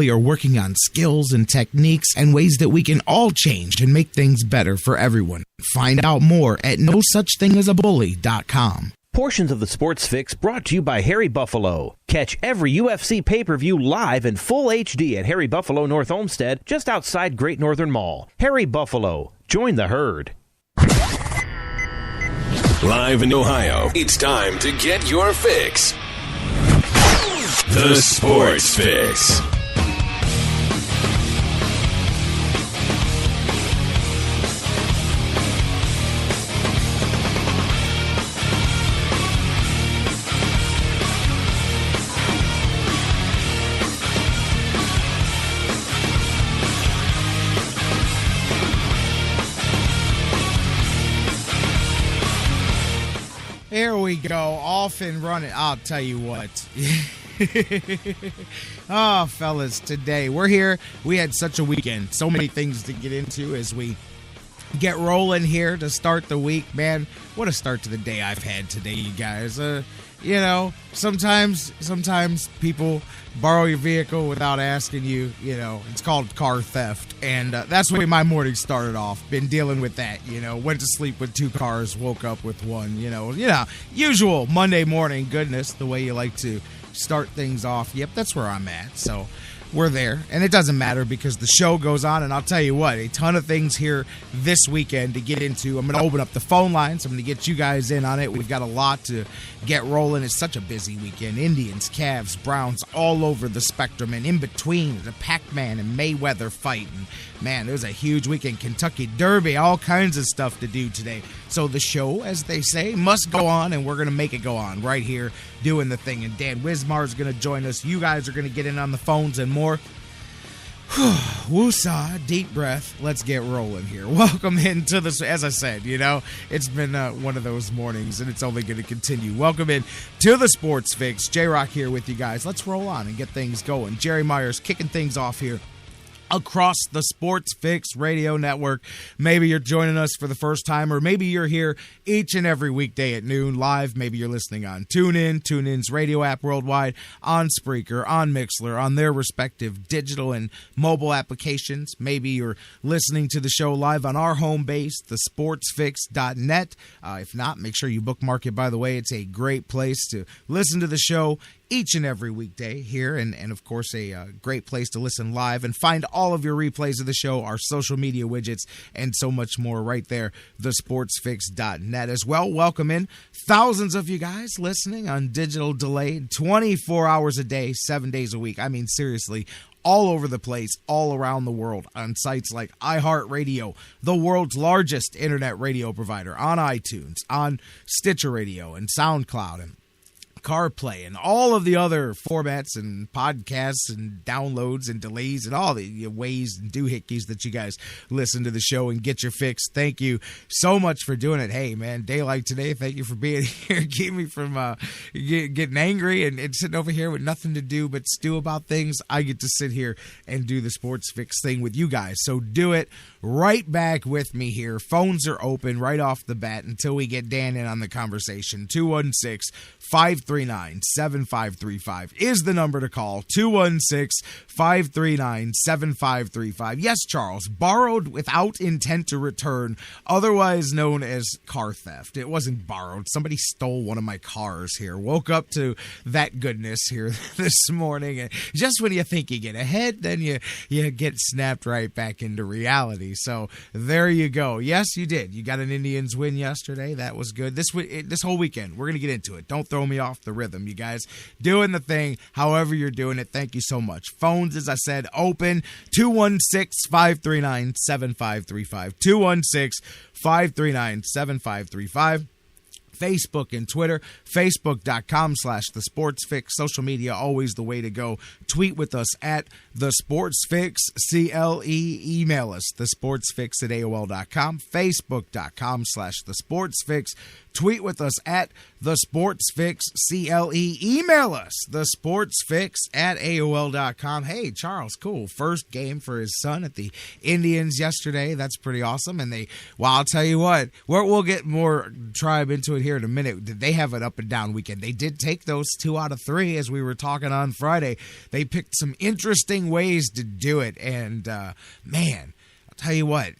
family are working on skills and techniques and ways that we can all change and make things better for everyone. Find out more at nosuchthingasabully.com. Portions of the Sports Fix brought to you by Harry Buffalo. Catch every UFC pay-per-view live in full HD at Harry Buffalo North Olmsted, just outside Great Northern Mall. Harry Buffalo. Join the herd. Live in Ohio, it's time to get your fix. The Sports Fix. Here we go, off and running. I'll tell you what. Oh, fellas, today we're here. We had such a weekend. So many things to get into as we get rolling here to start the week. Man, what a start to the day I've had today, you guys. You know, sometimes people borrow your vehicle without asking you, you know, it's called car theft. And that's the way my morning started off. Been dealing with that, you know, went to sleep with 2 cars, woke up with 1, you know, usual Monday morning goodness, the way you like to start things off. Yep, that's where I'm at. So we're there, and it doesn't matter because the show goes on, and I'll tell you what, a ton of things here this weekend to get into. I'm going to open up the phone lines. I'm going to get you guys in on it. We've got a lot to get rolling. It's such a busy weekend. Indians, Cavs, Browns, all over the spectrum, and in between, the Pac-Man and Mayweather fight. And man, it was a huge weekend. Kentucky Derby, all kinds of stuff to do today. So the show, as they say, must go on, and we're going to make it go on right here doing the thing. And Dan Wismar is going to join us. You guys are going to get in on the phones and more. Woosah, deep breath. Let's get rolling here. Welcome into this. As I said, you know, it's been one of those mornings, and it's only going to continue. Welcome in to the Sports Fix. J-Rocc here with you guys. Let's roll on and get things going. Jerry Myers kicking things off here across the Sports Fix Radio Network. Maybe you're joining us for the first time, or maybe you're here each and every weekday at noon live. Maybe you're listening on TuneIn's radio app worldwide, on Spreaker, on Mixler, on their respective digital and mobile applications. Maybe you're listening to the show live on our home base, thesportsfix.net. If not, make sure you bookmark it. By the way, it's a great place to listen to the show each and every weekday here, and of course a great place to listen live and find all of your replays of the show, our social media widgets, and so much more right there, thesportsfix.net as well. Welcome in thousands of you guys listening on digital delay, 24 hours a day, 7 days a week. I mean, seriously, all over the place, all around the world, on sites like iHeartRadio, the world's largest internet radio provider, on iTunes, on Stitcher Radio, and SoundCloud, and CarPlay, and all of the other formats and podcasts and downloads and delays and all the ways and doohickeys that you guys listen to the show and get your fix. Thank you so much for doing it. Hey, man, day like today, thank you for being here. Keep me from getting angry and sitting over here with nothing to do but stew about things. I get to sit here and do the Sports Fix thing with you guys. So do it right back with me here. Phones are open right off the bat until we get Dan in on the conversation. 216-539-7535 is the number to call. 216-539-7535. Yes, Charles, borrowed without intent to return, otherwise known as car theft. It wasn't borrowed. Somebody stole one of my cars here. Woke up to that goodness here this morning. And just when you think you get ahead, then you get snapped right back into reality. So there you go. Yes, you did. You got an Indians win yesterday. That was good. This whole weekend, we're going to get into it. Don't throw me off the rhythm, you guys. Doing the thing, however you're doing it. Thank you so much. Phones, as I said, open. 216-539-7535. 216-539-7535. Facebook and Twitter, facebook.com/The Sports Fix. Social media, always the way to go. Tweet with us at The Sports Fix, CLE. Email us, thesportsfix@AOL.com, facebook.com/The Sports Fix. Tweet with us at The Sports Fix CLE. Email us, thesportsfix@AOL.com. Hey, Charles, cool. First game for his son at the Indians yesterday. That's pretty awesome. And I'll tell you what, we'll get more Tribe into it here in a minute. They have an up and down weekend. They did take those 2 out of 3 as we were talking on Friday. They picked some interesting ways to do it. And, man, tell you what,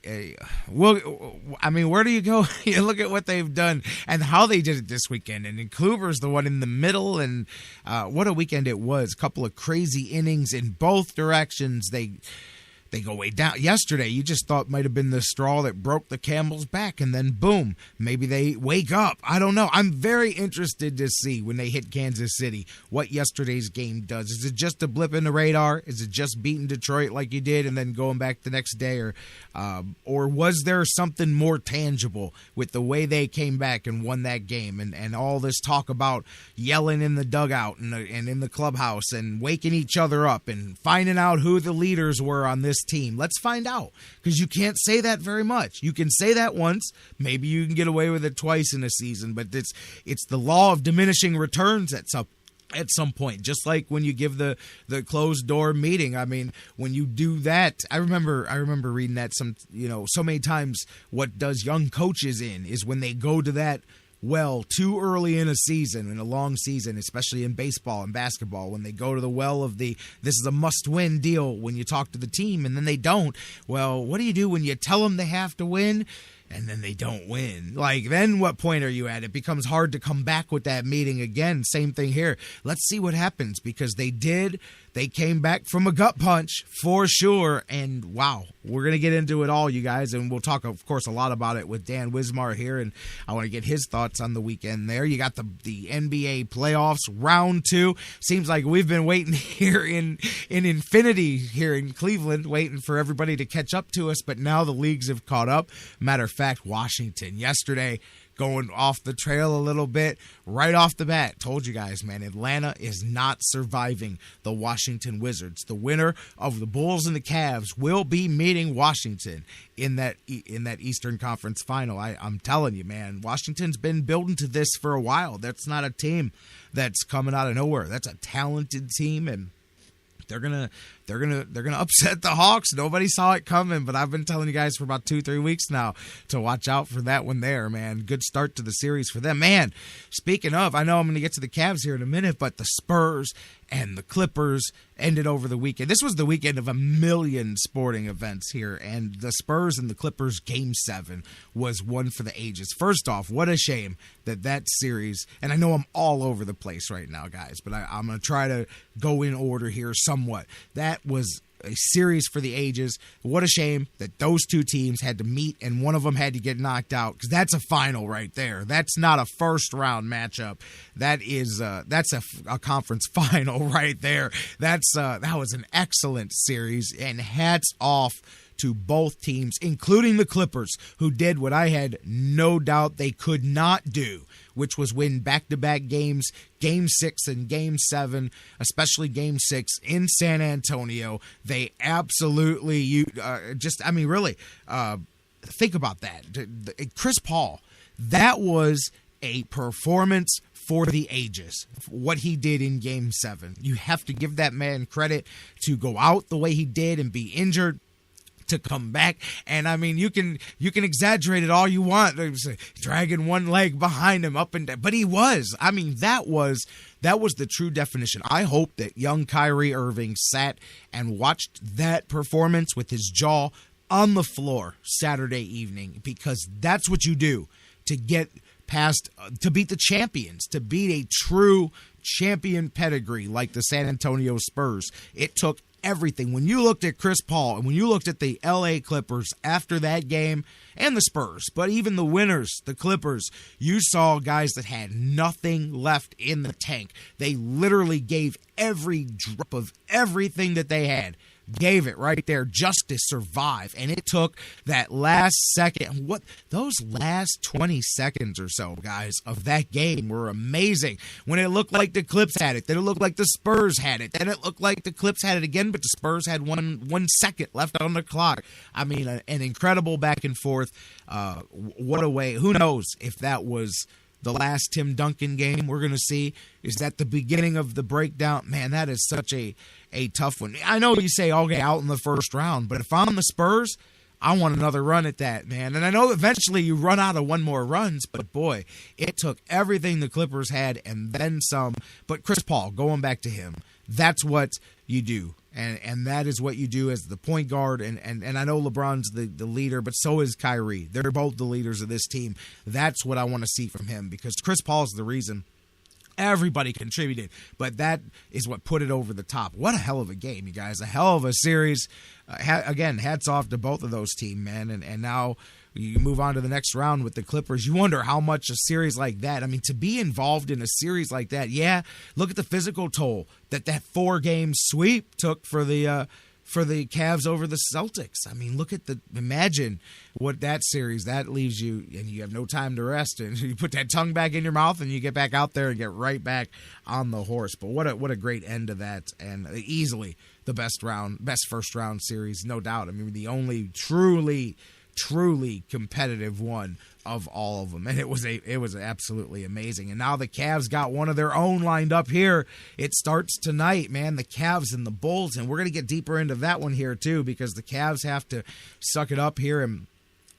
where do you go? You look at what they've done and how they did it this weekend. And Kluber's the one in the middle, and what a weekend it was. A couple of crazy innings in both directions. They go way down. Yesterday, you just thought might have been the straw that broke the camel's back, and then boom, maybe they wake up. I don't know. I'm very interested to see when they hit Kansas City what yesterday's game does. Is it just a blip in the radar? Is it just beating Detroit like you did and then going back the next day? Or was there something more tangible with the way they came back and won that game? And all this talk about yelling in the dugout and in the clubhouse and waking each other up and finding out who the leaders were on this team. Let's find out, because you can't say that very much. You can say that once, maybe you can get away with it twice in a season, but it's the law of diminishing returns at some point. Just like when you give the closed door meeting. I mean, when you do that, I remember reading that so many times. What does young coaches in is when they go to that too early in a season, in a long season, especially in baseball and basketball, when they go to the well of this is a must-win deal when you talk to the team and then they don't. Well, what do you do when you tell them they have to win and then they don't win? Like, then what point are you at? It becomes hard to come back with that meeting again. Same thing here. Let's see what happens, because they came back from a gut punch for sure. And wow, we're going to get into it all, you guys. And we'll talk, of course, a lot about it with Dan Wismar here. And I want to get his thoughts on the weekend there. You got the NBA playoffs, round 2. Seems like we've been waiting here in infinity here in Cleveland, waiting for everybody to catch up to us. But now the leagues have caught up. Matter of fact, Washington yesterday, going off the trail a little bit, right off the bat, told you guys, man, Atlanta is not surviving the Washington Wizards. The winner of the Bulls and the Cavs will be meeting Washington in that Eastern Conference final. I'm telling you, man, Washington's been building to this for a while. That's not a team that's coming out of nowhere. That's a talented team, and they're gonna upset the Hawks. Nobody saw it coming, but I've been telling you guys for about 2-3 weeks now to watch out for that one there, man. Good start to the series for them. Man, speaking of, I know I'm going to get to the Cavs here in a minute, but the Spurs and the Clippers ended over the weekend. This was the weekend of a million sporting events here, and the Spurs and the Clippers Game 7 was one for the ages. First off, what a shame that series, and I know I'm all over the place right now, guys, but I'm going to try to go in order here somewhat. That was a series for the ages. What a shame that those two teams had to meet and one of them had to get knocked out, because that's a final right there. That's not a first round matchup. That's a conference final right there. That was an excellent series, and hats off to both teams, including the Clippers, who did what I had no doubt they could not do, which was win back-to-back games, Game 6 and Game 7, especially Game 6 in San Antonio. They absolutely, really, think about that. Chris Paul, that was a performance for the ages, what he did in Game 7. You have to give that man credit to go out the way he did and be injured, to come back. And I mean, you can exaggerate it all you want, dragging one leg behind him up and down, but he was. I mean, that was the true definition. I hope that young Kyrie Irving sat and watched that performance with his jaw on the floor Saturday evening, because that's what you do to get past, to beat the champions, to beat a true champion pedigree like the San Antonio Spurs. It took everything. When you looked at Chris Paul and when you looked at the LA Clippers after that game, and the Spurs, but even the winners, the Clippers, you saw guys that had nothing left in the tank. They literally gave every drop of everything that they had, gave it right there just to survive. And it took that last second, those last 20 seconds or so, guys, of that game were amazing. When it looked like the Clips had it, then it looked like the Spurs had it, then it looked like the Clips had it again, but the Spurs had one second left on the clock. I mean, an incredible back and forth. What a way. Who knows if that was the last Tim Duncan game we're going to see? Is that the beginning of the breakdown? Man, that is such a tough one. I know you say, okay, out in the first round, but if I'm the Spurs, I want another run at that, man. And I know eventually you run out of one more runs, but boy, it took everything the Clippers had and then some. But Chris Paul, going back to him, that's what you do. And that is what you do as the point guard. And I know LeBron's the leader, but so is Kyrie. They're both the leaders of this team. That's what I want to see from him, because Chris Paul's the reason everybody contributed, but that is what put it over the top. What a hell of a game, you guys. A hell of a series. Again, hats off to both of those teams, man. And now you move on to the next round with the Clippers. You wonder how much a series like that, I mean, to be involved in a series like that, yeah, look at the physical toll that 4-game sweep took for the Cavs over the Celtics. I mean, imagine what that series, that leaves you, and you have no time to rest, and you put that tongue back in your mouth, and you get back out there and get right back on the horse. But what a great end to that, and easily the best first round series, no doubt. I mean, the only truly competitive one of all of them, and it was absolutely amazing. And now the Cavs got one of their own lined up here. It starts tonight, man, the Cavs and the Bulls, and we're going to get deeper into that one here too, because the Cavs have to suck it up here, and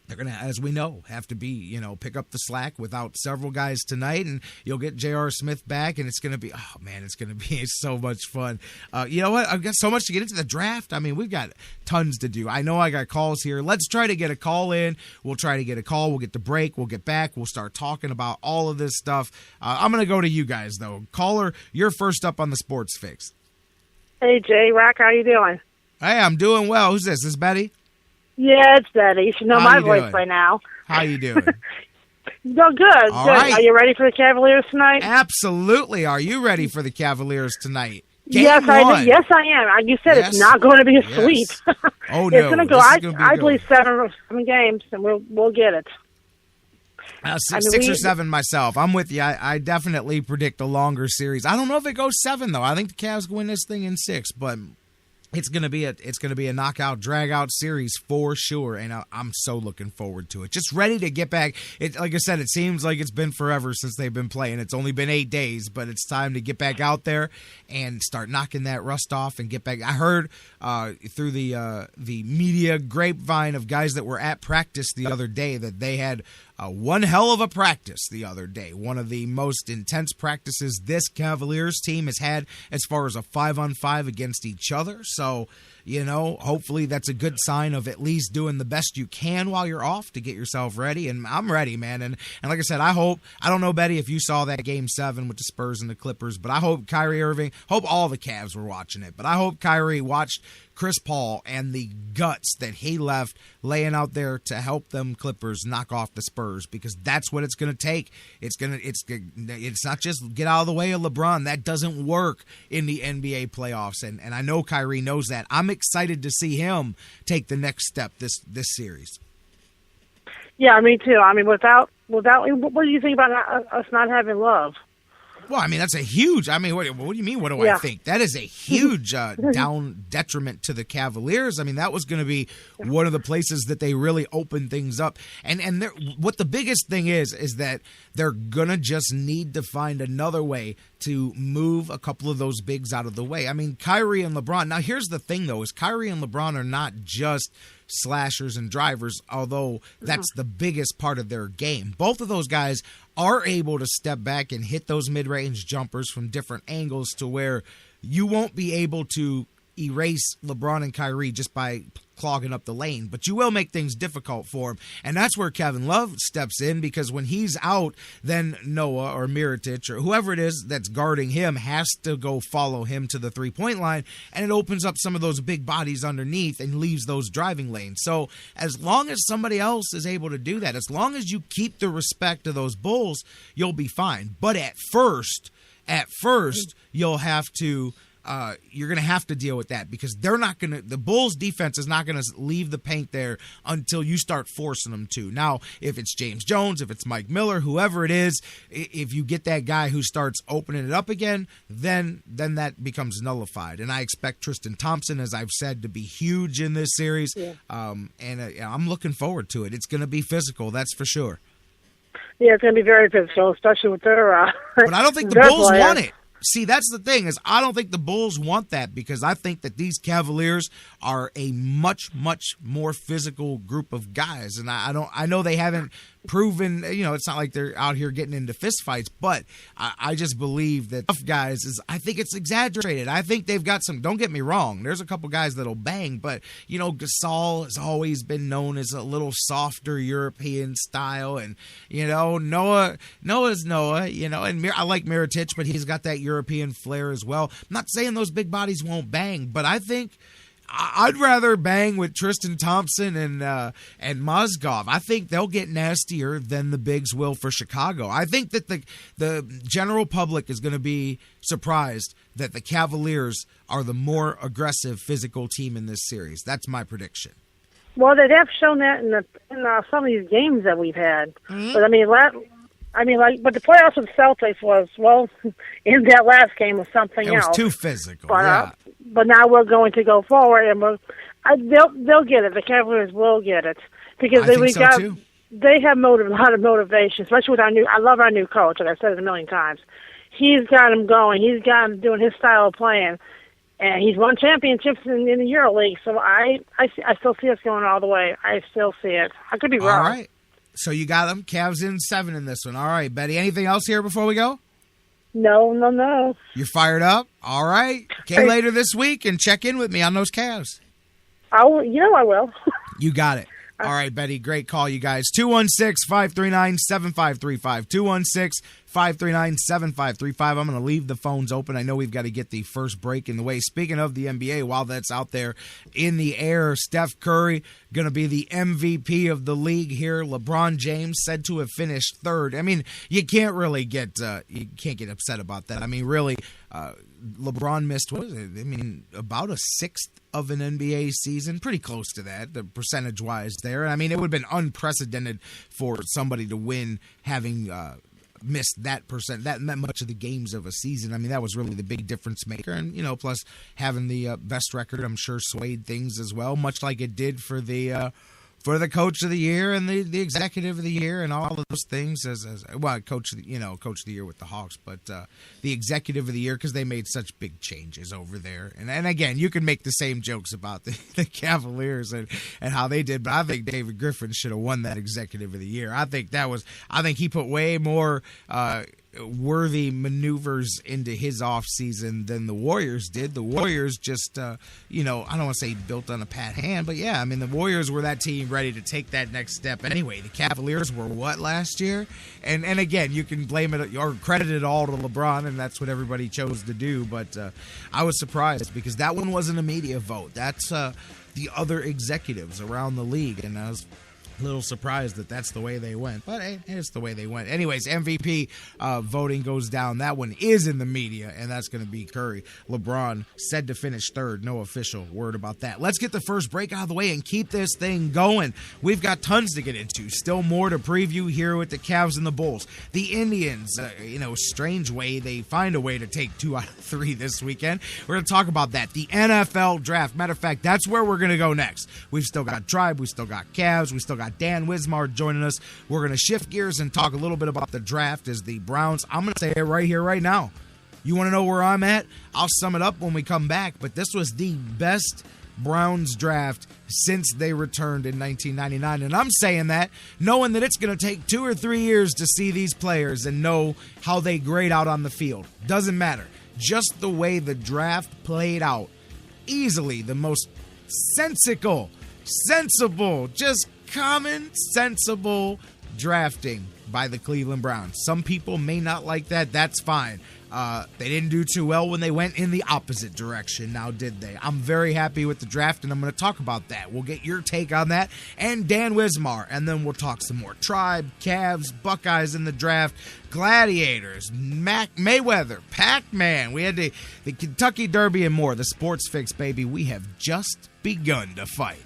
they're going to, as we know, have to be, pick up the slack without several guys tonight, and you'll get J.R. Smith back, and it's going to be, oh, man, it's going to be so much fun. You know what? I've got so much to get into the draft. I mean, we've got tons to do. I know I got calls here. Let's try to get a call in. We'll try to get a call. We'll get the break. We'll get back. We'll start talking about all of this stuff. I'm going to go to you guys, though. Caller, you're first up on the Sports Fix. Hey, J-Rocc, how you doing? Hey, I'm doing well. Who's this? Is this Betty? Yeah, it's Betty. You should know my voice by now. How you doing? No, good. All good. Right. Are you ready for the Cavaliers tonight? Absolutely. Are you ready for the Cavaliers tonight? Yes, I am. You said It's not going to be a sweep. Oh no, it's going to go. I believe 7 games, and we'll get it. 6 or 7 myself. I'm with you. I definitely predict a longer series. I don't know if it goes 7 though. I think the Cavs win this thing in 6, but it's gonna be a knockout, drag out series for sure, and I'm so looking forward to it. Just ready to get back. Like I said, it seems like it's been forever since they've been playing. It's only been 8 days, but it's time to get back out there and start knocking that rust off and get back. I heard through the media grapevine of guys that were at practice the other day that they had one hell of a practice the other day. One of the most intense practices this Cavaliers team has had as far as a 5-on-5 against each other. So, hopefully that's a good sign of at least doing the best you can while you're off to get yourself ready. And I'm ready, man. And like I said, I don't know, Betty, if you saw that Game 7 with the Spurs and the Clippers, but I hope hope all the Cavs were watching it, but I hope Kyrie watched Chris Paul and the guts that he left laying out there to help them Clippers knock off the Spurs, because that's what it's going to take. It's not just get out of the way of LeBron. That doesn't work in the NBA playoffs, and I know Kyrie knows that. I'm excited to see him take the next step this series. Yeah, me too. I mean, without, what do you think about us not having Love? Well, I mean, that's a huge. I mean, what do you mean? What do I think? That is a huge detriment to the Cavaliers. I mean, that was going to be one of the places that they really opened things up. And what the biggest thing is that they're going to just need to find another way to move a couple of those bigs out of the way. I mean, Kyrie and LeBron. Now, here's the thing, though, is Kyrie and LeBron are not just slashers and drivers, although that's the biggest part of their game. Both of those guys are able to step back and hit those mid-range jumpers from different angles to where you won't be able to erase LeBron and Kyrie just by clogging up the lane, but you will make things difficult for him. And that's where Kevin Love steps in, because when he's out, then Noah or Mirotic or whoever it is that's guarding him has to go follow him to the three-point line, and it opens up some of those big bodies underneath and leaves those driving lanes. So as long as somebody else is able to do that, as long as you keep the respect of those Bulls, you'll be fine. But at first, you'll have to you're going to have to deal with that, because the Bulls defense is not going to leave the paint there until you start forcing them to. Now, if it's James Jones, if it's Mike Miller, whoever it is, if you get that guy who starts opening it up again, then that becomes nullified. And I expect Tristan Thompson, as I've said, to be huge in this series. Yeah. And I'm looking forward to it. It's going to be physical, that's for sure. Yeah, it's going to be very physical, especially with their. But I don't think the Bulls want it. See, that's the thing, is I don't think the Bulls want that, because I think that these Cavaliers are a much, much more physical group of guys. And I know they haven't proven, it's not like they're out here getting into fistfights, but I just believe that tough guys I think it's exaggerated. I think they've got some, don't get me wrong, there's a couple guys that'll bang, but, Gasol has always been known as a little softer European style, and, Noah's Noah, and I like Mirotic, but he's got that European flair as well. I'm not saying those big bodies won't bang, but I think I'd rather bang with Tristan Thompson and Mozgov. I think they'll get nastier than the bigs will for Chicago. I think that the general public is going to be surprised that the Cavaliers are the more aggressive physical team in this series. That's my prediction. Well, they have shown that in some of these games that we've had. Mm-hmm. But but the playoffs with the Celtics was, in that last game was something else. It was too physical. But now we're going to go forward, and they'll get it. The Cavaliers will get it, because they have a lot of motivation, especially with I love our new coach. Like I said it a million times, he's got them going. He's got them doing his style of playing, and he's won championships in the EuroLeague. So I still see us going all the way. I still see it. I could be wrong. All right. So you got them. Cavs in 7 in this one. All right, Betty. Anything else here before we go? No. You're fired up? All right. Okay, later this week and check in with me on those Cavs. I will. You got it. All right, Betty. Great call, you guys. 216-539-7535. 216-539-7535. I'm going to leave the phones open. I know we've got to get the first break in the way. Speaking of the NBA, while that's out there in the air, Steph Curry going to be the MVP of the league here. LeBron James said to have finished third. I mean, you can't really get upset about that. I mean, really, LeBron missed, about a sixth of an NBA season, pretty close to that, the percentage-wise there. I mean, it would have been unprecedented for somebody to win having missed that much of the games of a season. I mean, that was really the big difference maker. And, plus having the best record, I'm sure, swayed things as well, much like it did for the coach of the year and the executive of the year and all of those things coach of the year with the Hawks, but the executive of the year, because they made such big changes over there. And again, you can make the same jokes about the Cavaliers and how they did, but I think David Griffin should have won that executive of the year. I think he put way more worthy maneuvers into his offseason than the Warriors did. The Warriors just, I don't want to say built on a pat hand, but yeah, I mean, the Warriors were that team ready to take that next step anyway. The Cavaliers were what last year? And again, you can blame it or credit it all to LeBron, and that's what everybody chose to do, but I was surprised because that one wasn't a media vote. That's the other executives around the league, and I was a little surprised that that's the way they went, but hey, it's the way they went. Anyways, MVP voting goes down. That one is in the media, and that's going to be Curry. LeBron said to finish third. No official word about that. Let's get the first break out of the way and keep this thing going. We've got tons to get into. Still more to preview here with the Cavs and the Bulls. The Indians, strange way, they find a way to take 2 out of 3 this weekend. We're going to talk about that. The NFL draft. Matter of fact, that's where we're going to go next. We've still got Tribe. We've still got Cavs. We've still got Dan Wismar joining us. We're going to shift gears and talk a little bit about the draft as the Browns. I'm going to say it right here, right now. You want to know where I'm at? I'll sum it up when we come back, but this was the best Browns draft since they returned in 1999, and I'm saying that knowing that it's going to take 2 or 3 years to see these players and know how they grade out on the field. Doesn't matter. Just the way the draft played out. Easily the most sensible, just common, sensible drafting by the Cleveland Browns. Some people may not like that. That's fine. They didn't do too well when they went in the opposite direction. Now, did they? I'm very happy with the draft, and I'm going to talk about that. We'll get your take on that and Dan Wismar, and then we'll talk some more Tribe, Cavs, Buckeyes in the draft, Gladiators, Mayweather-PacMan. We had the Kentucky Derby and more. The Sports Fix, baby. We have just begun to fight.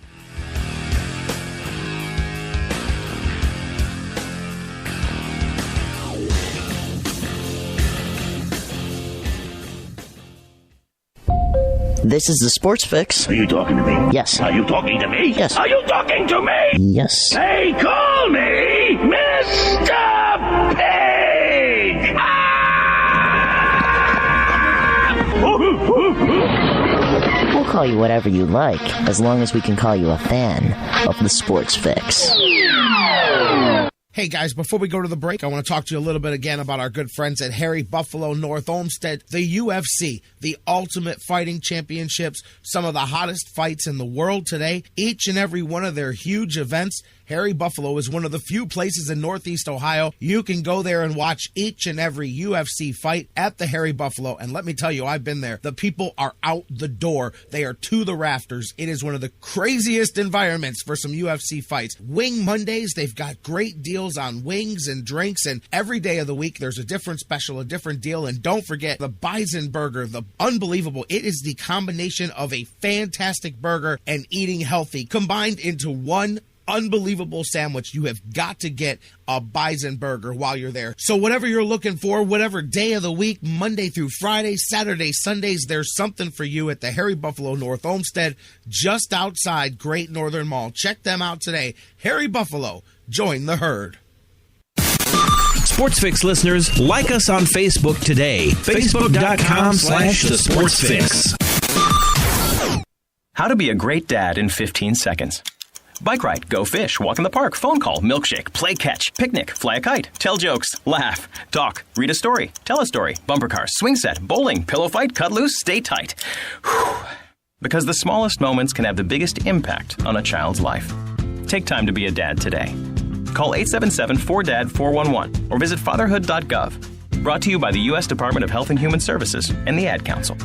This is the Sports Fix. Are you talking to me? Yes. Are you talking to me? Yes. Are you talking to me? Yes. They call me Mr. call you whatever you like, as long as we can call you a fan of the Sports Fix. Hey guys, before we go to the break, I want to talk to you a little bit again about our good friends at Harry Buffalo North Olmsted, the UFC, the Ultimate Fighting Championships, some of the hottest fights in the world today. Each and every one of their huge events, Harry Buffalo is one of the few places in Northeast Ohio you can go there and watch each and every UFC fight at the Harry Buffalo. And let me tell you, I've been there. The people are out the door. They are to the rafters. It is one of the craziest environments for some UFC fights. Wing Mondays, they've got great deals on wings and drinks, and every day of the week there's a different special, a different deal. And don't forget the Bison Burger, the unbelievable. It is the combination of a fantastic burger and eating healthy combined into one unbelievable sandwich. You have got to get a Bison Burger while you're there. So whatever you're looking for, whatever day of the week, Monday through Friday, Saturday, Sundays, there's something for you at the Harry Buffalo North Olmsted, just outside Great Northern Mall. Check them out today. Harry Buffalo, join the herd. Sports Fix listeners, like us on Facebook today. Facebook.com/The Sports Fix. How to be a great dad in 15 seconds. Bike ride, go fish, walk in the park, phone call, milkshake, play catch, picnic, fly a kite, tell jokes, laugh, talk, read a story, tell a story, bumper car, swing set, bowling, pillow fight, cut loose, stay tight. Whew. Because the smallest moments can have the biggest impact on a child's life. Take time to be a dad today. Call 877-4DAD-411 or visit fatherhood.gov. Brought to you by the U.S. Department of Health and Human Services and the Ad Council.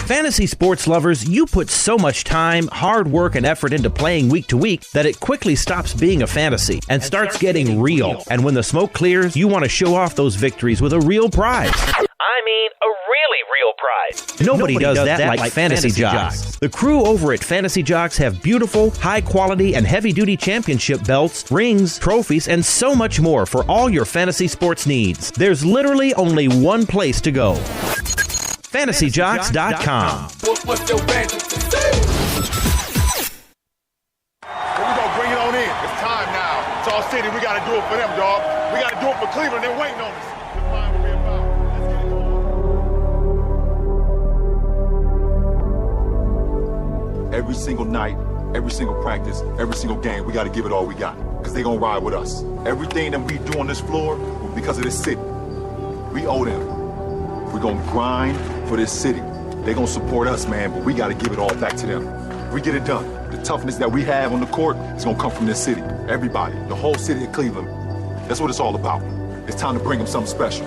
Fantasy sports lovers, you put so much time, hard work, and effort into playing week to week that it quickly stops being a fantasy and starts getting real. And when the smoke clears, you want to show off those victories with a real prize. I mean, a really real prize. Nobody does that like Fantasy Jocks. The crew over at Fantasy Jocks have beautiful, high-quality, and heavy-duty championship belts, rings, trophies, and so much more for all your fantasy sports needs. There's literally only one place to go. FantasyJocks.com. Here we go, bring it on in. It's time now. It's all city. We got to do it for them, dog. We got to do it for Cleveland. They're waiting on us. Let's find what we're about. Let's get it going. Every single night, every single practice, every single game, we got to give it all we got because they're going to ride with us. Everything that we do on this floor was because of this city. We owe them. We're going to grind for this city. They're going to support us, man, but we got to give it all back to them. We get it done. The toughness that we have on the court is going to come from this city. Everybody, the whole city of Cleveland, that's what it's all about. It's time to bring them something special.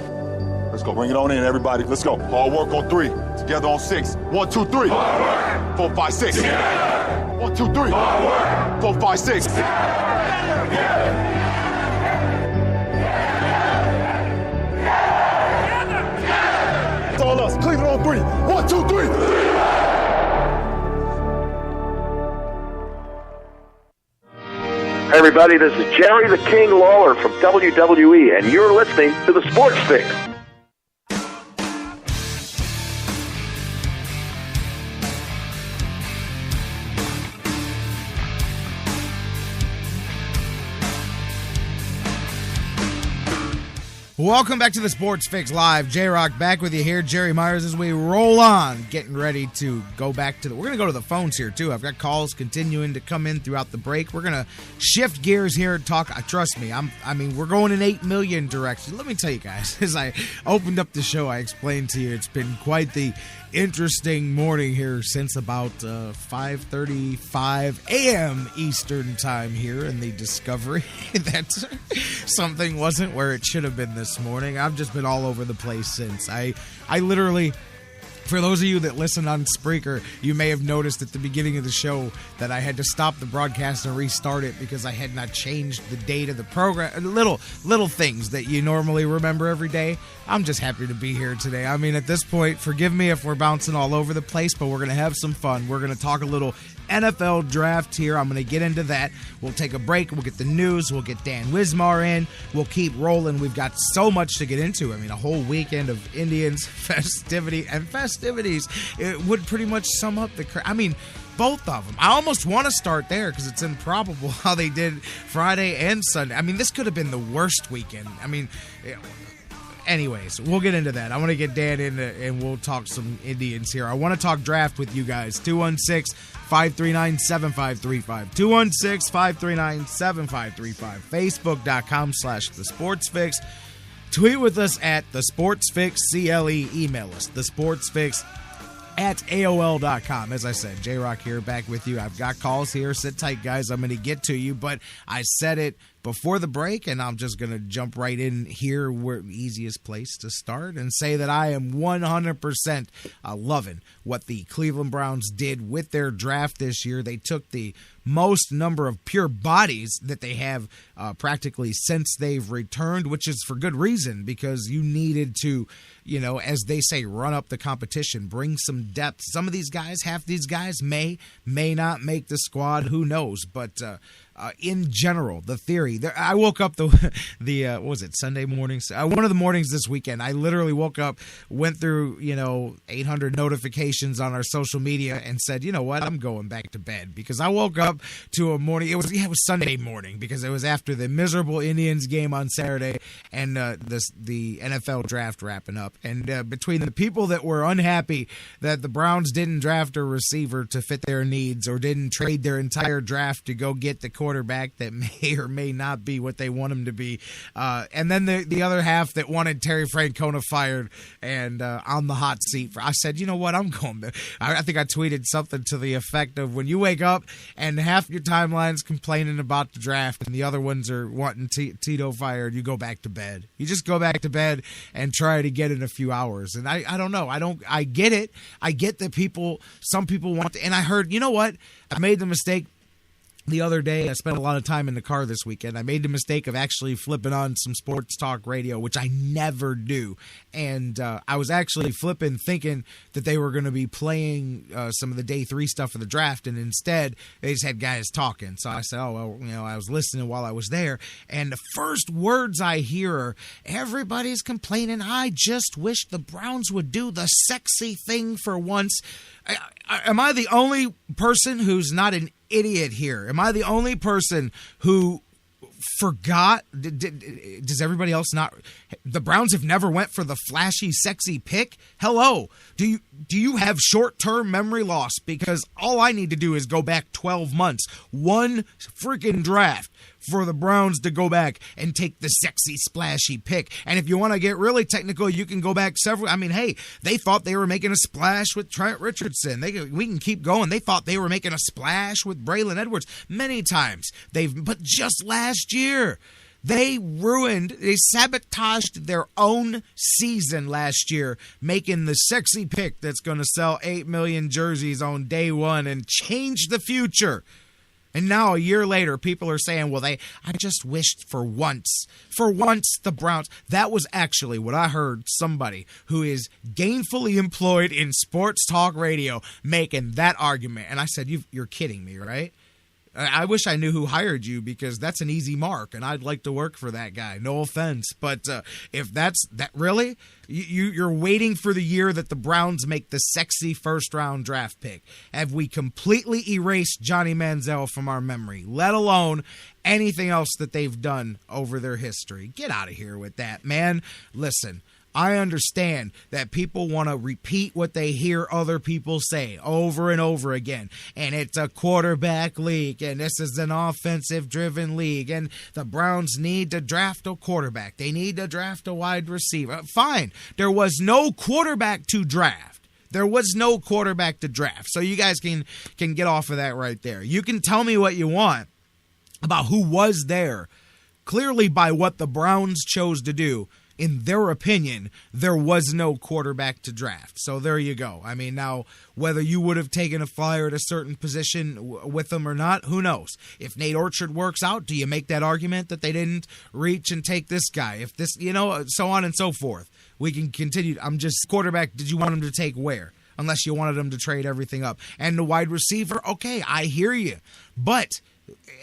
Let's go. Bring it on in, everybody. Let's go. Hard work on 3. Together on 6. 1, 2, 3. Hard work. 4, 5, 6. Together. 1, 2, 3. Hard work. 4, 5, 6. Together. It's all us. Cleveland on 3. 1, 2, 3. Hey everybody, this is Jerry the King Lawler from WWE, and you're listening to the Sports Fix. Welcome back to the Sports Fix Live. J-Rocc back with you here. Jerry Myers as we roll on, getting ready to go back to we're going to go to the phones here, too. I've got calls continuing to come in throughout the break. We're going to shift gears here and talk. Trust me, we're going in 8 million directions. Let me tell you guys, as I opened up the show, I explained to you, it's been quite the interesting morning here since about 5:35 a.m. Eastern time here in the Discovery that something wasn't where it should have been this morning. I've just been all over the place since. I literally, for those of you that listen on Spreaker, you may have noticed at the beginning of the show that I had to stop the broadcast and restart it because I had not changed the date of the program. Little things that you normally remember every day. I'm just happy to be here today. I mean, at this point, forgive me if we're bouncing all over the place, but we're going to have some fun. We're going to talk a little NFL draft here. I'm going to get into that. We'll take a break. We'll get the news. We'll get Dan Wismar in. We'll keep rolling. We've got so much to get into. I mean, a whole weekend of Indians festivities. It would pretty much sum up both of them. I almost want to start there because it's improbable how they did Friday and Sunday. I mean, this could have been the worst weekend. I mean, anyways, we'll get into that. I want to get Dan in and we'll talk some Indians here. I want to talk draft with you guys. 216-539-7535. 216-539-7535. Facebook.com/TheSportsFix. Tweet with us at TheSportsFix CLE. Email us, TheSportsFix@AOL.com. As I said, J-Rocc here, back with you. I've got calls here. Sit tight, guys. I'm going to get to you, but I said it before the break, and I'm just going to jump right in here, where the easiest place to start, and say that I am 100% loving what the Cleveland Browns did with their draft this year. They took the most number of pure bodies that they have practically since they've returned, which is for good reason, because you needed to, as they say, run up the competition, bring some depth. Some of these guys, half these guys may not make the squad. Who knows? But in general, the theory. I woke up what was it, Sunday mornings? One of the mornings this weekend, I literally woke up, went through 800 notifications on our social media, and said, you know what, I'm going back to bed, because I woke up to a morning. It was Sunday morning, because it was after the miserable Indians game on Saturday and the NFL draft wrapping up. And between the people that were unhappy that the Browns didn't draft a receiver to fit their needs, or didn't trade their entire draft to go get the quarterback that may or may not be what they want him to be, and then the other half that wanted Terry Francona fired and on the hot seat. I said, you know what, I'm going to. I think I tweeted something to the effect of, when you wake up and half your timeline's complaining about the draft and the other ones are wanting Tito fired, you go back to bed. You just go back to bed and try to get in a few hours. And I don't know. I get it. I get that some people want to, and I heard, you know what, I made the mistake the other day. I spent a lot of time in the car this weekend. I made the mistake of actually flipping on some sports talk radio, which I never do. And I was actually flipping, thinking that they were going to be playing some of the day 3 stuff of the draft, and instead they just had guys talking. So I said, oh, well, I was listening while I was there. And the first words I hear are, everybody's complaining. I just wish the Browns would do the sexy thing for once. Am I the only person who's not an idiot here? Am I the only person who forgot? Does everybody else not? The Browns have never went for the flashy, sexy pick. Hello. Do you have short-term memory loss? Because all I need to do is go back 12 months, one freaking draft, for the Browns to go back and take the sexy, splashy pick. And if you want to get really technical, you can go back several. I mean, hey, they thought they were making a splash with Trent Richardson. We can keep going. They thought they were making a splash with Braylon Edwards many times. But just last year, they sabotaged their own season last year, making the sexy pick that's going to sell 8 million jerseys on day one and change the future. And now, a year later, people are saying, well, I just wished for once the Browns. That was actually what I heard somebody who is gainfully employed in sports talk radio making that argument. And I said, you're kidding me, right? I wish I knew who hired you, because that's an easy mark, and I'd like to work for that guy. No offense, but if that's that, really, you're waiting for the year that the Browns make the sexy first-round draft pick. Have we completely erased Johnny Manziel from our memory, let alone anything else that they've done over their history? Get out of here with that, man. Listen, I understand that people want to repeat what they hear other people say over and over again. And it's a quarterback league, and this is an offensive-driven league, and the Browns need to draft a quarterback. They need to draft a wide receiver. Fine. There was no quarterback to draft. So you guys can get off of that right there. You can tell me what you want about who was there. Clearly, by what the Browns chose to do, in their opinion, there was no quarterback to draft. So there you go. I mean, now, whether you would have taken a flyer at a certain position with them or not, who knows? If Nate Orchard works out, do you make that argument that they didn't reach and take this guy? If this, so on and so forth. We can continue. I'm just, quarterback, did you want him to take where? Unless you wanted him to trade everything up. And the wide receiver, okay, I hear you. But,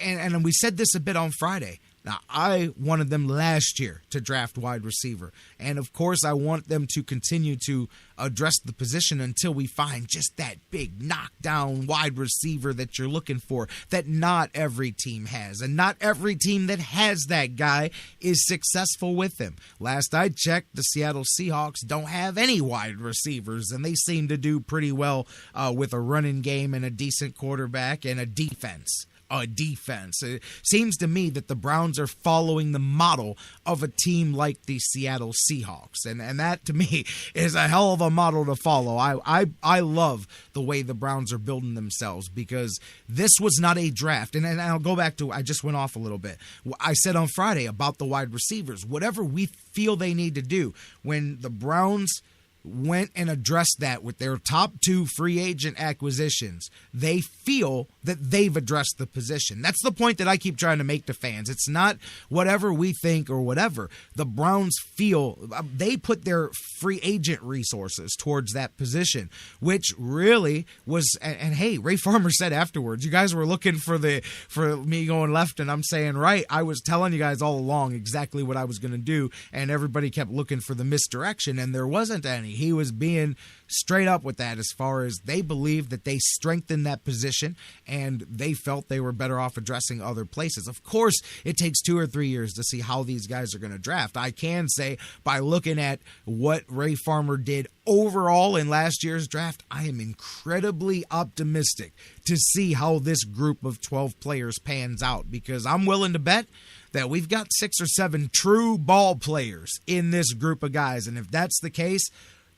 and we said this a bit on Friday, Now, I wanted them last year to draft wide receiver. And, of course, I want them to continue to address the position until we find just that big knockdown wide receiver that you're looking for, that not every team has. And not every team that has that guy is successful with him. Last I checked, the Seattle Seahawks don't have any wide receivers, and they seem to do pretty well with a running game and a decent quarterback and a defense. It seems to me that the Browns are following the model of a team like the Seattle Seahawks. And that, to me, is a hell of a model to follow. I love the way the Browns are building themselves, because this was not a draft. And I'll go back to, I just went off a little bit. I said on Friday about the wide receivers, whatever we feel they need to do, when the Browns went and addressed that with their top 2 free agent acquisitions, they feel that they've addressed the position. That's the point that I keep trying to make to fans. It's not whatever we think or whatever. The Browns feel they put their free agent resources towards that position, which really was, and hey, Ray Farmer said afterwards, you guys were looking for me going left and I'm saying right. I was telling you guys all along exactly what I was going to do, and everybody kept looking for the misdirection, and there wasn't any. He was being straight up with that, as far as they believed that they strengthened that position and they felt they were better off addressing other places. Of course, it takes 2 or 3 years to see how these guys are going to draft. I can say, by looking at what Ray Farmer did overall in last year's draft, I am incredibly optimistic to see how this group of 12 players pans out, because I'm willing to bet that we've got 6 or 7 true ball players in this group of guys. And if that's the case,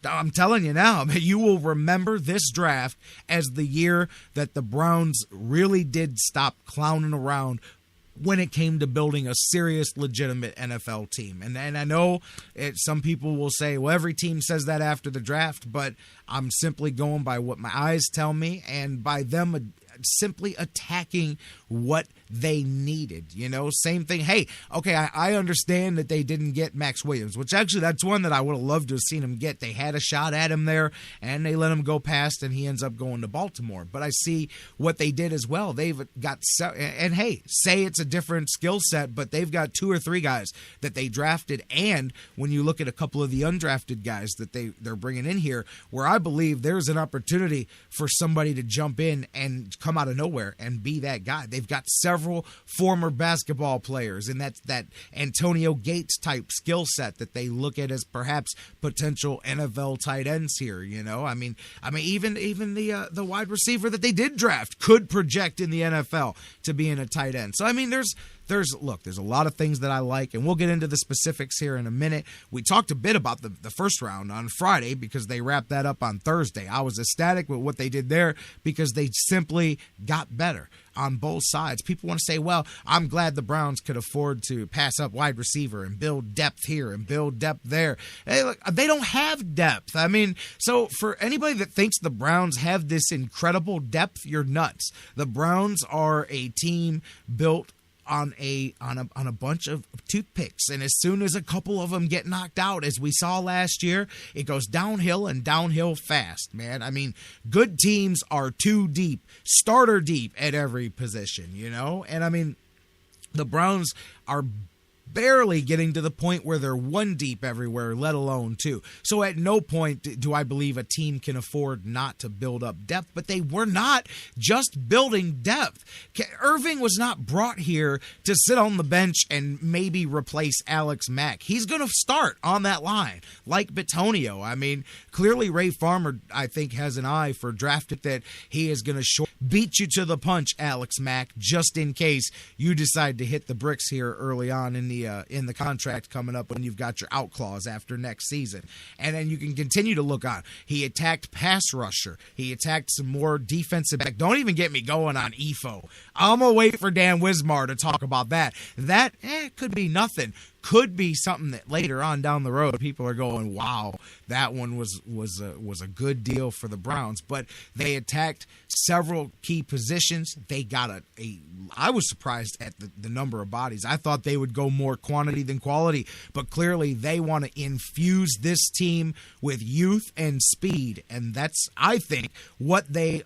I'm telling you now, you will remember this draft as the year that the Browns really did stop clowning around when it came to building a serious, legitimate NFL team. And I know some people will say, well, every team says that after the draft, but I'm simply going by what my eyes tell me, and by them simply attacking what they needed. Same thing. Hey, okay, I understand that they didn't get Max Williams, which actually that's one that I would have loved to have seen him get. They had a shot at him there, and they let him go past, and he ends up going to Baltimore. But I see what they did as well. They've got, and hey, say it's a different skill set, but they've got 2 or 3 guys that they drafted, and when you look at a couple of the undrafted guys that they're bringing in here, where I believe there's an opportunity for somebody to jump in and come out of nowhere and be that guy. They've got several former basketball players, and that's that Antonio Gates type skill set that they look at as perhaps potential NFL tight ends here. I mean, even the wide receiver that they did draft could project in the NFL to being a tight end. So I mean, there's a lot of things that I like, and we'll get into the specifics here in a minute. We talked a bit about the first round on Friday because they wrapped that up on Thursday. I was ecstatic with what they did there because they simply got better on both sides. People want to say, well, I'm glad the Browns could afford to pass up wide receiver and build depth here and build depth there. Hey, look, they don't have depth. I mean, so for anybody that thinks the Browns have this incredible depth, you're nuts. The Browns are a team built on a bunch of toothpicks, and as soon as a couple of them get knocked out, as we saw last year, it goes downhill and downhill fast, man. I mean, good teams are too deep, starter deep at every position, and I mean, the Browns are barely getting to the point where they're 1 deep everywhere, let alone 2. So at no point do I believe a team can afford not to build up depth, but they were not just building depth. Irving was not brought here to sit on the bench and maybe replace Alex Mack. He's going to start on that line like Bitonio. I mean, clearly Ray Farmer, I think, has an eye for drafted that he is going to beat you to the punch, Alex Mack, just in case you decide to hit the bricks here early on in the contract coming up when you've got your out clause after next season. And then you can continue to look on. He attacked pass rusher. He attacked some more defensive back. Don't even get me going on EFO. I'm going to wait for Dan Wismar to talk about that. That could be nothing. could be something that later on down the road people are going, wow, that one was a good deal for the Browns. But they attacked several key positions. They got I was surprised at the number of bodies. I thought they would go more quantity than quality, but clearly they want to infuse this team with youth and speed, and that's, I think, what they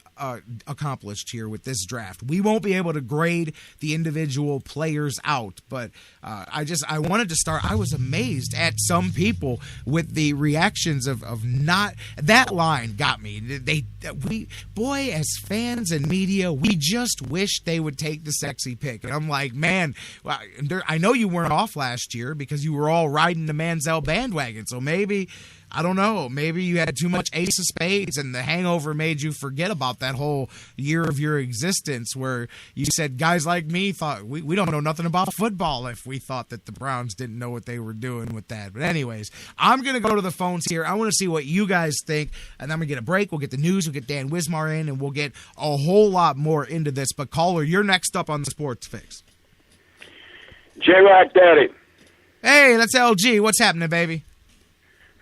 accomplished here with this draft. We won't be able to grade the individual players out, but I wanted to start. I was amazed at some people with the reactions of not. That line got me. Boy, as fans and media, we just wish they would take the sexy pick. And I'm like, man, I know you weren't off last year because you were all riding the Manziel bandwagon. So maybe, I don't know, maybe you had too much ace of spades and the hangover made you forget about that whole year of your existence where you said guys like me thought we don't know nothing about football if we thought that the Browns didn't know what they were doing with that. But anyways, I'm going to go to the phones here. I want to see what you guys think, and then we get a break. We'll get the news. We'll get Dan Wismar in, and we'll get a whole lot more into this. But caller, you're next up on the Sports Fix. J-Rocc Daddy. Hey, that's LG. What's happening, baby?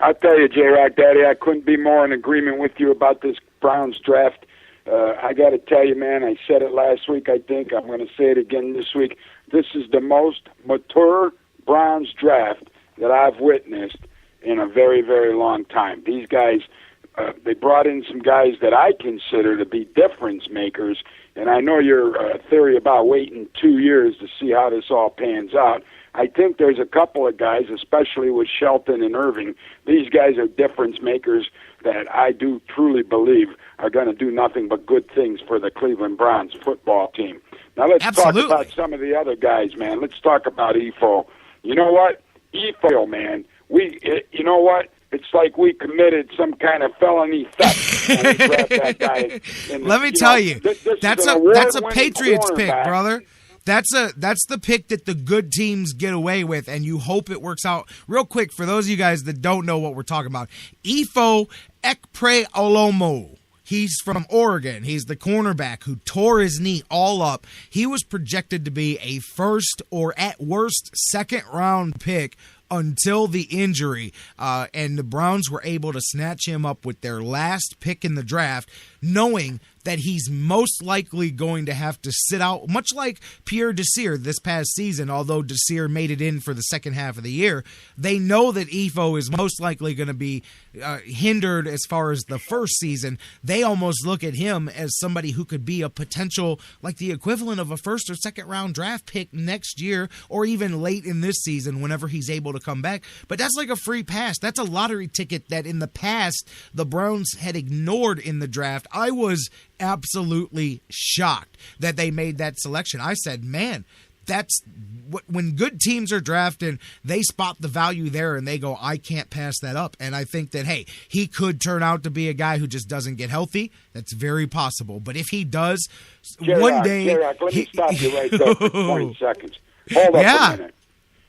I'll tell you, J-Rocc Daddy, I couldn't be more in agreement with you about this Browns draft. I got to tell you, man, I said it last week, I think. I'm going to say it again this week. This is the most mature Browns draft that I've witnessed in a very, very long time. These guys, they brought in some guys that I consider to be difference makers, and I know your theory about waiting 2 years to see how this all pans out. I think there's a couple of guys, especially with Shelton and Irving. These guys are difference makers that I do truly believe are going to do nothing but good things for the Cleveland Browns football team. Now let's talk about some of the other guys, man. Let's talk about EFO. You know what? EFO, man. You know what? It's like we committed some kind of felony theft when we grabbed that guy. Let me tell you, that's a Patriots pick, brother. That's the pick that the good teams get away with, and you hope it works out. Real quick, for those of you guys that don't know what we're talking about, Ifo Ekpreolomo. He's from Oregon. He's the cornerback who tore his knee all up. He was projected to be a first or at worst second-round pick until the injury, and the Browns were able to snatch him up with their last pick in the draft, knowing that he's most likely going to have to sit out, much like Pierre Desir this past season, although Desir made it in for the second half of the year. They know that Ifo is most likely going to be hindered as far as the first season. They almost look at him as somebody who could be a potential, like the equivalent of a first or second round draft pick next year, or even late in this season whenever he's able to come back. But that's like a free pass. That's a lottery ticket that in the past the Browns had ignored in the draft. I was absolutely shocked that they made that selection. I said, man, that's when good teams are drafting, they spot the value there and they go, I can't pass that up. And I think that, hey, he could turn out to be a guy who just doesn't get healthy. That's very possible. But if he does, one day... J-Rocc, let me stop you right there for 20 seconds. Hold up a minute.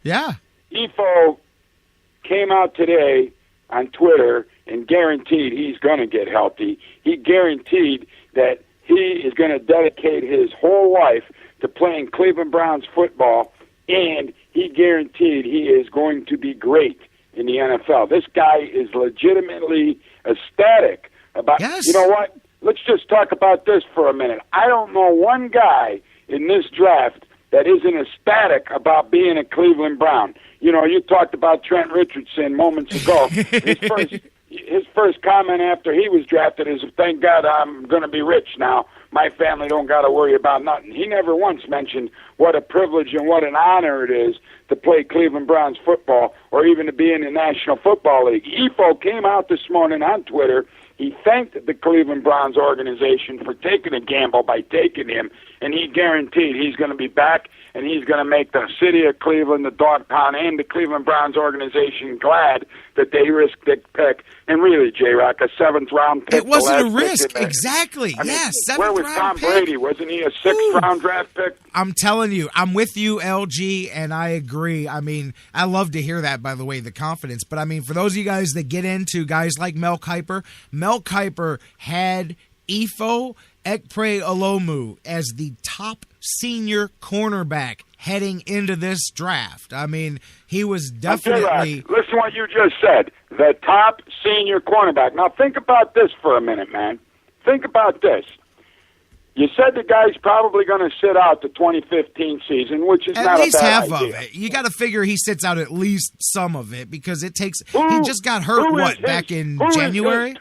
Yeah. Ifo came out today on Twitter and guaranteed he's going to get healthy. He guaranteed that he is going to dedicate his whole life to playing Cleveland Browns football, and he guaranteed he is going to be great in the NFL. This guy is legitimately ecstatic about, yes. You know what? Let's just talk about this for a minute. I don't know one guy in this draft that isn't ecstatic about being a Cleveland Brown. You know, you talked about Trent Richardson moments ago. His first comment after he was drafted is, thank God I'm going to be rich now. My family don't got to worry about nothing. He never once mentioned what a privilege and what an honor it is to play Cleveland Browns football or even to be in the National Football League. Ifo came out this morning on Twitter. He thanked the Cleveland Browns organization for taking a gamble by taking him, and he guaranteed he's going to be back, and he's going to make the city of Cleveland, the dog pound, and the Cleveland Browns organization glad that they risked the pick. And really, J-Rocc, a seventh-round pick. It wasn't a risk. Exactly. I mean, yes, where was Tom Brady? Wasn't he a sixth-round draft pick? I'm telling you, I'm with you, LG, and I agree. I mean, I love to hear that, by the way, the confidence. But, I mean, for those of you guys that get into guys like Mel Kiper had Ifo Ekpe-Olomu as the top senior cornerback heading into this draft. I mean, he was definitely... Listen to what you just said. The top senior cornerback. Now, think about this for a minute, man. Think about this. You said the guy's probably going to sit out the 2015 season, which is at least half idea. of it. You got to figure he sits out at least some of it because it takes. He just got hurt. Back in January?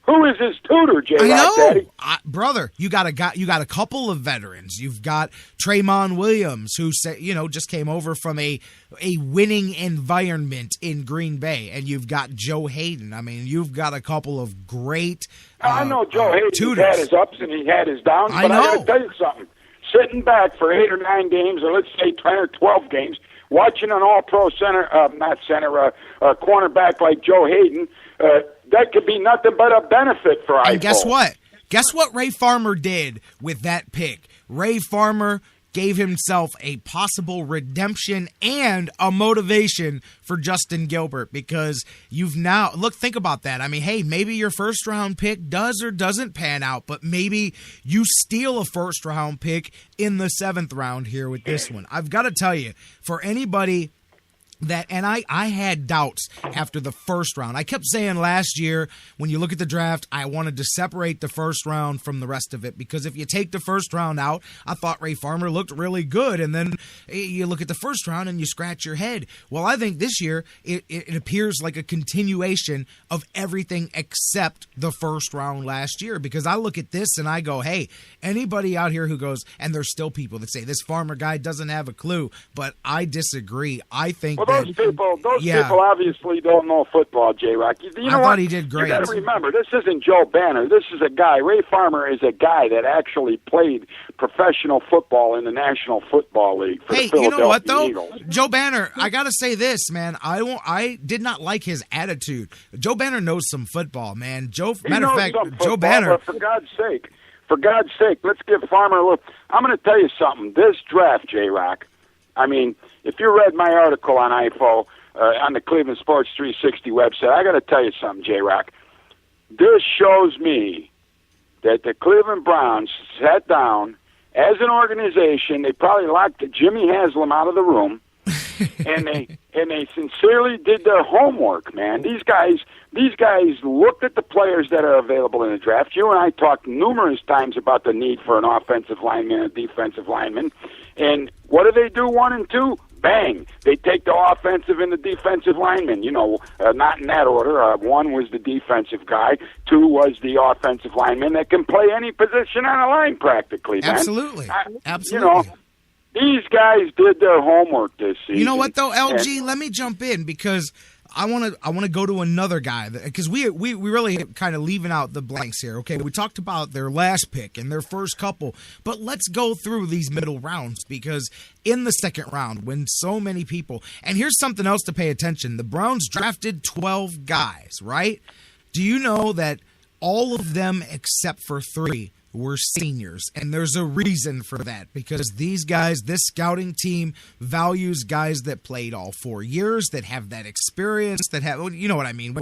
Who is his tutor, J-Rocc, I know, Daddy? Brother. You got a couple of veterans. You've got Tremont Williams, who just came over from a winning environment in Green Bay, and you've got Joe Hayden. I mean, you've got a couple of great. I know Joe Hayden had his ups and he had his downs, but I got to tell you something. Sitting back for 8 or 9 games, or let's say 10 or 12 games, watching an all-pro cornerback like Joe Hayden, that could be nothing but a benefit for Ifo. And guess what? Guess what Ray Farmer did with that pick? Ray Farmer gave himself a possible redemption and a motivation for Justin Gilbert because think about that. I mean, hey, maybe your first round pick does or doesn't pan out, but maybe you steal a first round pick in the 7th round here with this one. I've got to tell you, for anybody and I had doubts after the first round. I kept saying last year, when you look at the draft, I wanted to separate the first round from the rest of it because if you take the first round out, I thought Ray Farmer looked really good, and then you look at the first round and you scratch your head. Well, I think this year it appears like a continuation of everything except the first round last year because I look at this and I go, hey, anybody out here who goes, and there's still people that say this Farmer guy doesn't have a clue, but I disagree. I think those people obviously don't know football, J-Rocc. You know I what? thought he did great. You got to remember, this isn't Joe Banner. This is a guy. Ray Farmer is a guy that actually played professional football in the National Football League for the Philadelphia you know what though? Eagles. Joe Banner, I got to say this, man. I did not like his attitude. Joe Banner knows some football, man. Joe Banner. But for God's sake, let's give Farmer a look. I'm going to tell you something. This draft, J-Rocc, I mean, if you read my article on Ifo on the Cleveland Sports 360 website, I got to tell you something, J-Rocc. This shows me that the Cleveland Browns sat down as an organization. They probably locked Jimmy Haslam out of the room, and they sincerely did their homework, man. These guys looked at the players that are available in the draft. You and I talked numerous times about the need for an offensive lineman and a defensive lineman. And what do? 1 and 2? Bang! They take the offensive and the defensive lineman. Not in that order. 1 was the defensive guy. 2 was the offensive lineman that can play any position on a line practically, man. Absolutely. Absolutely. These guys did their homework this season. You know what, though, LG? Let me jump in because I want to go to another guy because we really kind of leaving out the blanks here. Okay, we talked about their last pick and their first couple, but let's go through these middle rounds because in the 2nd round, when so many people, and here's something else to pay attention: the Browns drafted 12 guys, right? Do you know that all of them except for 3 were seniors, and there's a reason for that because these guys, this scouting team values guys that played all 4 years, that have that experience, that have, you know what I mean,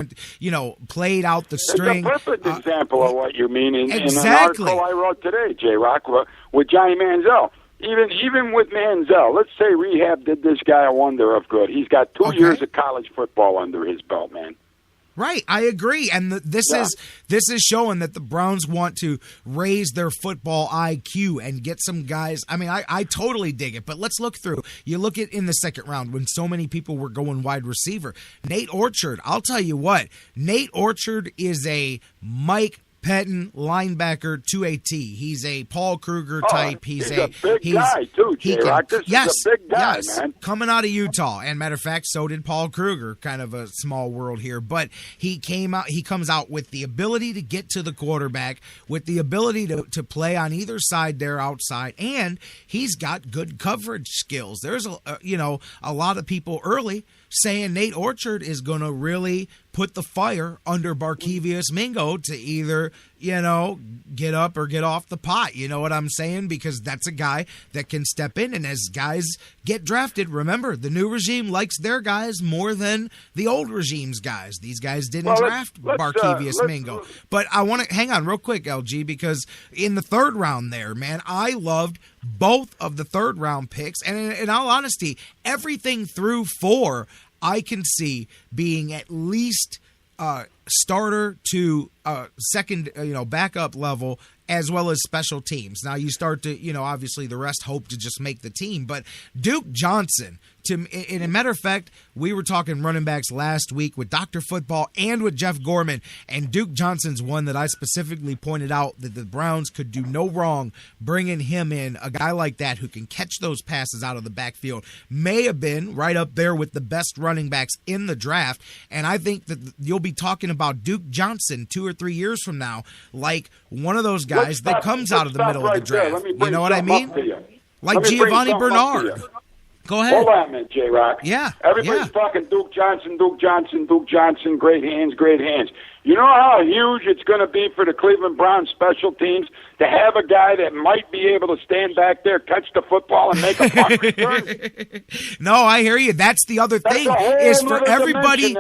played out the string. It's a perfect example of what you mean in an article I wrote today, J-Rocc, with Johnny Manziel. Even with Manziel, let's say rehab did this guy a wonder of good. He's got 2 years of college football under his belt, man. Right, I agree, and this is showing that the Browns want to raise their football IQ and get some guys. I mean, I totally dig it, but let's look through. You look at in the 2nd round when so many people were going wide receiver. Nate Orchard, I'll tell you what, Nate Orchard is a Mike Pettin linebacker to a T. He's a Paul Kruger type. He's a big guy too, J-Rocc. This is a big guy, man. Coming out of Utah. And matter of fact, so did Paul Kruger. Kind of a small world here. But he comes out with the ability to get to the quarterback, with the ability to play on either side there outside, and he's got good coverage skills. There's a lot of people early saying Nate Orchard is going to really put the fire under Barkevious Mingo to either get up or get off the pot. You know what I'm saying? Because that's a guy that can step in. And as guys get drafted, remember, the new regime likes their guys more than the old regime's guys. These guys didn't draft Barkevious Mingo. But I want to hang on real quick, LG, because in the third round there, man, I loved both of the third round picks. And in all honesty, everything through 4, I can see being at least starter to second, backup level, as well as special teams. Now you start to, obviously the rest hope to just make the team. But Duke Johnson, in a matter of fact, we were talking running backs last week with Dr. Football and with Jeff Gorman, and Duke Johnson's one that I specifically pointed out that the Browns could do no wrong bringing him in. A guy like that who can catch those passes out of the backfield may have been right up there with the best running backs in the draft, and I think that you'll be talking about Duke Johnson 2 or 3 years from now like one of those guys that comes out of the middle of the draft. You know what I mean? Like Giovanni Bernard. Go ahead. Hold on a minute, J-Rocc. Yeah. Everybody's talking Duke Johnson, great hands. You know how huge it's going to be for the Cleveland Browns special teams to have a guy that might be able to stand back there, catch the football, and make a punt return? No, I hear you. That's the other thing is for everybody.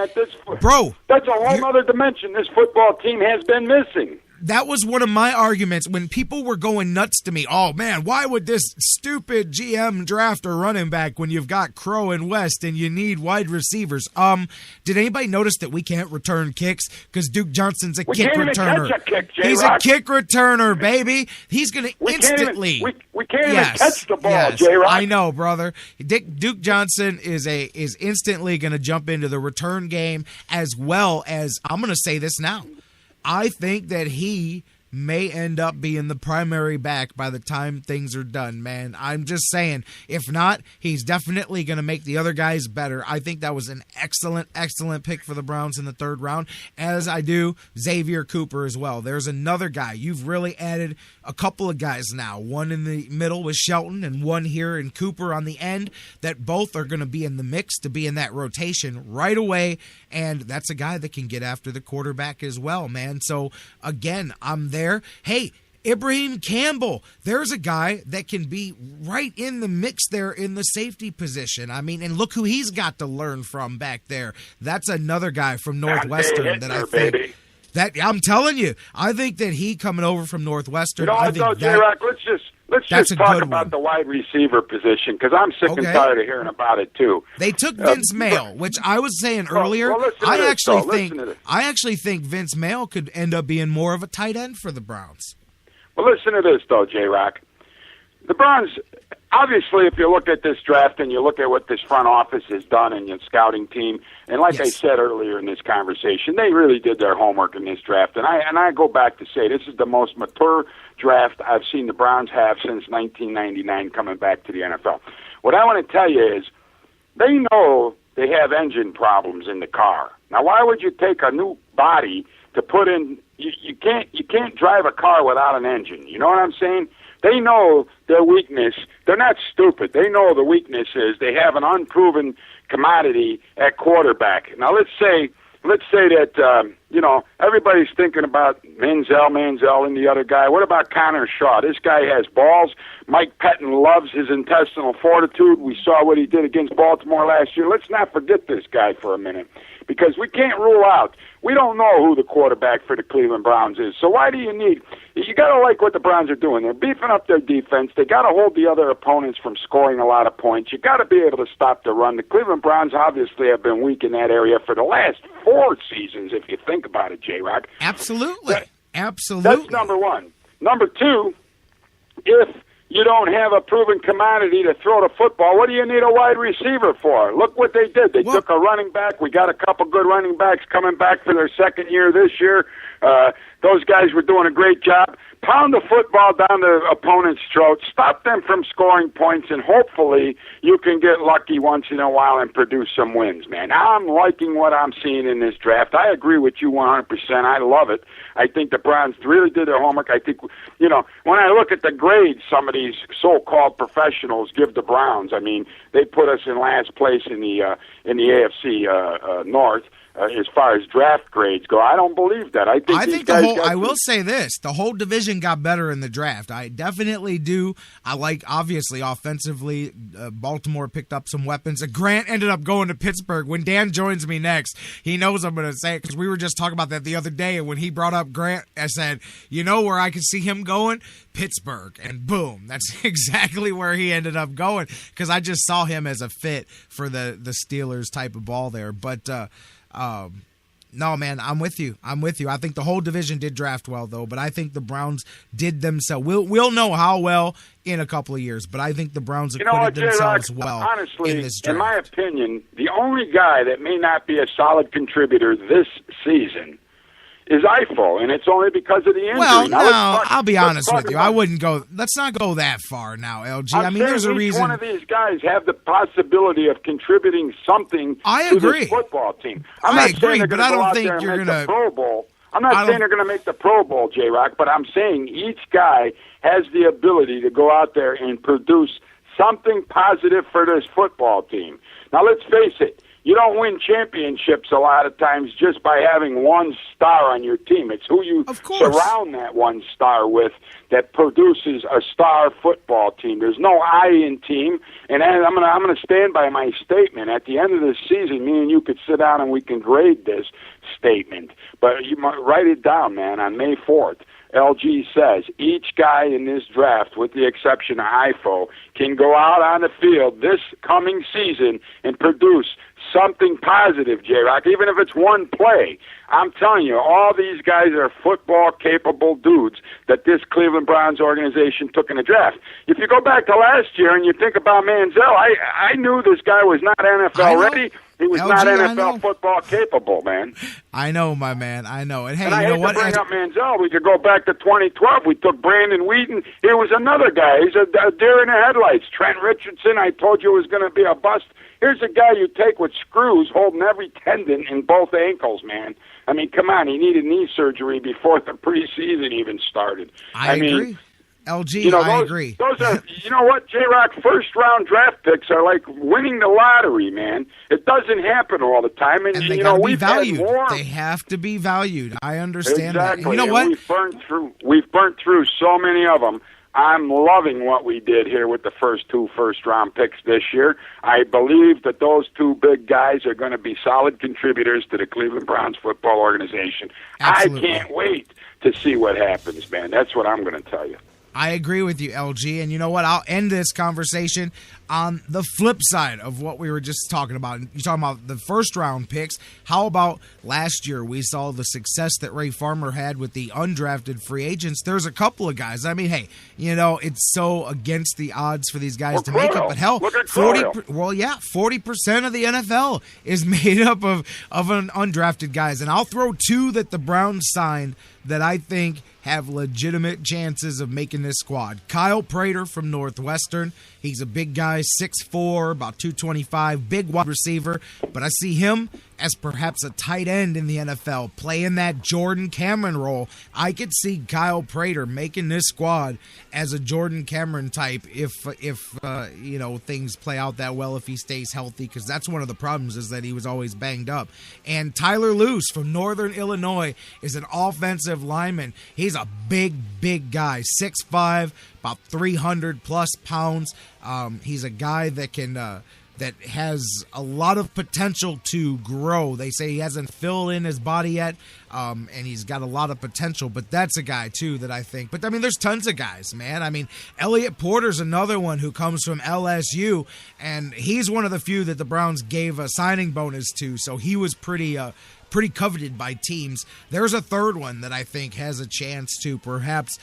Bro. That's a whole other dimension this football team has been missing. That was one of my arguments when people were going nuts to me. Oh, man, why would this stupid GM draft a running back when you've got Crow and West and you need wide receivers? Did anybody notice that we can't return kicks? Because Duke Johnson's a kick returner. He's a kick returner, baby. He's going to instantly. We can't even catch the ball, J-Rocc. I know, brother. Duke Johnson is instantly going to jump into the return game, as well as, I'm going to say this now, I think that he may end up being the primary back by the time things are done, man. I'm just saying, if not, he's definitely going to make the other guys better. I think that was an excellent pick for the Browns in the third round, as I do Xavier Cooper as well. There's another guy. You've really added a couple of guys now, one in the middle with Shelton and one here in Cooper on the end, that both are going to be in the mix to be in that rotation right away, and that's a guy that can get after the quarterback as well, man. So, again, I'm there. Hey, Ibrahim Campbell, there's a guy that can be right in the mix there in the safety position. I mean, and look who he's got to learn from back there. That's another guy from Northwestern that I think... I'm telling you, I think that he coming over from Northwestern. J-Rocc, let's just talk about the wide receiver position, because I'm sick and tired of hearing about it too. They took Vince Mayle, which I was saying earlier. I actually think Vince Mayle could end up being more of a tight end for the Browns. Well, listen to this though, J-Rocc. The Browns, obviously, if you look at this draft and you look at what this front office has done and your scouting team, and like I said earlier in this conversation, they really did their homework in this draft. And I go back to say this is the most mature draft I've seen the Browns have since 1999 coming back to the NFL. What I want to tell you is they know they have engine problems in the car. Now, why would you take a new body to put in? You can't drive a car without an engine. You know what I'm saying? They know their weakness. They're not stupid. They know the weakness is they have an unproven commodity at quarterback. Now, let's say that, everybody's thinking about Manziel and the other guy. What about Connor Shaw? This guy has balls. Mike Pettin loves his intestinal fortitude. We saw what he did against Baltimore last year. Let's not forget this guy for a minute, because we can't rule out. We don't know who the quarterback for the Cleveland Browns is. So why do you need... You got to like what the Browns are doing. They're beefing up their defense. They got to hold the other opponents from scoring a lot of points. You got to be able to stop the run. The Cleveland Browns obviously have been weak in that area for the last 4 seasons, if you think about it, J-Rocc. Absolutely. Absolutely. That's number one. Number two, if you don't have a proven commodity to throw the football, what do you need a wide receiver for? Look what they did. They took a running back. We got a couple good running backs coming back for their second year this year. Those guys were doing a great job. Pound the football down the opponent's throat, stop them from scoring points, and hopefully you can get lucky once in a while and produce some wins, man. I'm liking what I'm seeing in this draft. I agree with you 100%. I love it. I think the Browns really did their homework. I think, when I look at the grades some of these so-called professionals give the Browns, I mean, they put us in last place in the AFC North. as far as draft grades go. I don't believe that. I think I will say this: the whole division got better in the draft. I definitely do. I like, obviously, offensively, Baltimore picked up some weapons. Grant ended up going to Pittsburgh. When Dan joins me next, he knows I'm going to say it because we were just talking about that the other day. And when he brought up Grant, I said, you know where I could see him going? Pittsburgh. And boom, that's exactly where he ended up going because I just saw him as a fit for the Steelers type of ball there. But no, man, I'm with you. I think the whole division did draft well, though, but I think the Browns did themselves. We'll know how well in a couple of years, but I think the Browns acquitted themselves well. Honestly, in this draft. In my opinion, the only guy that may not be a solid contributor this season is Eifel, and it's only because of the injury. Well, I'll be honest with you. I wouldn't go. Let's not go that far now, LG. I mean, there's a reason. Each one of these guys have the possibility of contributing something to this football team. I agree, but I don't think you're going to Pro Bowl. I'm not saying they're going to make the Pro Bowl, J-Rocc, but I'm saying each guy has the ability to go out there and produce something positive for this football team. Now, let's face it. You don't win championships a lot of times just by having one star on your team. It's who you surround that one star with that produces a star football team. There's no I in team, and I'm going to stand by my statement. At the end of the season, me and you could sit down and we can grade this statement. But you might write it down, man, on May 4th. LG says each guy in this draft, with the exception of Eifel, can go out on the field this coming season and produce something positive, J-Rocc, even if it's one play. I'm telling you, all these guys are football-capable dudes that this Cleveland Browns organization took in the draft. If you go back to last year and you think about Manziel, I knew this guy was not NFL ready. He was not NFL football capable, man. I know, my man. I know. And hey, and you know what? I hate to bring up Manziel. We could go back to 2012. We took Brandon Wheaton. Here was another guy. He's a deer in the headlights. Trent Richardson, I told you was going to be a bust. Here's a guy you take with screws holding every tendon in both ankles, man. I mean, come on. He needed knee surgery before the preseason even started. I agree. LG, I agree. Those are, you know what, J-Rocc, first-round draft picks are like winning the lottery, man. It doesn't happen all the time, and they we've valued. They have to be valued. I understand that. And you know what? We've burnt through so many of them. I'm loving what we did here with the first two first-round picks this year. I believe that those two big guys are going to be solid contributors to the Cleveland Browns football organization. Absolutely. I can't wait to see what happens, man. That's what I'm going to tell you. I agree with you, LG. And you know what? I'll end this conversation on the flip side of what we were just talking about. You're talking about the first-round picks. How about last year we saw the success that Ray Farmer had with the undrafted free agents? There's a couple of guys. I mean, hey, you know, it's so against the odds for these guys to make it. But hell, 40% of the NFL is made up of undrafted guys. And I'll throw two that the Browns signed that I think have legitimate chances of making this squad. Kyle Prater from Northwestern. He's a big guy, 6'4", about 225, big wide receiver. But I see him as perhaps a tight end in the NFL, playing that Jordan Cameron role. I could see Kyle Prater making this squad as a Jordan Cameron type if you know, things play out that well, if he stays healthy, because that's one of the problems is that he was always banged up. And Tyler Luce from Northern Illinois is an offensive lineman. He's a big guy, 6'5", about 300-plus pounds. He's a guy that can that has a lot of potential to grow. They say he hasn't filled in his body yet, and he's got a lot of potential. But that's a guy, too, that I think. But, I mean, there's tons of guys, man. I mean, Elliott Porter's another one who comes from LSU, and he's one of the few that the Browns gave a signing bonus to, so he was pretty coveted by teams. There's a third one that I think has a chance to perhaps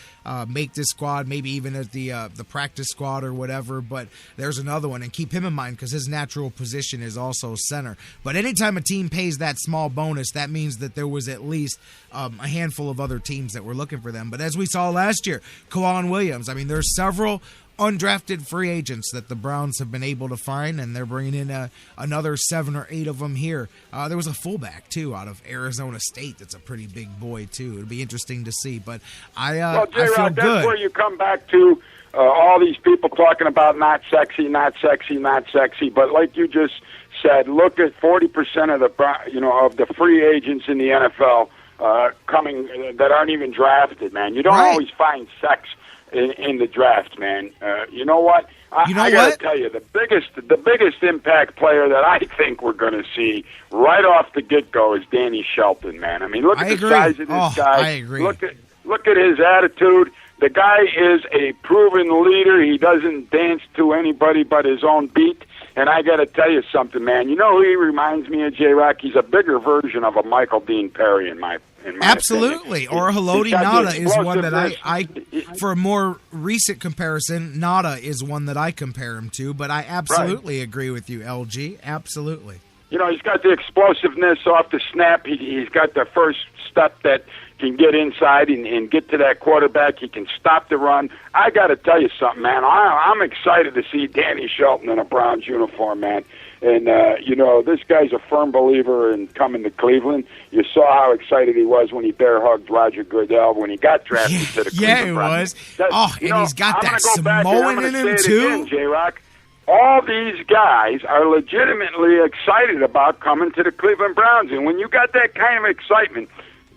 make this squad, maybe even at the practice squad or whatever, but there's another one, and keep him in mind because his natural position is also center. But anytime a team pays that small bonus, that means that there was at least a handful of other teams that were looking for them. But as we saw last year, Kwan Williams, I mean, there's several undrafted free agents that the Browns have been able to find, and they're bringing in another 7 or 8 of them here. There was a fullback, too, out of Arizona State that's a pretty big boy, too. It'll be interesting to see, but I feel good. That's where you come back to all these people talking about not sexy, but like you just said, look at 40% of the free agents in the NFL coming that aren't even drafted, man. You don't always find sex in the draft, man. You know what? I got to tell you, the biggest impact player that I think we're going to see right off the get-go is Danny Shelton, man. I mean, look at the size of this guy. I agree. Look at his attitude. The guy is a proven leader. He doesn't dance to anybody but his own beat. And I got to tell you something, man. You know who he reminds me of, J-Rocc? He's a bigger version of a Michael Dean Perry in my Absolutely. opinion. Or Haloti Ngata is one that I for a more recent comparison, Ngata is one that I compare him to, but I absolutely agree with you, LG. Absolutely. You know, he's got the explosiveness off the snap. He's got the first step that can get inside and get to that quarterback. He can stop the run. I got to tell you something, man. I'm excited to see Danny Shelton in a Browns uniform, man. And, this guy's a firm believer in coming to Cleveland. You saw how excited he was when he bear-hugged Roger Goodell when he got drafted to the Cleveland Browns. Yeah, he was. He's got that Samoan in him, too. Again, J-Rocc. All these guys are legitimately excited about coming to the Cleveland Browns. And when you got that kind of excitement,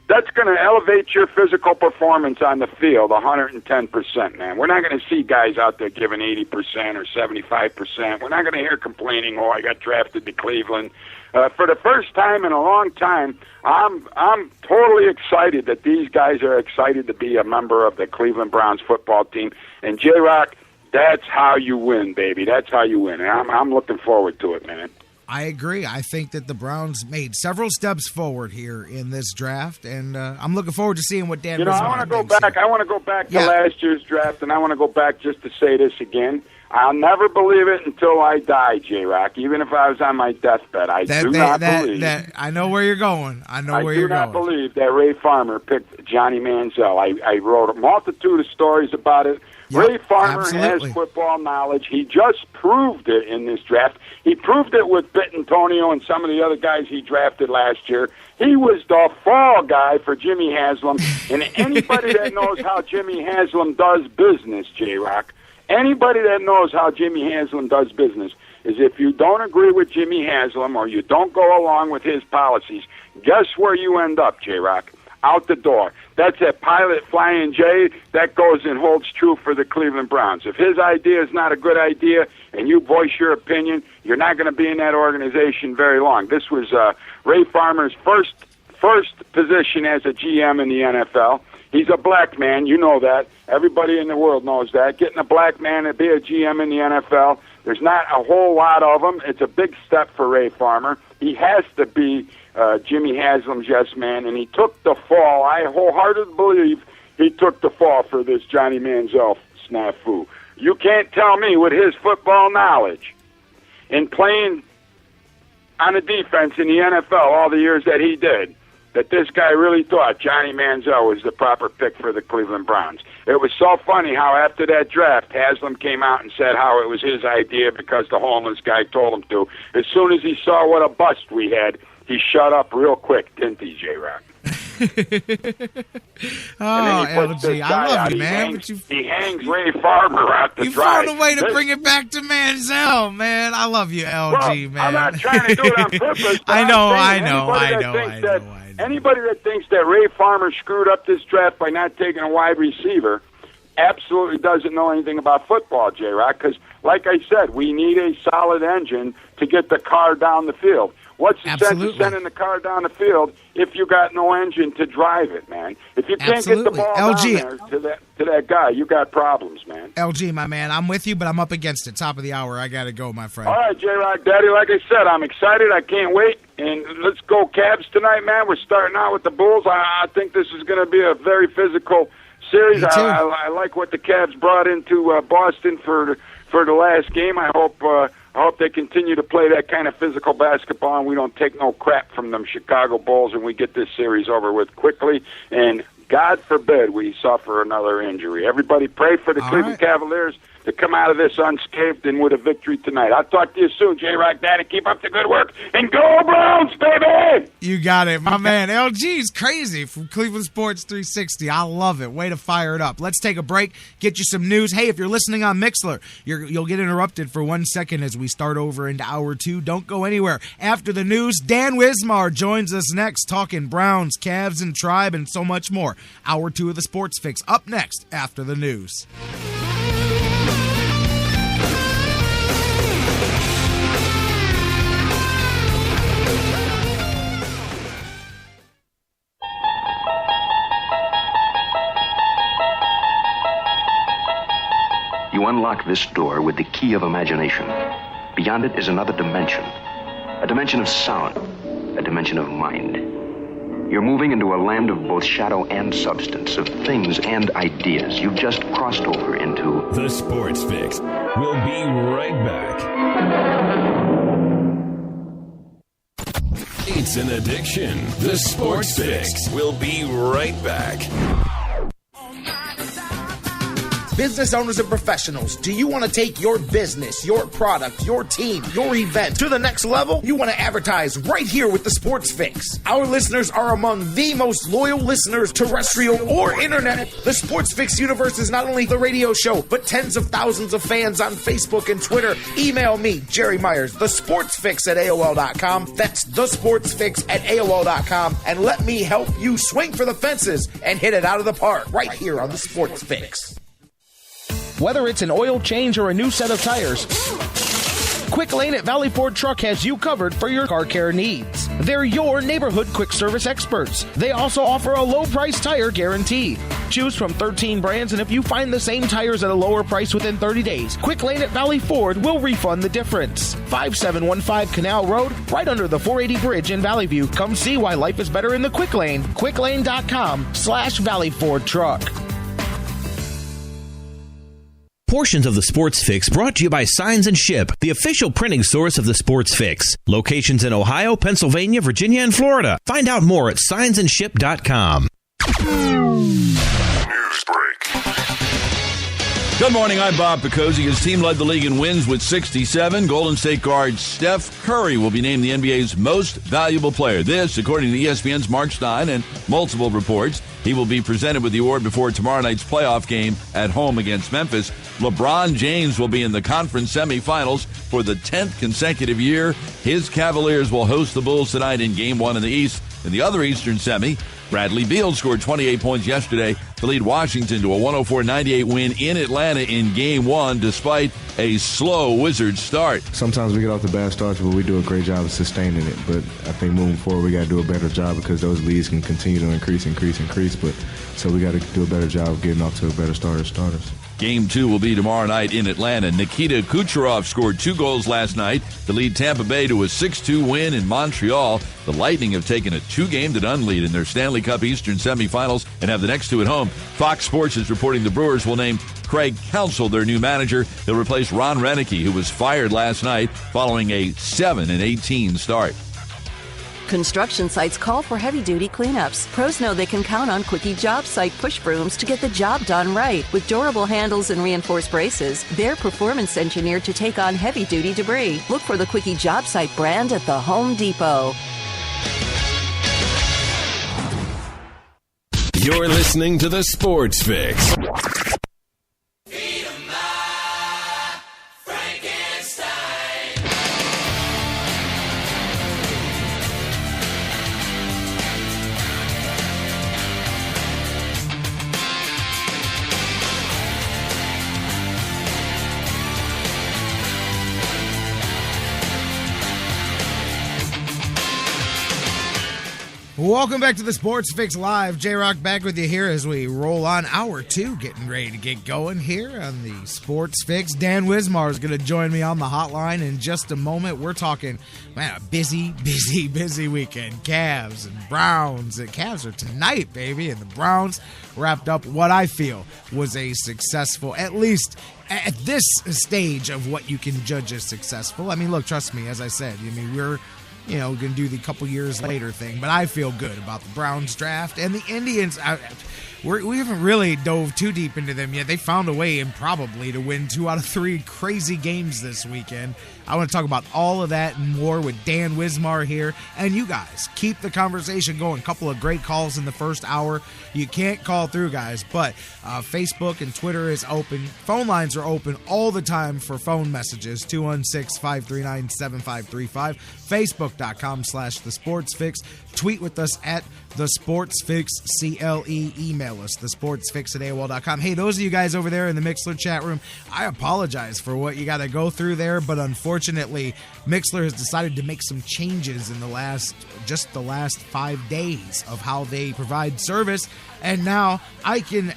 that's going to elevate your physical performance on the field 110%, man. We're not going to see guys out there giving 80% or 75%. We're not going to hear complaining, oh, I got drafted to Cleveland. For the first time in a long time, I'm totally excited that these guys are excited to be a member of the Cleveland Browns football team. And J-Rocc, that's how you win, baby. That's how you win. And I'm looking forward to it, man. I agree. I think that the Browns made several steps forward here in this draft, and I'm looking forward to seeing what Dan Wismar I want to go back to last year's draft, and I want to go back just to say this again. I'll never believe it until I die, J-Rocc, even if I was on my deathbed. I do not believe. I know where you're going. I do not believe that Ray Farmer picked Johnny Manziel. I wrote a multitude of stories about it. Yep, Ray Farmer has football knowledge. He just proved it in this draft. He proved it with Bitonio and some of the other guys he drafted last year. He was the fall guy for Jimmy Haslam. And anybody that knows how Jimmy Haslam does business, J-Rocc, anybody that knows how Jimmy Haslam does business is if you don't agree with Jimmy Haslam or you don't go along with his policies, guess where you end up, J-Rocc? Out the door. That's that pilot flying J. That goes and holds true for the Cleveland Browns. If his idea is not a good idea and you voice your opinion, you're not going to be in that organization very long. This was Ray Farmer's first position as a GM in the NFL. He's a black man. You know that. Everybody in the world knows that. Getting a black man to be a GM in the NFL, there's not a whole lot of them. It's a big step for Ray Farmer. He has to be Jimmy Haslam's yes man, and he took the fall. I wholeheartedly believe he took the fall for this Johnny Manziel snafu. You can't tell me with his football knowledge and playing on a defense in the NFL all the years that he did, that this guy really thought Johnny Manziel was the proper pick for the Cleveland Browns. It was so funny how after that draft, Haslam came out and said how it was his idea because the homeless guy told him to. As soon as he saw what a bust we had, he shut up real quick, didn't he, J-Rocc? LG, I love you, man. He hangs Ray Farmer out to dry. You found a way to bring it back to Manziel, man. I love you, LG, man. I'm not trying to do it on purpose. I know. Anybody that thinks that Ray Farmer screwed up this draft by not taking a wide receiver absolutely doesn't know anything about football, J-Rocc, because, like I said, we need a solid engine to get the car down the field. What's the sense of sending the car down the field if you got no engine to drive it, man? If you can't get the ball down there to that guy, you got problems, man. LG, my man, I'm with you, but I'm up against it. Top of the hour, I got to go, my friend. All right, J-Rocc, Daddy, like I said, I'm excited. I can't wait. And let's go Cavs tonight, man. We're starting out with the Bulls. I think this is going to be a very physical series. I like what the Cavs brought into Boston for the last game. I hope they continue to play that kind of physical basketball and we don't take no crap from them Chicago Bulls and we get this series over with quickly. And God forbid we suffer another injury. Everybody pray for the Cleveland Cavaliers to come out of this unscathed and with a victory tonight. I'll talk to you soon, J-Rocc Daddy. Keep up the good work. And go Browns, baby! You got it, my man. LG's crazy from Cleveland Sports 360. I love it. Way to fire it up. Let's take a break, get you some news. Hey, if you're listening on Mixlr, you'll get interrupted for 1 second as we start over into hour 2. Don't go anywhere. After the news, Dan Wismar joins us next, talking Browns, Cavs, and Tribe, and so much more. Hour 2 of the Sports Fix up next after the news. You unlock this door with the key of imagination. Beyond it is another dimension. A dimension of sound. A dimension of mind. You're moving into a land of both shadow and substance, of things and ideas. You've just crossed over into... The Sports Fix. We'll be right back. It's an addiction. The Sports Fix. We'll be right back. Business owners and professionals, do you want to take your business, your product, your team, your event to the next level? You want to advertise right here with the Sports Fix. Our listeners are among the most loyal listeners, terrestrial or internet. The Sports Fix universe is not only the radio show, but tens of thousands of fans on Facebook and Twitter. Email me, Jerry Myers, thesportsfix@AOL.com. That's thesportsfix@AOL.com. And let me help you swing for the fences and hit it out of the park right here on the Sports Fix. Whether it's an oil change or a new set of tires, Quick Lane at Valley Ford Truck has you covered for your car care needs. They're your neighborhood quick service experts. They also offer a low price tire guarantee. Choose from 13 brands, and if you find the same tires at a lower price within 30 days, Quick Lane at Valley Ford will refund the difference. 5715 Canal Road, right under the 480 bridge in Valley View. Come see why life is better in the Quick Lane. QuickLane.com/Valley Ford Truck. Portions of the Sports Fix brought to you by Signs and Ship, the official printing source of the Sports Fix. Locations in Ohio, Pennsylvania, Virginia, and Florida. Find out more at signsandship.com. News break. Good morning, I'm Bob Picozzi. His team led the league in wins with 67. Golden State guard Steph Curry will be named the NBA's most valuable player. This, according to ESPN's Mark Stein and multiple reports. He will be presented with the award before tomorrow night's playoff game at home against Memphis. LeBron James will be in the conference semifinals for the 10th consecutive year. His Cavaliers will host the Bulls tonight in Game 1 in the East. In the other Eastern semi, Bradley Beal scored 28 points yesterday to lead Washington to a 104-98 win in Atlanta in Game 1 despite a slow Wizards start. Sometimes we get off the bad starts, but we do a great job of sustaining it. But I think moving forward, we got to do a better job because those leads can continue to increase. But so we got to do a better job of getting off to a better starters. Game 2 will be tomorrow night in Atlanta. Nikita Kucherov scored 2 goals last night to lead Tampa Bay to a 6-2 win in Montreal. The Lightning have taken a 2-game-to-none lead in their Stanley Cup Eastern semifinals and have the next 2 at home. Fox Sports is reporting the Brewers will name Craig Counsell their new manager. He'll replace Ron Renicky, who was fired last night following a 7-18 start. Construction sites call for heavy-duty cleanups. Pros know they can count on Quickie Job Site push brooms to get the job done right. With durable handles and reinforced braces, they're performance engineered to take on heavy-duty debris. Look for the Quickie Job Site brand at the Home Depot. You're listening to the Sports Fix. Welcome back to the Sports Fix Live. J-Rocc back with you here as we roll on hour 2, getting ready to get going here on the Sports Fix. Dan Wismar is going to join me on the hotline in just a moment. We're talking, man, a busy weekend. Cavs and Browns. The Cavs are tonight, baby, and the Browns wrapped up what I feel was a successful, at least at this stage of what you can judge as successful. I mean, look, trust me, as I said, I mean, we're going to do the couple years later thing. But I feel good about the Browns draft. And the Indians, we haven't really dove too deep into them yet. They found a way, improbably, to win 2 out of 3 crazy games this weekend. I want to talk about all of that and more with Dan Wismar here. And you guys, keep the conversation going. A couple of great calls in the first hour. You can't call through, guys, but Facebook and Twitter is open. Phone lines are open all the time for phone messages. 216-539-7535. Facebook.com/TheSportsFix. Tweet with us at TheSportsFixCLE. Email us, TheSportsFix@AOL.com. Hey, those of you guys over there in the Mixler chat room, I apologize for what you got to go through there, but unfortunately, Mixler has decided to make some changes in the last 5 days of how they provide service, and now I can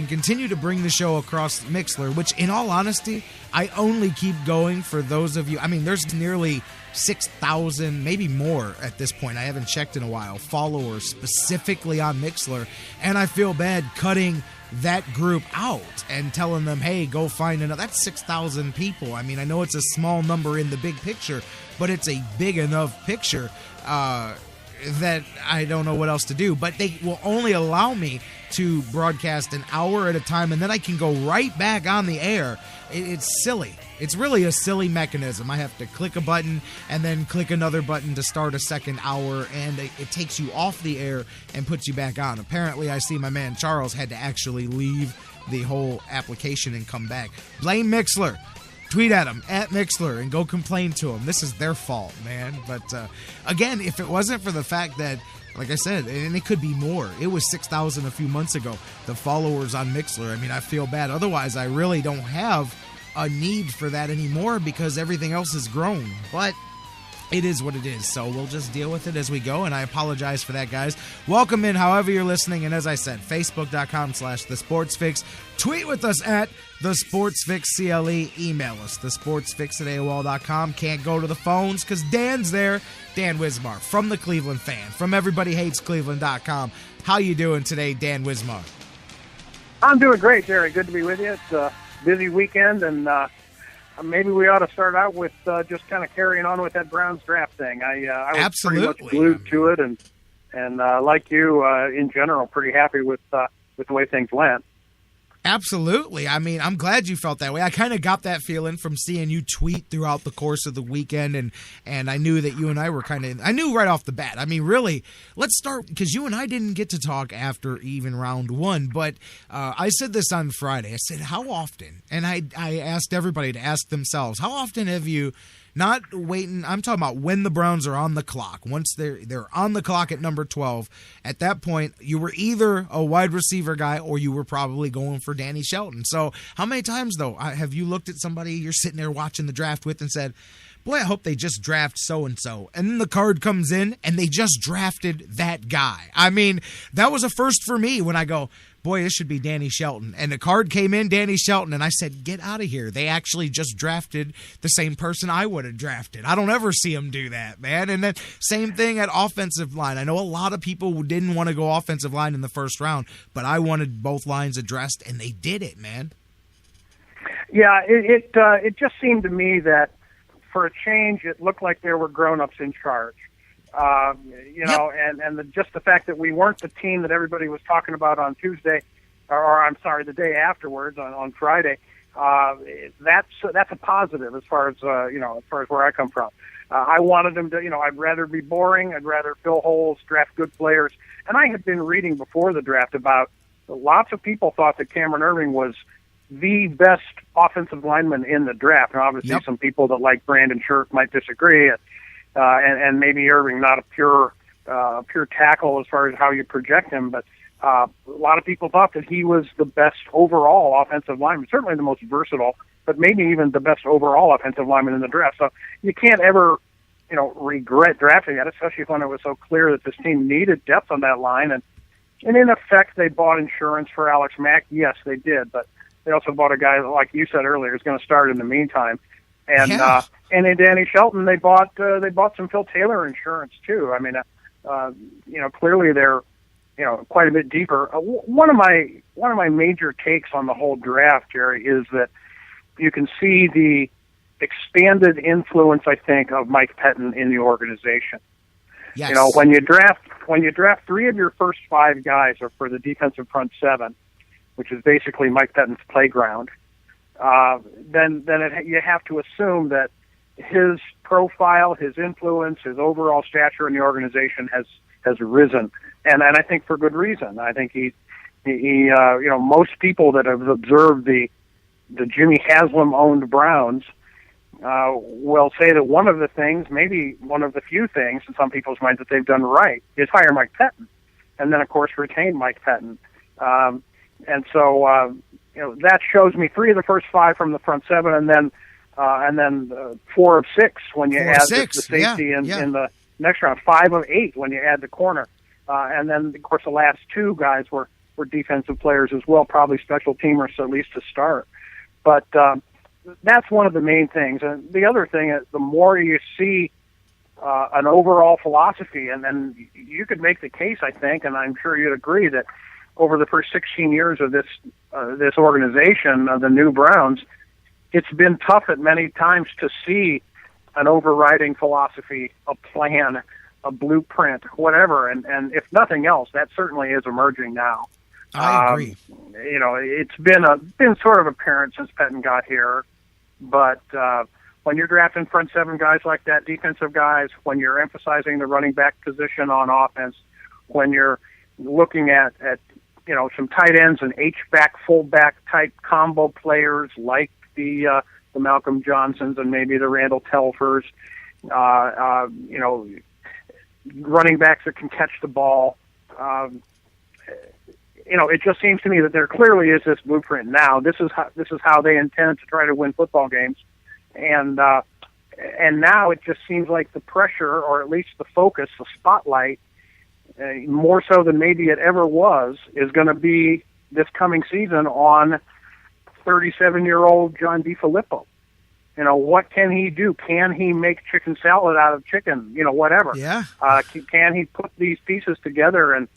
continue to bring the show across Mixler, which, in all honesty, I only keep going for those of you. I mean, there's nearly 6,000, maybe more at this point, I haven't checked in a while, followers specifically on Mixler, and I feel bad cutting that group out and telling them, hey, go find another. That's 6,000 people. I mean, I know it's a small number in the big picture, but it's a big enough picture that I don't know what else to do. But they will only allow me to broadcast an hour at a time, and then I can go right back on the air. It's silly. It's really a silly mechanism. I have to click a button and then click another button to start a second hour, and it takes you off the air and puts you back on. Apparently, I see my man Charles had to actually leave the whole application and come back. Blame Mixler. Tweet at them, at Mixler, and go complain to them. This is their fault, man. But, again, if it wasn't for the fact that, like I said, and it could be more, it was 6,000 a few months ago, the followers on Mixler. I mean, I feel bad. Otherwise, I really don't have a need for that anymore because everything else has grown. But it is what it is, so we'll just deal with it as we go, and I apologize for that, guys. Welcome in however you're listening, and as I said, Facebook.com/TheSportsFix. Tweet with us at TheSportsFixCLE. Email us, TheSportsFix@AOL.com. Can't go to the phones because Dan's there. Dan Wismar from the Cleveland Fan, from EverybodyHatesCleveland.com. How you doing today, Dan Wismar? I'm doing great, Jerry. Good to be with you. It's a busy weekend, and maybe we ought to start out with just kind of carrying on with that Browns draft thing. I was pretty much glued to it, and like you, in general, pretty happy with the way things went. Absolutely. I mean, I'm glad you felt that way. I kind of got that feeling from seeing you tweet throughout the course of the weekend, and I knew that you and I were I knew right off the bat. I mean, really, let's start, because you and I didn't get to talk after even round one, but I said this on Friday. I said, how often, and I asked everybody to ask themselves, how often have you not waiting, I'm talking about when the Browns are on the clock. Once they're on the clock at number 12, at that point, you were either a wide receiver guy or you were probably going for Danny Shelton. So how many times, though, have you looked at somebody you're sitting there watching the draft with and said, boy, I hope they just draft so-and-so. And then the card comes in and they just drafted that guy. I mean, that was a first for me when I go, boy, this should be Danny Shelton. And the card came in, Danny Shelton, and I said, get out of here. They actually just drafted the same person I would have drafted. I don't ever see them do that, man. And then same thing at offensive line. I know a lot of people didn't want to go offensive line in the first round, but I wanted both lines addressed, and they did it, man. Yeah, it just seemed to me that for a change, it looked like there were grown-ups in charge. Just the fact that we weren't the team that everybody was talking about on Tuesday, or I'm sorry, the day afterwards on Friday. That's a positive as far as as far as where I come from. I wanted them to, I'd rather be boring. I'd rather fill holes, draft good players. And I had been reading before the draft about lots of people thought that Cameron Irving was the best offensive lineman in the draft. And obviously some people that like Brandon Scherf might disagree. And maybe Irving not a pure tackle as far as how you project him, but a lot of people thought that he was the best overall offensive lineman, certainly the most versatile, but maybe even the best overall offensive lineman in the draft. So you can't ever, regret drafting that, especially when it was so clear that this team needed depth on that line. And in effect, they bought insurance for Alex Mack. Yes, they did, but they also bought a guy, like you said earlier, who's going to start in the meantime. And and in Danny Shelton, they bought some Phil Taylor insurance too. I mean, clearly they're quite a bit deeper. One of my major takes on the whole draft, Jerry, is that you can see the expanded influence, I think, of Mike Pettin in the organization. Yes. You know, when you draft 3 of your first 5 guys are for the defensive front 7, which is basically Mike Pettin's playground, then you have to assume that his profile, his influence, his overall stature in the organization has risen, and I think for good reason. I think he most people that have observed the Jimmy Haslam-owned Browns will say that one of the things, maybe one of the few things in some people's minds that they've done right is hire Mike Pettin, and then of course retain Mike Pettin. And so that shows me 3 of the first 5 from the front 7, and then 4 of 6 when you add the safety in the next round. 5 of 8 when you add the corner, and then of course the last 2 guys were defensive players as well, probably special teamers at least to start. But that's one of the main things. And the other thing is, the more you see an overall philosophy, and then you could make the case, I think, and I'm sure you'd agree, that over the first 16 years of this organization, the new Browns, it's been tough at many times to see an overriding philosophy, a plan, a blueprint, whatever. And if nothing else, that certainly is emerging now. I agree. It's been sort of apparent since Pettin got here, but when you're drafting front 7 guys like that, defensive guys, when you're emphasizing the running back position on offense, when you're looking at some tight ends and H-back, fullback type combo players like the Malcolm Johnsons and maybe the Randall Telfers, running backs that can catch the ball. It just seems to me that there clearly is this blueprint now. This is how they intend to try to win football games, and now it just seems like the pressure, or at least the focus, the spotlight, more so than maybe it ever was, is going to be this coming season on 37-year-old John DeFilippo. What can he do? Can he make chicken salad out of chicken? Whatever. Yeah. Can he put these pieces together and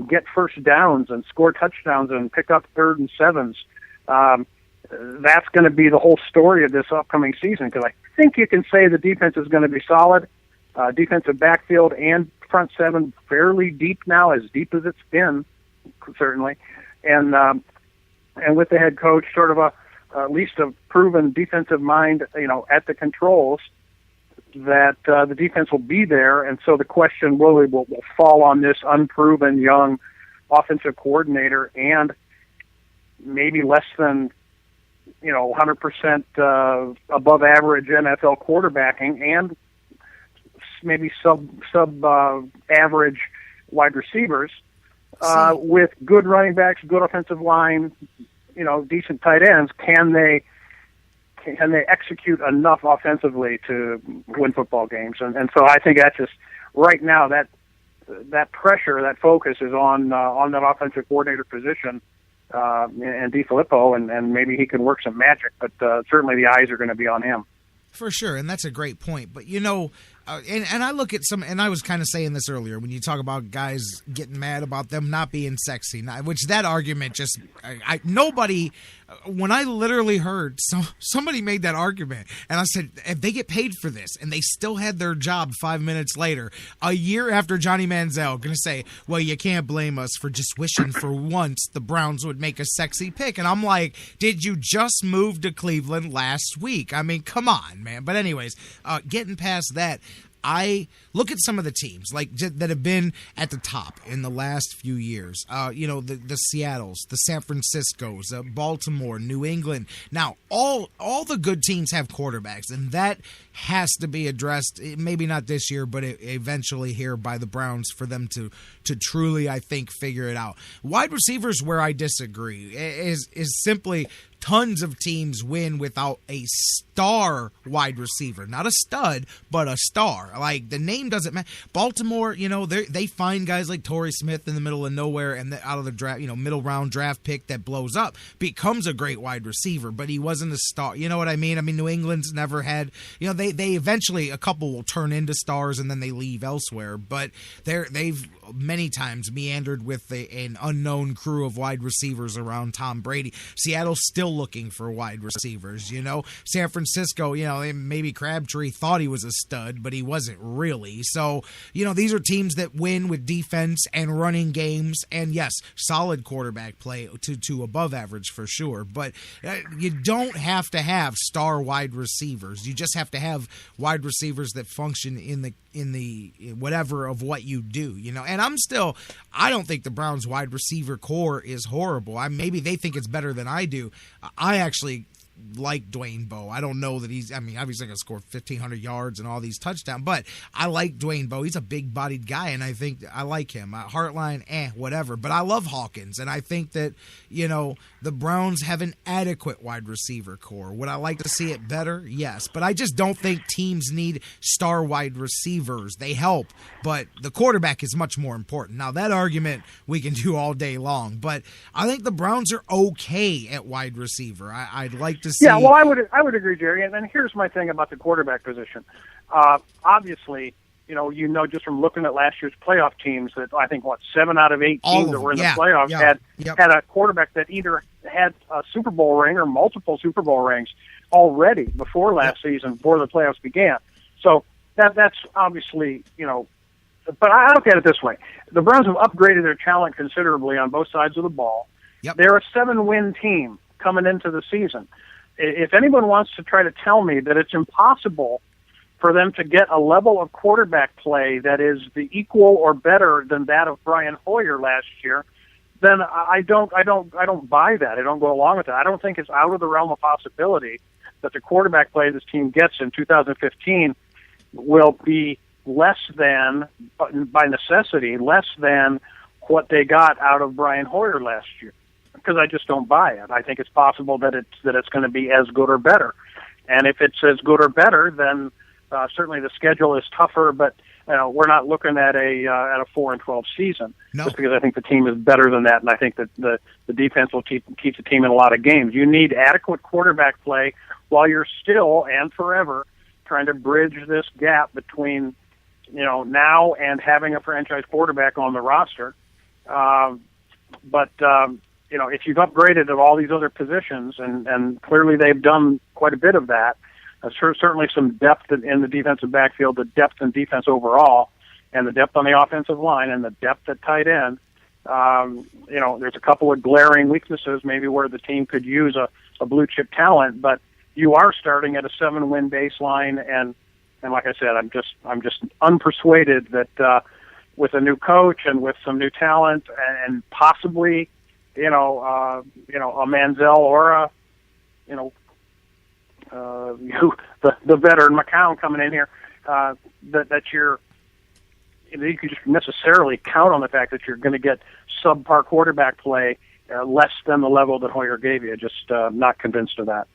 get first downs and score touchdowns and pick up 3rd and 7s? That's going to be the whole story of this upcoming season, because I think you can say the defense is going to be solid. Defensive backfield and front 7 fairly deep now, as deep as it's been, certainly. And with the head coach, sort of at least a proven defensive mind, at the controls, that the defense will be there. And so the question really will fall on this unproven young offensive coordinator and maybe less than 100% above average NFL quarterbacking and maybe sub average wide receivers, with good running backs, good offensive line, decent tight ends. Can they execute enough offensively to win football games? And so I think that's just right now that pressure, that focus is on that offensive coordinator position, and DeFilippo, and maybe he can work some magic, but certainly the eyes are going to be on him. For sure, and that's a great point. But, and I look at some, and I was kind of saying this earlier, when you talk about guys getting mad about them not being sexy, which that argument just, nobody, when I literally heard somebody made that argument, and I said, if they get paid for this, and they still had their job 5 minutes later, a year after Johnny Manziel, going to say, well, you can't blame us for just wishing for once the Browns would make a sexy pick. And I'm like, did you just move to Cleveland last week? I mean, come on, man. But anyways, getting past that, I look at some of the teams that have been at the top in the last few years. The Seattles, the San Franciscos, Baltimore, New England. Now, all the good teams have quarterbacks, and that has to be addressed. Maybe not this year, but eventually here by the Browns for them to truly, I think, figure it out. Wide receivers, where I disagree, is simply tons of teams win without a star wide receiver. Not a stud, but a star. Like, the name doesn't matter. Baltimore, they find guys like Torrey Smith in the middle of nowhere and out of the draft, middle round draft pick that blows up, becomes a great wide receiver, but he wasn't a star. You know what I mean? I mean, New England's never had, they eventually, a couple will turn into stars and then they leave elsewhere, but they've many times meandered with an unknown crew of wide receivers around Tom Brady. Seattle still looking for wide receivers. San Francisco, maybe Crabtree thought he was a stud, but he wasn't really. So, these are teams that win with defense and running games, and yes, solid quarterback play to above average for sure. But you don't have to have star wide receivers. You just have to have wide receivers that function in the whatever of what you do. And I don't think the Browns wide receiver core is horrible. Maybe they think it's better than I do. I actually like Dwayne Bowe. I don't know that obviously going to score 1,500 yards and all these touchdowns, but I like Dwayne Bowe. He's a big-bodied guy, and I think I like him. Hartline, whatever. But I love Hawkins, and I think that, the Browns have an adequate wide receiver core. Would I like to see it better? Yes. But I just don't think teams need star wide receivers. They help, but the quarterback is much more important. Now, that argument we can do all day long, but I think the Browns are okay at wide receiver. I'd like to see... Yeah, well, I would agree, Jerry. And then here's my thing about the quarterback position. Obviously, just from looking at last year's playoff teams that I think, 7 out of 8 teams that were in the playoffs had a quarterback that either had a Super Bowl ring or multiple Super Bowl rings already before last season, before the playoffs began. So that's obviously, but I look at it this way. The Browns have upgraded their talent considerably on both sides of the ball. Yep. They're a 7-win team coming into the season. If anyone wants to try to tell me that it's impossible for them to get a level of quarterback play that is the equal or better than that of Brian Hoyer last year, then I don't buy that. I don't go along with that. I don't think it's out of the realm of possibility that the quarterback play this team gets in 2015 will be less than, by necessity, less than what they got out of Brian Hoyer last year. Because I just don't buy it. I think it's possible that it's going to be as good or better. And if it's as good or better, then certainly the schedule is tougher, but we're not looking at a 4-12 season. No. Just because I think the team is better than that, and I think that the defense will keep the team in a lot of games. You need adequate quarterback play while you're still and forever trying to bridge this gap between now and having a franchise quarterback on the roster. But if you've upgraded at all these other positions, and clearly they've done quite a bit of that, certainly some depth in the defensive backfield, the depth in defense overall, and the depth on the offensive line, and the depth at tight end. There's a couple of glaring weaknesses maybe where the team could use a blue chip talent, but you are starting at a 7-win baseline, and like I said, I'm just unpersuaded that with a new coach and with some new talent and possibly a Manziel or the veteran McCown coming in here, that you can just necessarily count on the fact that you're going to get subpar quarterback play less than the level that Hoyer gave you. Just not convinced of that.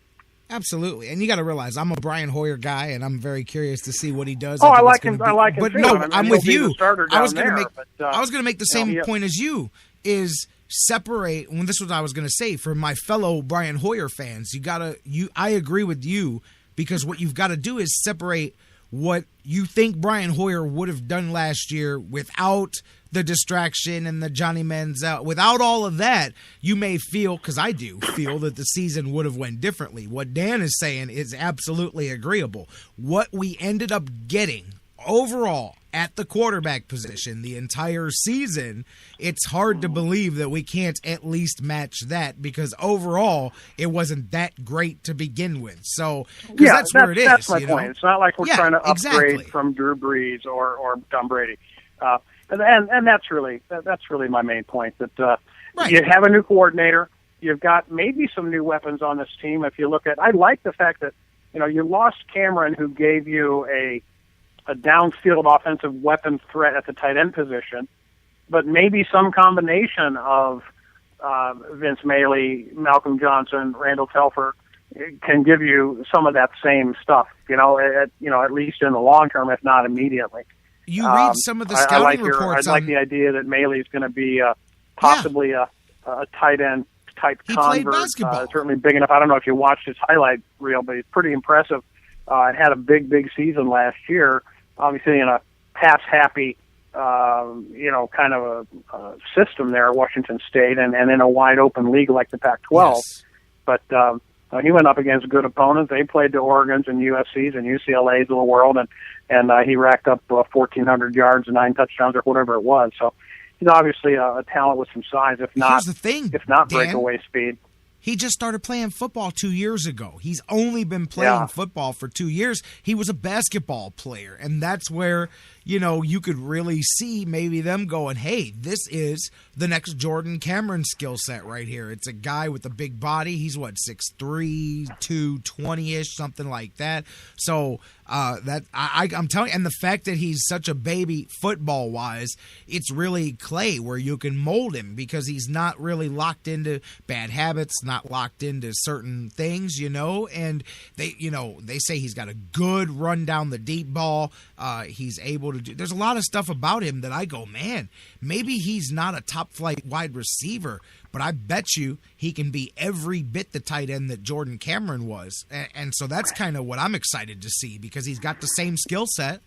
Absolutely, and you got to realize I'm a Brian Hoyer guy, and I'm very curious to see what he does. Oh, I like him. I like him but too. no, I'm with you. I was going to make the same point as you. Is separate. When this is what I was going to say for my fellow Brian Hoyer fans. I agree with you, because what you've got to do is separate what you think Brian Hoyer would have done last year without the distraction and the Johnny Manziel. Without all of that, you may feel, because I do feel, that the season would have went differently. What Dan is saying is absolutely agreeable. What we ended up getting overall at the quarterback position the entire season, it's hard to believe that we can't at least match that, because overall it wasn't that great to begin with. So that's where it is. That's my point. It's not like we're trying to upgrade exactly from Drew Brees or Tom Brady. And that's really my main point, that you have a new coordinator. You've got maybe some new weapons on this team. If you look at, I like the fact that you lost Cameron, who gave you a downfield offensive weapon threat at the tight end position, but maybe some combination of Vince Mailey, Malcolm Johnson, Randall Telfer can give you some of that same stuff, at least in the long term, if not immediately. You read some of the scouting reports. I like the idea that Mailey is going to be possibly a tight end type convert. He played basketball. Certainly big enough. I don't know if you watched his highlight reel, but he's pretty impressive. Had a big season last year, obviously in a pass-happy, kind of a system there at Washington State, and in a wide-open league like the Pac-12. Yes. but he went up against good opponents. They played the Oregons and USCs and UCLA's of the world, and he racked up 1,400 yards and 9 touchdowns or whatever it was. So he's obviously a talent with some size, if not breakaway speed. He just started playing football 2 years ago. He's only been playing football for 2 years. He was a basketball player, and that's where, you could really see maybe them going, hey, this is the next Jordan Cameron skill set right here. It's a guy with a big body. He's, 6'3", 220-ish, something like that. So I'm telling you, and the fact that he's such a baby football-wise, it's really clay where you can mold him because he's not really locked into bad habits, not locked into certain things, and they say he's got a good run down the deep ball. He's able to do, there's a lot of stuff about him that I go, man, maybe he's not a top flight wide receiver, but I bet you he can be every bit the tight end that Jordan Cameron was. And so that's kind of what I'm excited to see because he's got the same skill set.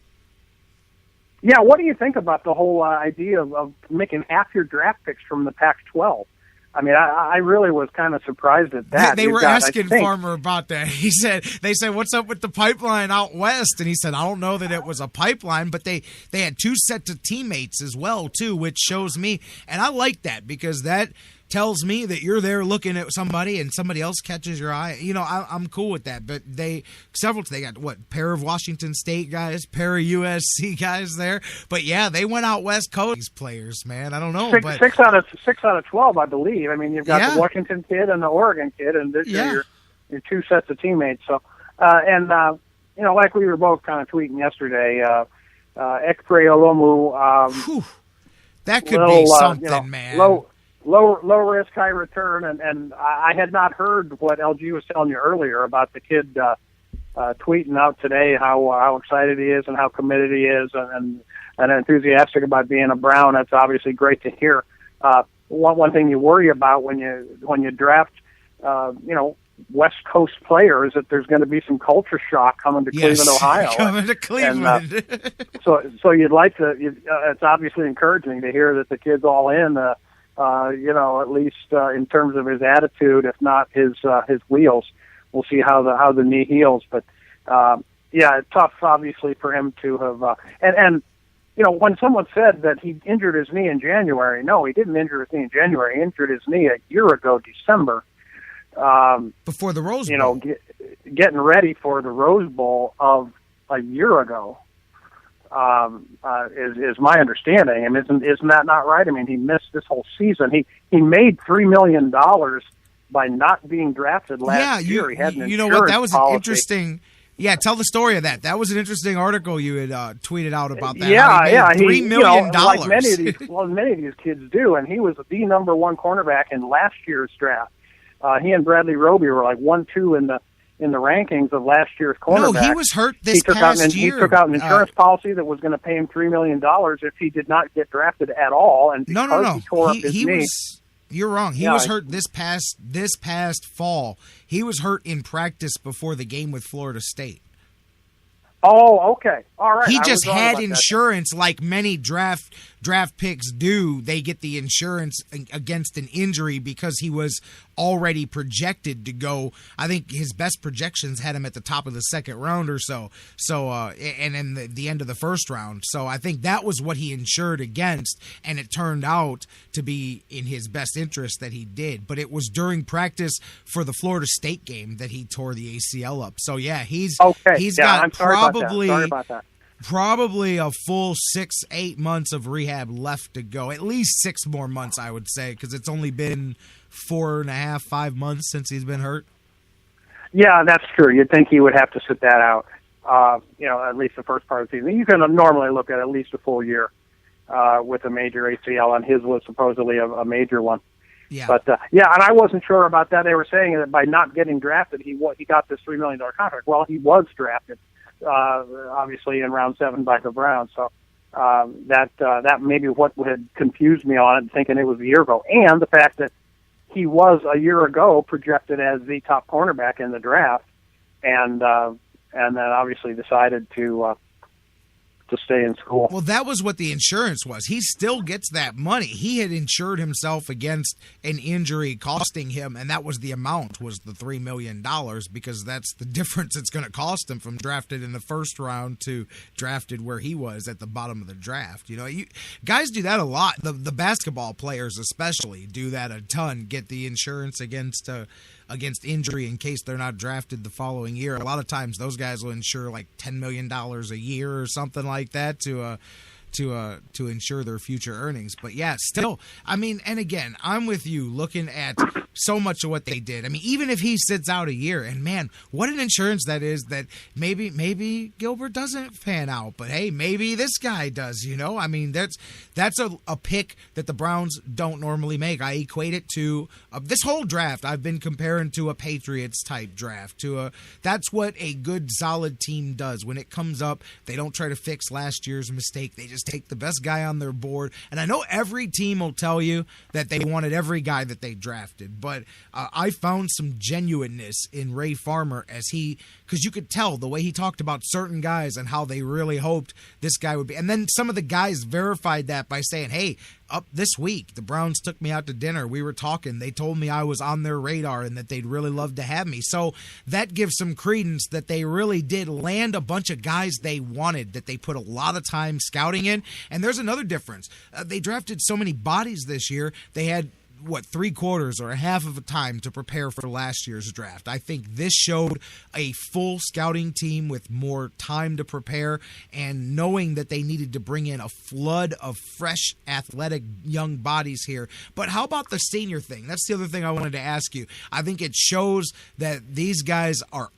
Yeah, what do you think about the whole idea of making half your draft picks from the Pac-12? I mean, I really was kind of surprised at that. They were asking Farmer about that. They said, what's up with the pipeline out west? And he said, I don't know that it was a pipeline, but they had 2 sets of teammates as well, too, which shows me. And I like that because that tells me that you're there looking at somebody and somebody else catches your eye. I'm cool with that. But they got pair of Washington State guys, pair of USC guys there. But yeah, they went out West Coast. These players, man, I don't know. Six out of 12, I believe. I mean, you've got the Washington kid and the Oregon kid, and this are your 2 sets of teammates. So, like we were both kind of tweeting yesterday, Ekpre Olomu. That could be something, man. Low risk, high return, and I had not heard what LG was telling you earlier about the kid tweeting out today how excited he is and how committed he is and enthusiastic about being a Brown. That's obviously great to hear. One thing you worry about when you draft, West Coast players, that there's going to be some culture shock coming to Cleveland, Ohio. Coming to Cleveland. And, so you'd like to. It's obviously encouraging to hear that the kid's all in. At least in terms of his attitude, if not his wheels. We'll see how the knee heals. But it's tough, obviously, for him to have. And when someone said that he injured his knee in January, no, he didn't injure his knee in January. He injured his knee a year ago, December. Before the Rose Bowl. Getting ready for the Rose Bowl of a year ago. Is my understanding, and isn't that not right? I mean, he missed this whole season. He made $3 million by not being drafted last year. He had an insurance that was policy. An interesting. Yeah, tell the story of that. That was an interesting article you had tweeted out about that. $3 million. Like many of these kids do, and he was the number 1 cornerback in last year's draft. He and Bradley Roby were like 1-2 in the rankings of last year's cornerback. No, he was hurt this past year. He took out an insurance policy that was going to pay him $3 million if he did not get drafted at all. And no. He tore up his knee. You're wrong. He was hurt this past fall. He was hurt in practice before the game with Florida State. Oh, okay. All right. He just had insurance like many draft picks do. They get the insurance against an injury because he was already projected to go. I think his best projections had him at the top of the second round or so. And in the end of the first round. So I think that was what he insured against, and it turned out to be in his best interest that he did. But it was during practice for the Florida State game that he tore the ACL up. So yeah, he's got probably a full 6-8 months of rehab left to go. At least 6 more months, I would say, because it's only been 4.5-5 months since he's been hurt. Yeah, that's true. You'd think he would have to sit that out, at least the first part of the season. You can normally look at least a full year with a major ACL, and his was supposedly a major one. Yeah. But, and I wasn't sure about that. They were saying that by not getting drafted, he got this $3 million contract. Well, he was drafted, obviously, in round 7 by the Browns. So that may be what had confused me on it, thinking it was a year ago. And the fact that he was a year ago projected as the top cornerback in the draft, and then obviously decided to to stay in school. Well, that was what the insurance was. He still gets that money. He had insured himself against an injury costing him, and that was the amount, was the $3 million, because that's the difference it's going to cost him from drafted in the first round to drafted where he was at the bottom of the draft. You know, guys do that a lot. The basketball players especially do that a ton, get the insurance against injury in case they're not drafted the following year. A lot of times those guys will insure like $10 million a year or something like that to ensure their future earnings. But yeah, still, I mean, and again, I'm with you looking at so much of what they did. I mean, even if he sits out a year, and man, what an insurance that is, that maybe Gilbert doesn't pan out, but hey, maybe this guy does, you know? I mean, that's a pick that the Browns don't normally make. I equate it to this whole draft I've been comparing to a Patriots type draft, that's what a good solid team does. When it comes up, they don't try to fix last year's mistake. They just take the best guy on their board. And I know every team will tell you that they wanted every guy that they drafted, but I found some genuineness in Ray Farmer because you could tell the way he talked about certain guys and how they really hoped this guy would be. And then some of the guys verified that by saying, hey, up this week, the Browns took me out to dinner. We were talking. They told me I was on their radar and that they'd really love to have me. So that gives some credence that they really did land a bunch of guys they wanted, that they put a lot of time scouting in. And there's another difference. They drafted so many bodies this year. They had three quarters or a half of a time to prepare for last year's draft. I think this showed a full scouting team with more time to prepare and knowing that they needed to bring in a flood of fresh, athletic, young bodies here. But how about the senior thing? That's the other thing I wanted to ask you. I think it shows that these guys are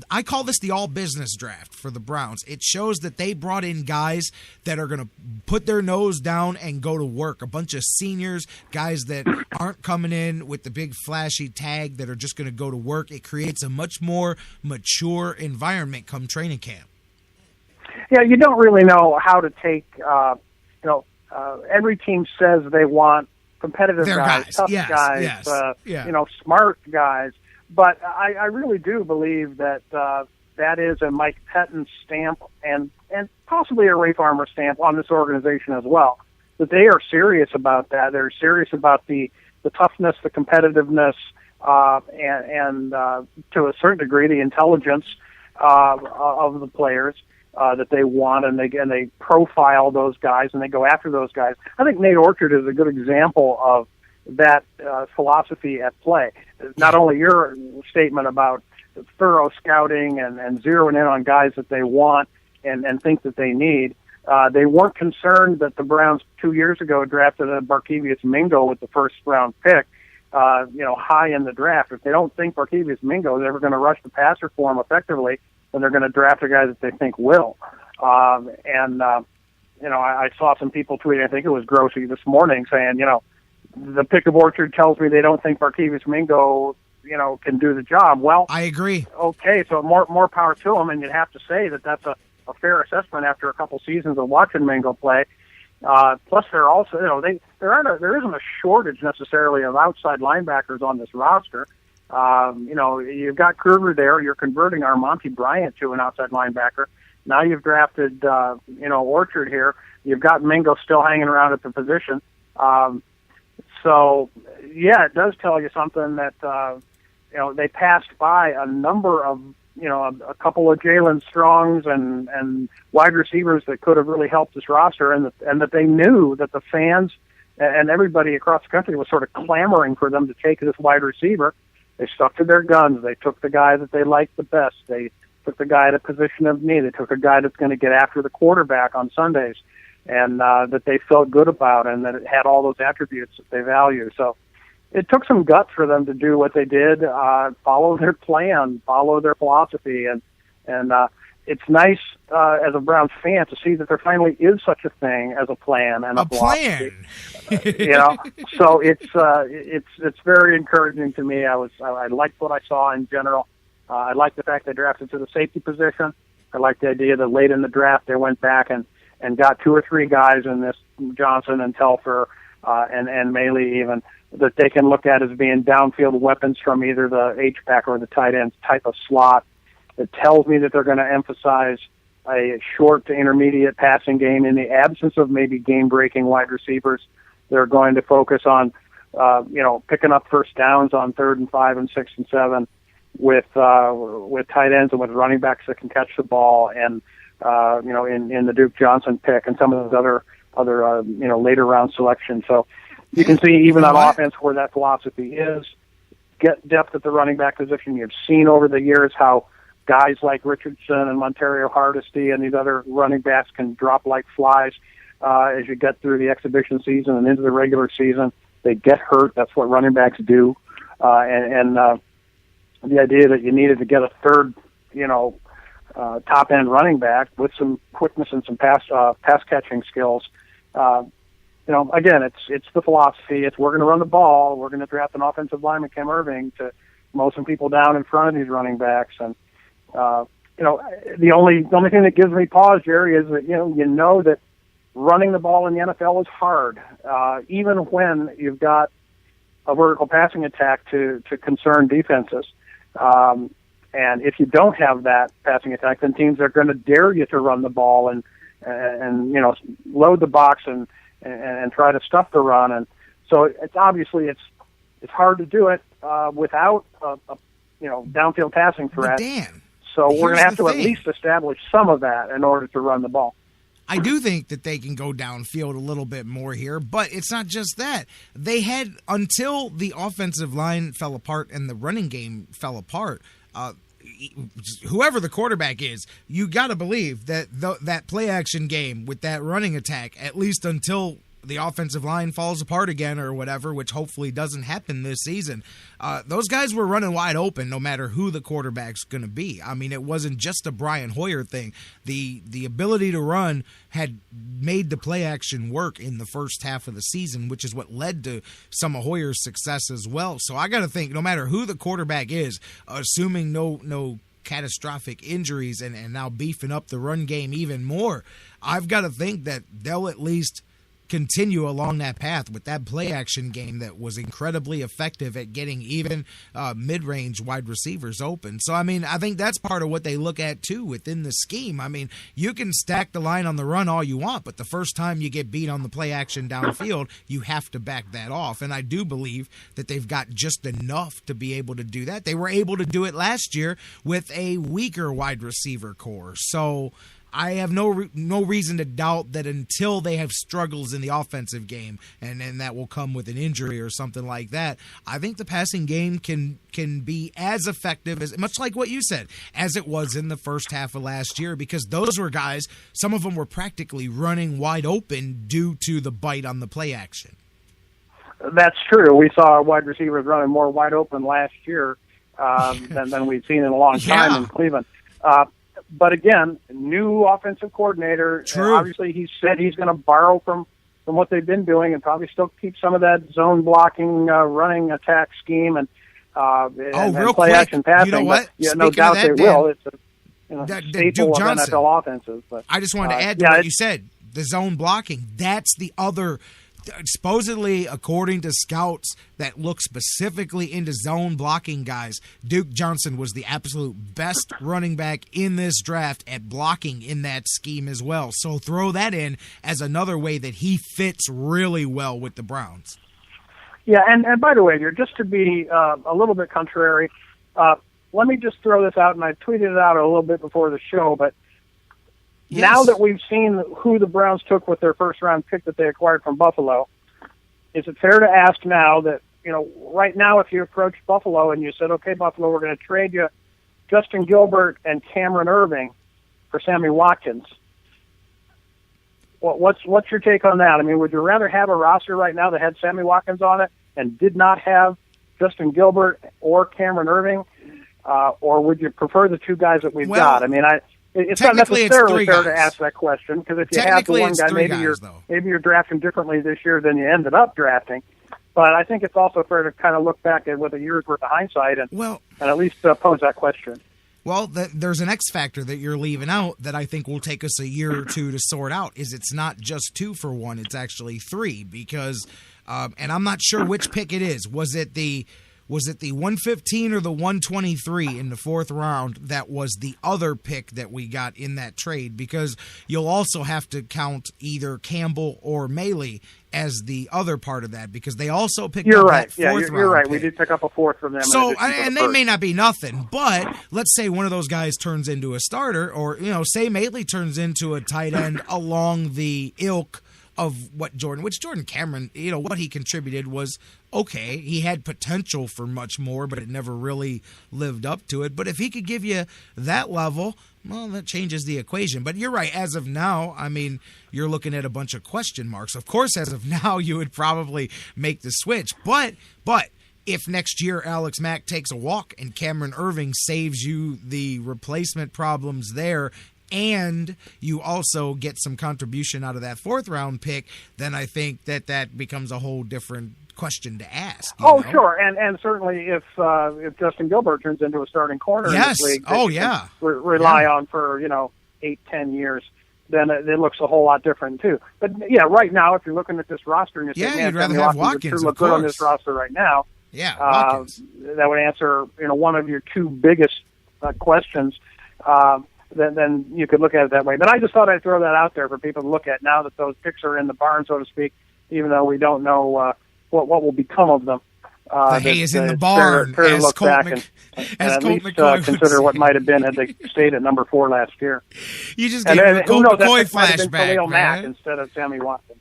I call this the all business draft for the Browns. It shows that they brought in guys that are going to put their nose down and go to work. A bunch of seniors, guys that aren't coming in with the big flashy tag, that are just going to go to work. It creates a much more mature environment come training camp. Yeah, you don't really know how to take, every team says they want competitive guys, tough guys, smart guys. But I really do believe that that is a Mike Pettin stamp and possibly a Ray Farmer stamp on this organization as well. That they are serious about that. They're serious about the toughness, the competitiveness, and to a certain degree, the intelligence of the players that they want, and they profile those guys and they go after those guys. I think Nate Orchard is a good example of that philosophy at play. Not only your statement about thorough scouting and zeroing in on guys that they want and think that they need. They weren't concerned that the Browns 2 years ago drafted a Barkevious Mingo with the first round pick, high in the draft. If they don't think Barkevious Mingo is ever going to rush the passer for him effectively, then they're going to draft a guy that they think will. I saw some people tweeting, I think it was Grossi this morning, saying, the pick of Orchard tells me they don't think Barkevious Mingo, can do the job. Well, I agree. Okay, so more power to him, and you'd have to say that that's a fair assessment after a couple seasons of watching Mingo play. Plus, they're also, there isn't a shortage necessarily of outside linebackers on this roster. You've got Kruger there. You're converting Armonte Bryant to an outside linebacker. Now you've drafted, Orchard here. You've got Mingo still hanging around at the position. So, yeah, it does tell you something that, they passed by a number of, a couple of Jalen Strongs and wide receivers that could have really helped this roster, and that they knew that the fans and everybody across the country was sort of clamoring for them to take this wide receiver. They stuck to their guns. They took the guy that they liked the best. They took the guy at a position of need. They took a guy that's going to get after the quarterback on Sundays, and that they felt good about, and that it had all those attributes that they value. So it took some guts for them to do what they did, follow their plan, follow their philosophy, and it's nice as a Browns fan to see that there finally is such a thing as a plan and a philosophy. So it's very encouraging to me. I liked what I saw in general. I liked the fact they drafted to the safety position. I liked the idea that late in the draft they went back and got 2 or 3 guys in this, Johnson and Telfer and Maley even, that they can look at as being downfield weapons from either the H-back or the tight end type of slot. It tells me that they're going to emphasize a short to intermediate passing game in the absence of maybe game-breaking wide receivers. They're going to focus on, picking up first downs on 3rd and 5 and 6 and 7 with tight ends and with running backs that can catch the ball, and in the Duke Johnson pick and some of those other later round selections. So you can see even on offense where that philosophy is. Get depth at the running back position. You've seen over the years how guys like Richardson and Montario Hardesty and these other running backs can drop like flies as you get through the exhibition season and into the regular season. They get hurt. That's what running backs do. And the idea that you needed to get a third, top-end running back with some quickness and some pass catching skills. Again, it's the philosophy. It's we're going to run the ball. We're going to draft an offensive lineman, Kim Irving, to mow some people down in front of these running backs. And the only thing that gives me pause, Jerry, is that you know that running the ball in the NFL is hard, even when you've got a vertical passing attack to concern defenses. And if you don't have that passing attack, then teams are going to dare you to run the ball and load the box and try to stuff the run. And so it's obviously it's hard to do it without a downfield passing threat. But Dan, so we're going to have to at least establish some of that in order to run the ball. I do think that they can go downfield a little bit more here, but it's not just that. They had, until the offensive line fell apart and the running game fell apart, whoever the quarterback is, you got to believe that that play-action game with that running attack, at least until the offensive line falls apart again or whatever, which hopefully doesn't happen this season, those guys were running wide open no matter who the quarterback's going to be. I mean, it wasn't just a Brian Hoyer thing. The ability to run had made the play action work in the first half of the season, which is what led to some of Hoyer's success as well. So I got to think, no matter who the quarterback is, assuming no catastrophic injuries and now beefing up the run game even more, I've got to think that they'll at least continue along that path with that play-action game that was incredibly effective at getting even mid-range wide receivers open. So, I mean, I think that's part of what they look at, too, within the scheme. I mean, you can stack the line on the run all you want, but the first time you get beat on the play-action downfield, you have to back that off. And I do believe that they've got just enough to be able to do that. They were able to do it last year with a weaker wide receiver core. So I have no reason to doubt that until they have struggles in the offensive game, and that will come with an injury or something like that, I think the passing game can be as effective, as much like what you said, as it was in the first half of last year, because those were guys, some of them were practically running wide open due to the bite on the play action. That's true. We saw wide receivers running more wide open last year than we'd seen in a long time in Cleveland. But again, new offensive coordinator. True. Obviously, he said he's going to borrow from what they've been doing and probably still keep some of that zone blocking, running attack scheme and play action passing. You know what? But, no doubt they will. It's a staple of Johnson, NFL offenses. But I just wanted to add to what you said. The zone blocking. That's the other. Supposedly, according to scouts that look specifically into zone blocking guys, Duke Johnson was the absolute best running back in this draft at blocking in that scheme as well. So throw that in as another way that he fits really well with the Browns. Yeah, and by the way, just to be a little bit contrary, let me just throw this out, and I tweeted it out a little bit before the show, but yes. Now that we've seen who the Browns took with their first-round pick that they acquired from Buffalo, is it fair to ask now that, right now if you approach Buffalo and you said, okay, Buffalo, we're going to trade you Justin Gilbert and Cameron Irving for Sammy Watkins, what's your take on that? I mean, would you rather have a roster right now that had Sammy Watkins on it and did not have Justin Gilbert or Cameron Irving, or would you prefer the two guys that we've got? I mean, it's not necessarily fair to ask that question, because if you have the one guy, maybe you're drafting differently this year than you ended up drafting. But I think it's also fair to kind of look back at with a year's worth of hindsight and at least pose that question. Well, there's an X factor that you're leaving out that I think will take us a year or two to sort out. Is it's not just 2 for 1; it's actually 3, because, and I'm not sure which pick it is. Was it the was it the 115 or the 123 in the fourth round that was the other pick that we got in that trade? Because you'll also have to count either Campbell or May as the other part of that, because they also picked up that fourth round. You're right. Pick. We did pick up a fourth from them. So, and they may not be nothing, but let's say one of those guys turns into a starter, or, say Mailey turns into a tight end along the ilk of what Jordan Cameron, what he contributed was okay. He had potential for much more, but it never really lived up to it. But if he could give you that level, well, that changes the equation. But you're right. As of now, I mean, you're looking at a bunch of question marks. Of course, as of now, you would probably make the switch. But if next year Alex Mack takes a walk and Cameron Irving saves you the replacement problems there, and you also get some contribution out of that fourth round pick, then I think that becomes a whole different question to ask. Sure, and certainly if Justin Gilbert turns into a starting corner in this league, rely on for 8-10 years, then it looks a whole lot different too. But yeah, right now, if you're looking at this roster and you're saying, you'd rather have Watkins, would look good on this roster right now. Yeah, Watkins. That would answer one of your two biggest questions. Then you could look at it that way. But I just thought I'd throw that out there for people to look at now that those picks are in the barn, so to speak, even though we don't know what will become of them. The hay is in the barn, fair to as look Colt back and at least consider what might have been had they stayed at number 4 last year. You just gave me a Colt McCoy flashback, Khalil Mack man. Instead of Sammy Watson.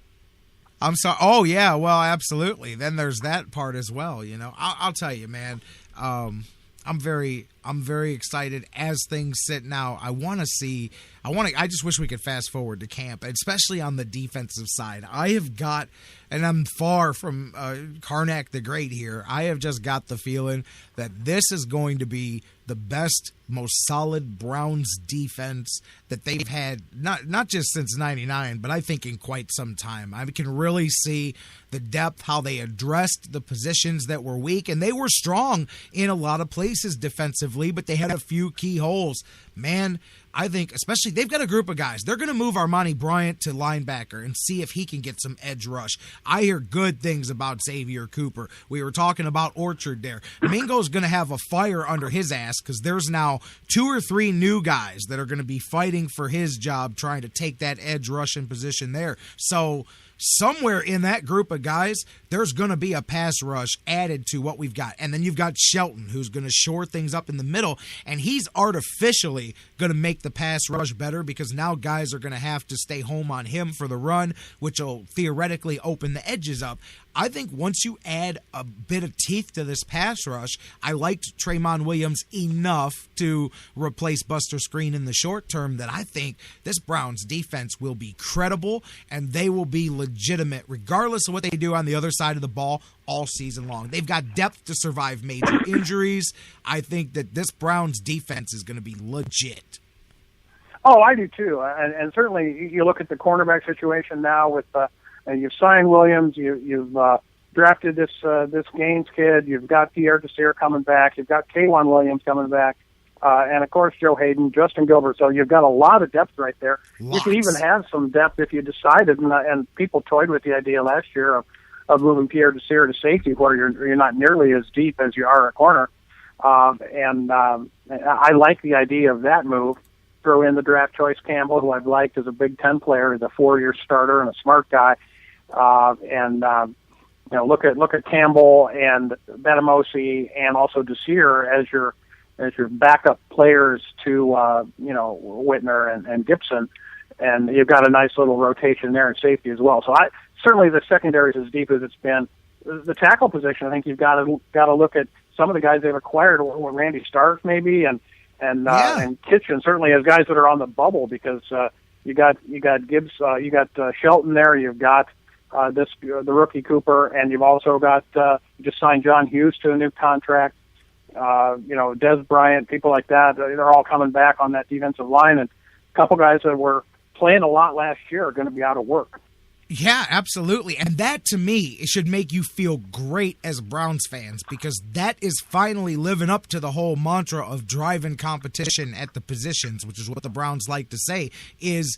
I'm sorry. Oh, yeah, well, absolutely. Then there's that part as well, I'll tell you, man. I'm very excited as things sit now. I just wish we could fast forward to camp, especially on the defensive side. And I'm far from Karnak the Great here. I have just got the feeling that this is going to be the best, most solid Browns defense that they've had, not just since '99, but I think in quite some time. I can really see the depth, how they addressed the positions that were weak, and they were strong in a lot of places defensively, but they had a few key holes. Man, I think especially they've got a group of guys. They're going to move Armani Bryant to linebacker and see if he can get some edge rush. I hear good things about Xavier Cooper. We were talking about Orchard there. Mingo's going to have a fire under his ass because there's now 2 or 3 new guys that are going to be fighting for his job, trying to take that edge rushing position there. So somewhere in that group of guys, there's going to be a pass rush added to what we've got. And then you've got Shelton, who's going to shore things up in the middle, and he's artificially going to make the pass rush better because now guys are going to have to stay home on him for the run, which will theoretically open the edges up. I think once you add a bit of teeth to this pass rush, I liked Tremont Williams enough to replace Buster Skrine in the short term that I think this Browns defense will be credible and they will be legitimate regardless of what they do on the other side of the ball all season long. They've got depth to survive major injuries. I think that this Browns defense is going to be legit. Oh, I do too. And certainly you look at the cornerback situation now with you've signed Williams, you've drafted this Gaines kid, you've got Pierre Desir coming back, you've got K'Wan Williams coming back, and of course Joe Hayden, Justin Gilbert. So you've got a lot of depth right there. Lots. You could even have some depth if you decided, and people toyed with the idea last year of moving Pierre Desir to safety, where you're not nearly as deep as you are at corner. And I like the idea of that move. Throw in the draft choice Campbell, who I've liked as a Big Ten player, as a 4-year starter and a smart guy. Look at Campbell and Benamosi and also Desir as your backup players to Whitner and Gibson, and you've got a nice little rotation there in safety as well. So certainly the secondary is as deep as it's been. The tackle position, I think you've got to look at some of the guys they've acquired, Randy Stark maybe, and Kitchen certainly as guys that are on the bubble because you got Gibbs, you got Shelton there, you've got the rookie Cooper, and you've also got you just signed John Hughes to a new contract. Des Bryant, people like that, they're all coming back on that defensive line, and a couple guys that were playing a lot last year are going to be out of work. Yeah, absolutely. And that, to me, it should make you feel great as Browns fans, because that is finally living up to the whole mantra of driving competition at the positions, which is what the Browns like to say, is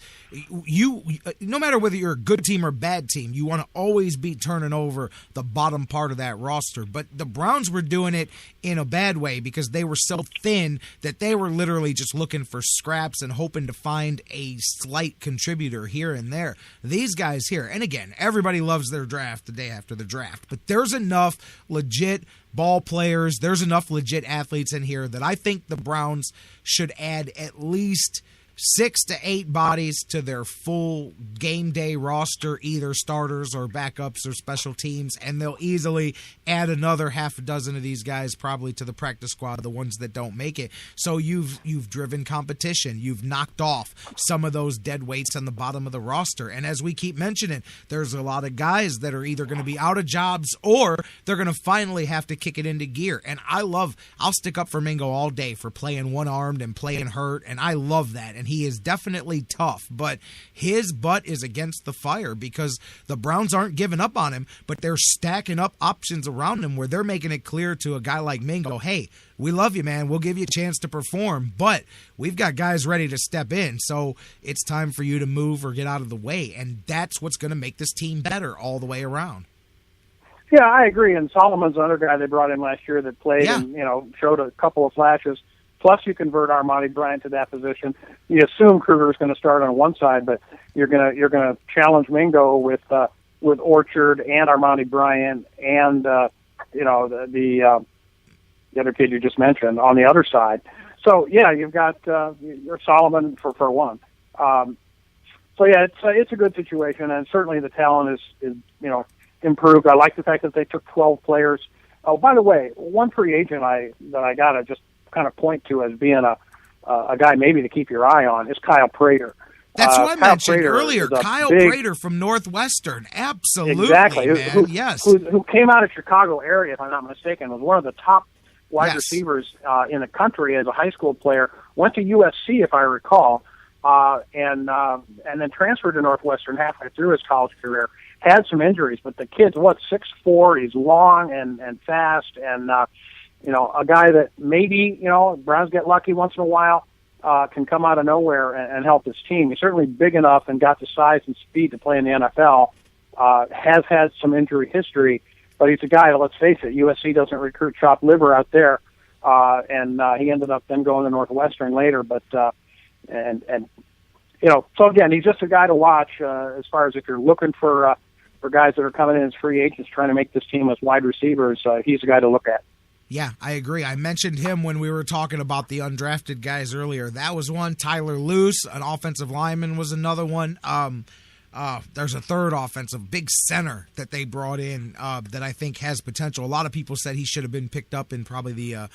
you, no matter whether you're a good team or bad team, you want to always be turning over the bottom part of that roster. But the Browns were doing it in a bad way because they were so thin that they were literally just looking for scraps and hoping to find a slight contributor here and there. These guys here, and again, everybody loves their draft the day after the draft, but there's enough legit ball players, there's enough legit athletes in here that I think the Browns should add at least 6 to 8 bodies to their full game day roster, either starters or backups or special teams, and they'll easily add another half a dozen of these guys probably to the practice squad, the ones that don't make it. So you've driven competition. You've knocked off some of those dead weights on the bottom of the roster. And as we keep mentioning, there's a lot of guys that are either going to be out of jobs or they're going to finally have to kick it into gear. And I'll stick up for Mingo all day for playing one-armed and playing hurt, and I love that. And he is definitely tough, but his butt is against the fire because the Browns aren't giving up on him, but they're stacking up options around him where they're making it clear to a guy like Mingo, hey, we love you, man. We'll give you a chance to perform, but we've got guys ready to step in, so it's time for you to move or get out of the way, and that's what's going to make this team better all the way around. Yeah, I agree, and Solomon's another guy they brought in last year that played and showed a couple of flashes. Plus, you convert Armani Bryant to that position. You assume Kruger is going to start on one side, but you're going to challenge Mingo with Orchard and Armani Bryant and the other kid you just mentioned on the other side. So yeah, you've got your Solomon for one. So yeah, it's a good situation, and certainly the talent is improved. I like the fact that they took 12 players. Oh, by the way, one free agent that I got to just kind of point to as being a guy maybe to keep your eye on is Kyle Prater. That's what I mentioned earlier. Kyle Prater from Northwestern. Absolutely, exactly. Man. Yes. Who came out of Chicago area, if I'm not mistaken, was one of the top wide receivers in the country as a high school player. Went to USC, if I recall, and then transferred to Northwestern halfway through his college career. Had some injuries, but the kid's 6'4". He's long and fast, and a guy that maybe, Browns get lucky once in a while, can come out of nowhere and help his team. He's certainly big enough and got the size and speed to play in the NFL, has had some injury history, but he's a guy that, let's face it, USC doesn't recruit chopped liver out there, and he ended up then going to Northwestern later, but, so again, he's just a guy to watch, as far as if you're looking for guys that are coming in as free agents trying to make this team as wide receivers, he's a guy to look at. Yeah, I agree. I mentioned him when we were talking about the undrafted guys earlier. That was one. Tyler Luce, an offensive lineman, was another one. There's a third offensive big center that they brought in that I think has potential. A lot of people said he should have been picked up in probably the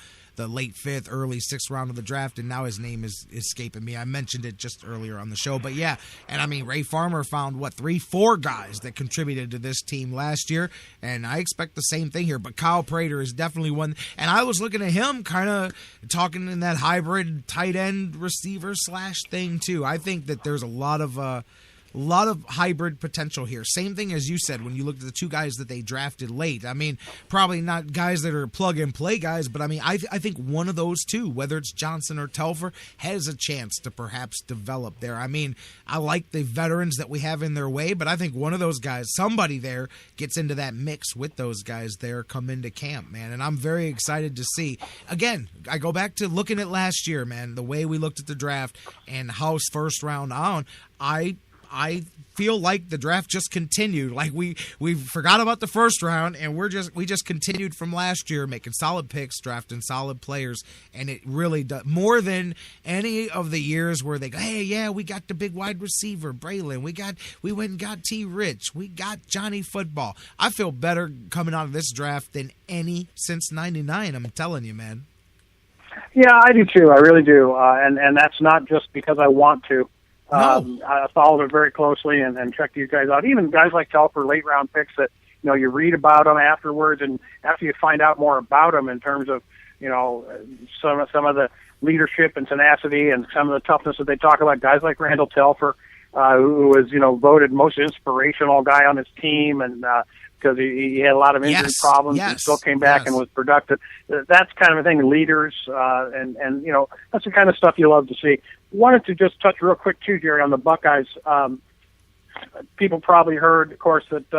late 5th, early 6th round of the draft, and now his name is escaping me. I mentioned it just earlier on the show, but yeah. And I mean, Ray Farmer found 3-4 guys that contributed to this team last year, and I expect the same thing here. But Kyle Prater is definitely one, and I was looking at him kind of talking in that hybrid tight end receiver / thing too. I think that there's a lot of hybrid potential here. Same thing as you said when you looked at the 2 guys that they drafted late. I mean, probably not guys that are plug-and-play guys, but I mean, I think one of those 2, whether it's Johnson or Telfer, has a chance to perhaps develop there. I mean, I like the veterans that we have in their way, but I think one of those guys, somebody there, gets into that mix with those guys there come into camp, man, and I'm very excited to see. Again, I go back to looking at last year, man, the way we looked at the draft and how first round on, I feel like the draft just continued. Like we forgot about the first round, and we just continued from last year, making solid picks, drafting solid players, and it really does more than any of the years where they go, hey, yeah, we got the big wide receiver Braylon, we went and got T. Rich, we got Johnny Football. I feel better coming out of this draft than any since '99. I'm telling you, man. Yeah, I do too. I really do, and that's not just because I want to. No. I followed it very closely and checked these guys out. Even guys like Telfer, late round picks that you read about them afterwards, and after you find out more about them in terms of some of the leadership and tenacity and some of the toughness that they talk about. Guys like Randall Telfer, who was, voted most inspirational guy on his team, and because he had a lot of injury problems and still came back and was productive. That's kind of a thing, leaders, and that's the kind of stuff you love to see. Wanted to just touch real quick, too, Jerry, on the Buckeyes. People probably heard, of course, that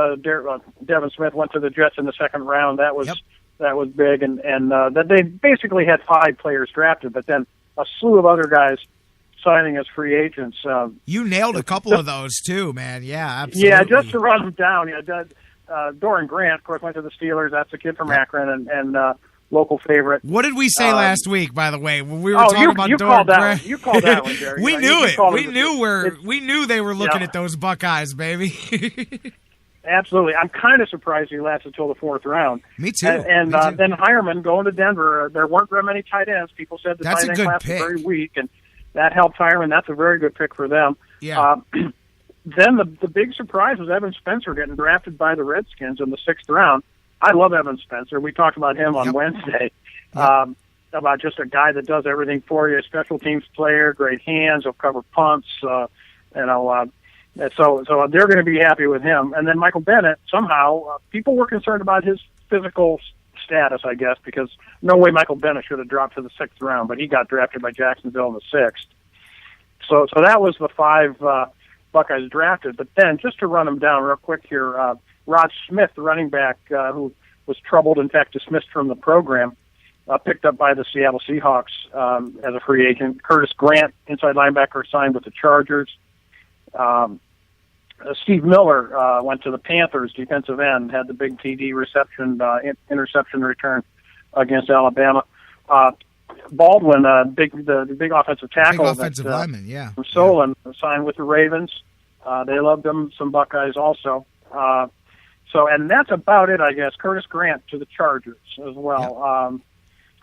Devin Smith went to the Jets in the second round. That was big, and that they basically had 5 players drafted, but then a slew of other guys signing as free agents. You nailed a couple of those, too, man. Yeah, absolutely. Yeah, just to run them down. Doran Grant, of course, went to the Steelers. That's a kid from Akron and local favorite. What did we say last week, by the way, when we were talking about Doran Grant? You called that one, Jerry. We knew it. We knew they were looking at those Buckeyes, baby. Absolutely. I'm kind of surprised he lasted until the 4th round. Me too. And then Hireman going to Denver. There weren't very many tight ends. People said the That's tight a end good class pick. was very weak, and that helped Hireman. That's a very good pick for them. Yeah. Then the big surprise was Evan Spencer getting drafted by the Redskins in the 6th round. I love Evan Spencer. We talked about him on Wednesday, about just a guy that does everything for you, a special teams player, great hands, he'll cover punts, so they're going to be happy with him. And then Michael Bennett, somehow, people were concerned about his physical status, I guess, because no way Michael Bennett should have dropped to the 6th round, but he got drafted by Jacksonville in the 6th. So that was the 5 Buckeyes drafted. But then, just to run them down real quick here, Rod Smith, the running back, who was troubled, in fact, dismissed from the program, picked up by the Seattle Seahawks as a free agent. Curtis Grant, inside linebacker, signed with the Chargers. Steve Miller went to the Panthers, defensive end, had the big TD interception return against Alabama. Baldwin, the big offensive tackle, lineman, from Solon, signed with the Ravens. They loved him. Some Buckeyes also. And that's about it, I guess. Curtis Grant to the Chargers as well.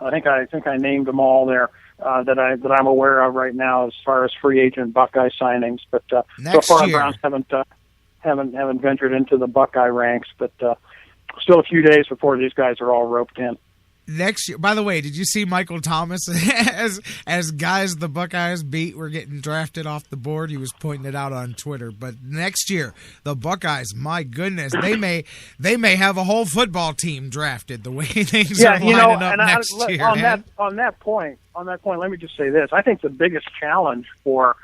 I think I named them all there that I'm aware of right now as far as free agent Buckeye signings. But so far, the Browns haven't ventured into the Buckeye ranks. But still a few days before these guys are all roped in. Next year, by the way, did you see Michael Thomas as guys the Buckeyes beat were getting drafted off the board? He was pointing it out on Twitter. But next year, the Buckeyes, my goodness, they may have a whole football team drafted the way things are lining up next year. On that point, let me just say this: I think the biggest challenge for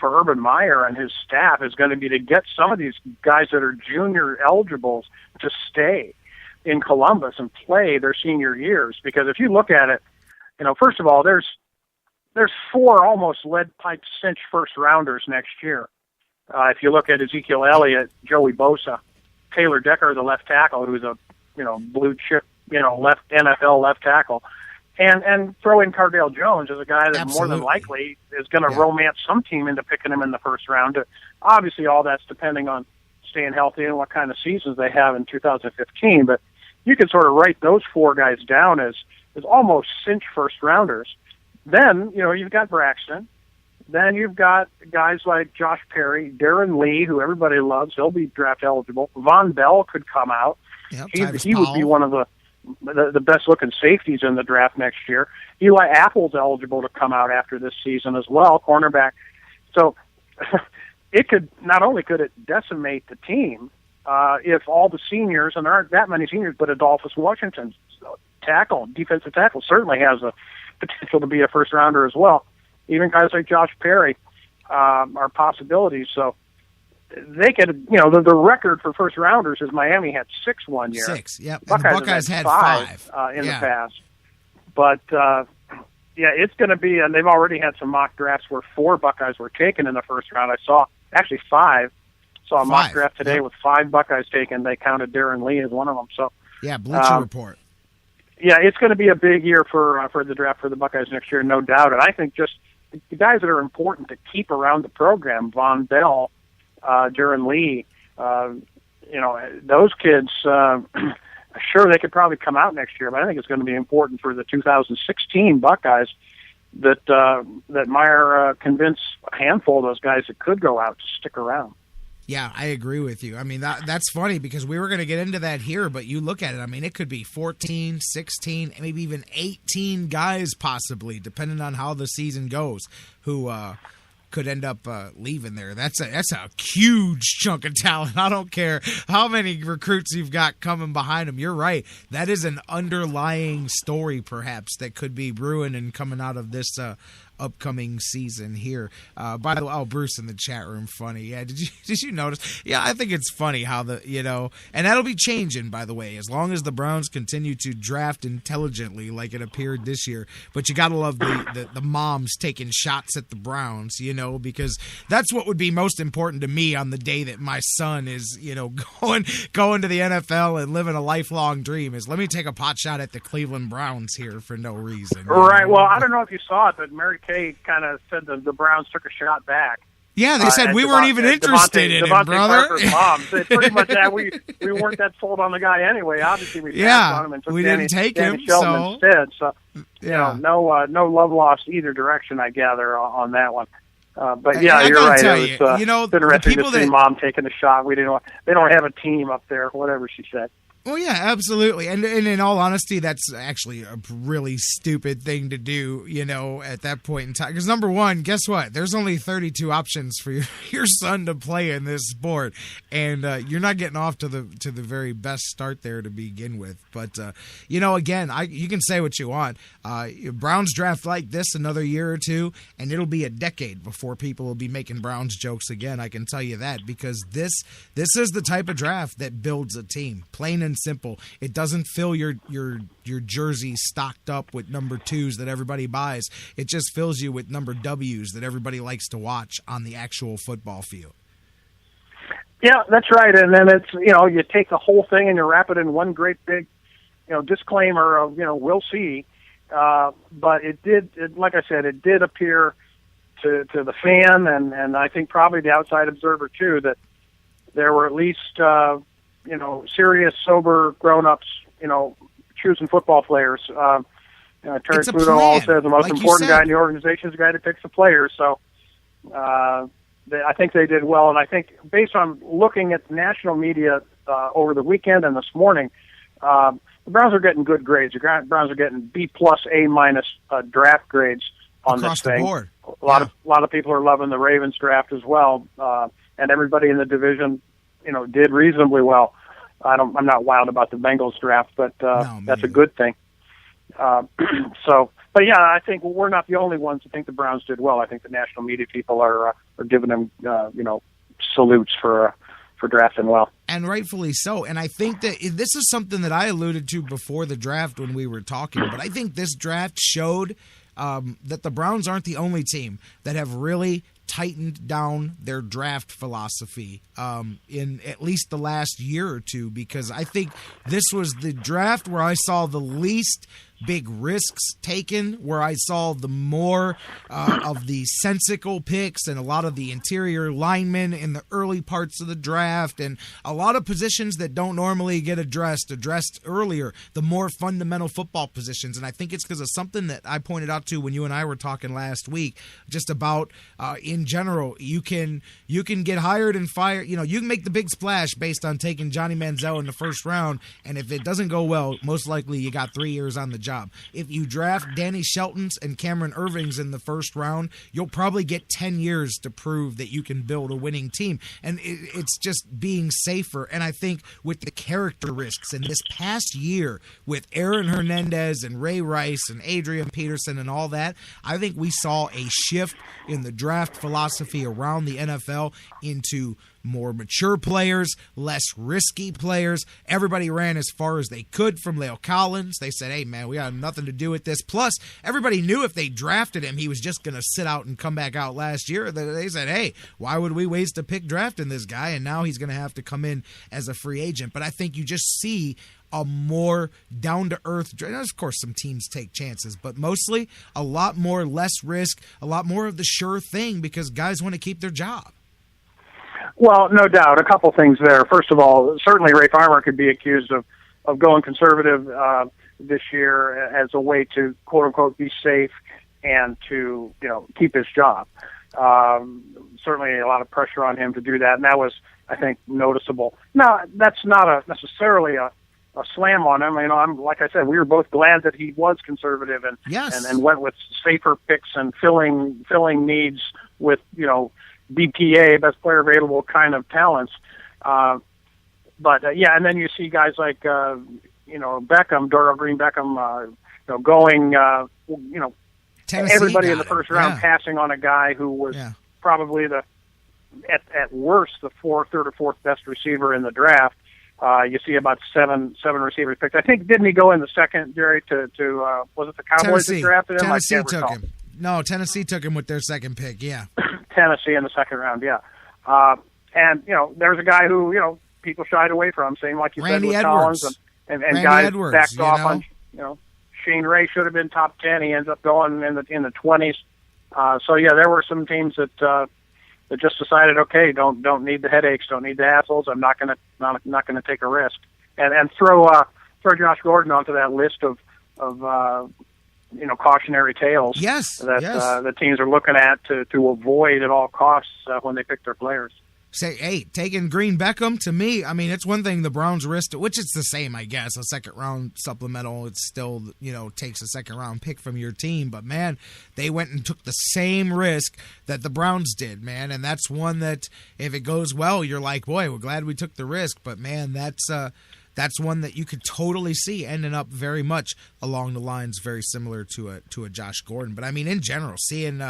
Urban Meyer and his staff is going to be to get some of these guys that are junior eligibles to stay in Columbus and play their senior years. Because if you look at it, first of all, there's 4 almost lead pipe cinch first rounders next year. If you look at Ezekiel Elliott, Joey Bosa, Taylor Decker, the left tackle, who's a blue chip left NFL left tackle, and throw in Cardale Jones as a guy that more than likely is going to romance some team into picking him in the first round. Obviously, all that's depending on staying healthy and what kind of seasons they have in 2015, but you can sort of write those 4 guys down as almost cinch first rounders. Then, you've got Braxton. Then you've got guys like Josh Perry, Darren Lee, who everybody loves. He'll be draft eligible. Von Bell could come out. Yep, he would be one of the best looking safeties in the draft next year. Eli Apple's eligible to come out after this season as well, cornerback. So it could, not only could it decimate the team, if all the seniors, and there aren't that many seniors, but Adolphus Washington's defensive tackle, certainly has a potential to be a first rounder as well. Even guys like Josh Perry are possibilities. So they could, the record for first rounders is Miami had 6 one year. 6, yep. Buckeyes had 5 in the past. But it's going to be, and they've already had some mock drafts where 4 Buckeyes were taken in the first round. I saw actually 5. Saw a mock draft today with 5 Buckeyes taken. They counted Darren Lee as one of them. So Bleacher Report. Yeah, it's going to be a big year for the draft for the Buckeyes next year, no doubt. And I think just the guys that are important to keep around the program, Von Bell, Darren Lee, those kids, sure, they could probably come out next year, but I think it's going to be important for the 2016 Buckeyes that Meyer convince a handful of those guys that could go out to stick around. Yeah, I agree with you. I mean, that's funny because we were going to get into that here, but you look at it, I mean, it could be 14, 16, maybe even 18 guys possibly, depending on how the season goes, who could end up leaving there. That's a huge chunk of talent. I don't care how many recruits you've got coming behind him. You're right. That is an underlying story, perhaps, that could be brewing and coming out of this upcoming season here. By the way, Bruce in the chat room, funny. Yeah, did you notice? Yeah, I think it's funny how and that'll be changing, by the way, as long as the Browns continue to draft intelligently like it appeared this year. But you gotta love the moms taking shots at the Browns, because that's what would be most important to me on the day that my son is, going to the NFL and living a lifelong dream, is let me take a pot shot at the Cleveland Browns here for no reason. Right. Well, I don't know if you saw it, but Mary Kay kind of said the Browns took a shot back. Yeah, they said we weren't even interested in him, brother. Parker's mom said pretty much that we weren't that sold on the guy anyway. Obviously, we passed on him and took didn't take him Shelton instead. So, no love lost either direction, I gather, on that one. But you're right. It was interesting to see mom taking a shot. They don't have a team up there, whatever she said. Well, yeah, absolutely. And in all honesty, that's actually a really stupid thing to do, at that point in time. Because number one, guess what? There's only 32 options for your son to play in this sport. And you're not getting off to the very best start there to begin with. But, again, you can say what you want. Browns draft like this another year or two, and it'll be a decade before people will be making Browns jokes again. I can tell you that, because this is the type of draft that builds a team, plain and simple. It doesn't fill your jersey stocked up with number 2s that everybody buys. It just fills you with number W's that everybody likes to watch on the actual football field. Yeah, that's right. And then it's, you take the whole thing and you wrap it in one great big, disclaimer of, we'll see. But like I said, it did appear to the fan and I think probably the outside observer too, that there were at least, serious, sober grown-ups, choosing football players. Terry Pluto always says the most important guy in the organization is the guy that picks the players. So I think they did well. And I think based on looking at the national media over the weekend and this morning, the Browns are getting good grades. The Browns are getting B+, A- draft grades on across this thing. The board. A lot of people are loving the Ravens draft as well. And everybody in the division did reasonably well. I'm not wild about the Bengals draft, but that's a good thing. But yeah, I think we're not the only ones who think the Browns did well. I think the national media people are giving them, salutes for drafting well. And rightfully so. And I think that this is something that I alluded to before the draft when we were talking, but I think this draft showed that the Browns aren't the only team that have really tightened down their draft philosophy in at least the last year or two, because I think this was the draft where I saw the least big risks taken, where I saw the more of the sensical picks and a lot of the interior linemen in the early parts of the draft, and a lot of positions that don't normally get addressed earlier, the more fundamental football positions. And I think it's because of something that I pointed out to when you and I were talking last week, just about in general, you can get hired and fired. You can make the big splash based on taking Johnny Manziel in the first round, and if it doesn't go well, most likely you got 3 years on the job. If you draft Danny Shelton's and Cameron Irving's in the first round, you'll probably get 10 years to prove that you can build a winning team. And it's just being safer. And I think with the character risks in this past year with Aaron Hernandez and Ray Rice and Adrian Peterson and all that, I think we saw a shift in the draft philosophy around the NFL into more mature players, less risky players. Everybody ran as far as they could from La'el Collins. They said, hey, man, we got nothing to do with this. Plus, everybody knew if they drafted him, he was just going to sit out and come back out last year. They said, hey, why would we waste a pick drafting this guy? And now he's going to have to come in as a free agent. But I think you just see a more down-to-earth – of course, some teams take chances, but mostly a lot more less risk, a lot more of the sure thing, because guys want to keep their job. Well, no doubt. A couple things there. First of all, certainly Ray Farmer could be accused of going conservative this year as a way to, quote-unquote, be safe and to, keep his job. Certainly a lot of pressure on him to do that, and that was, I think, noticeable. Now, that's not necessarily a slam on him. I'm like I said, we were both glad that he was conservative and yes. and went with safer picks and filling needs with BPA, best player available kind of talents. But yeah, and then you see guys like Beckham, Dorial Green Beckham, going Tennessee everybody in the first round passing on a guy who was probably at worst the third or fourth best receiver in the draft. You see about seven receivers picked. I think, didn't he go in the second, Jerry, to was it the Cowboys that drafted him? Tennessee took him. No, Tennessee took him with their second pick, yeah. Tennessee in the second round, yeah. And, there's a guy who, people shied away from, same like you Randy said with Edwards. Collins. And guys backed off on, Shane Ray should have been top 10. He ends up going in the 20s. So, yeah, there were some teams that just decided, okay, don't need the headaches, don't need the hassles. I'm not gonna take a risk, and throw Josh Gordon onto that list of cautionary tales. Yes, that the teams are looking at to avoid at all costs when they pick their players. Say, hey, taking Green Beckham, to me, I mean, it's one thing the Browns risked, which it's the same, I guess. A second-round supplemental, it still, takes a second-round pick from your team. But, man, they went and took the same risk that the Browns did, man. And that's one that, if it goes well, you're like, boy, we're glad we took the risk. But, man, that's one that you could totally see ending up very much along the lines very similar to a Josh Gordon. But, I mean, in general, seeing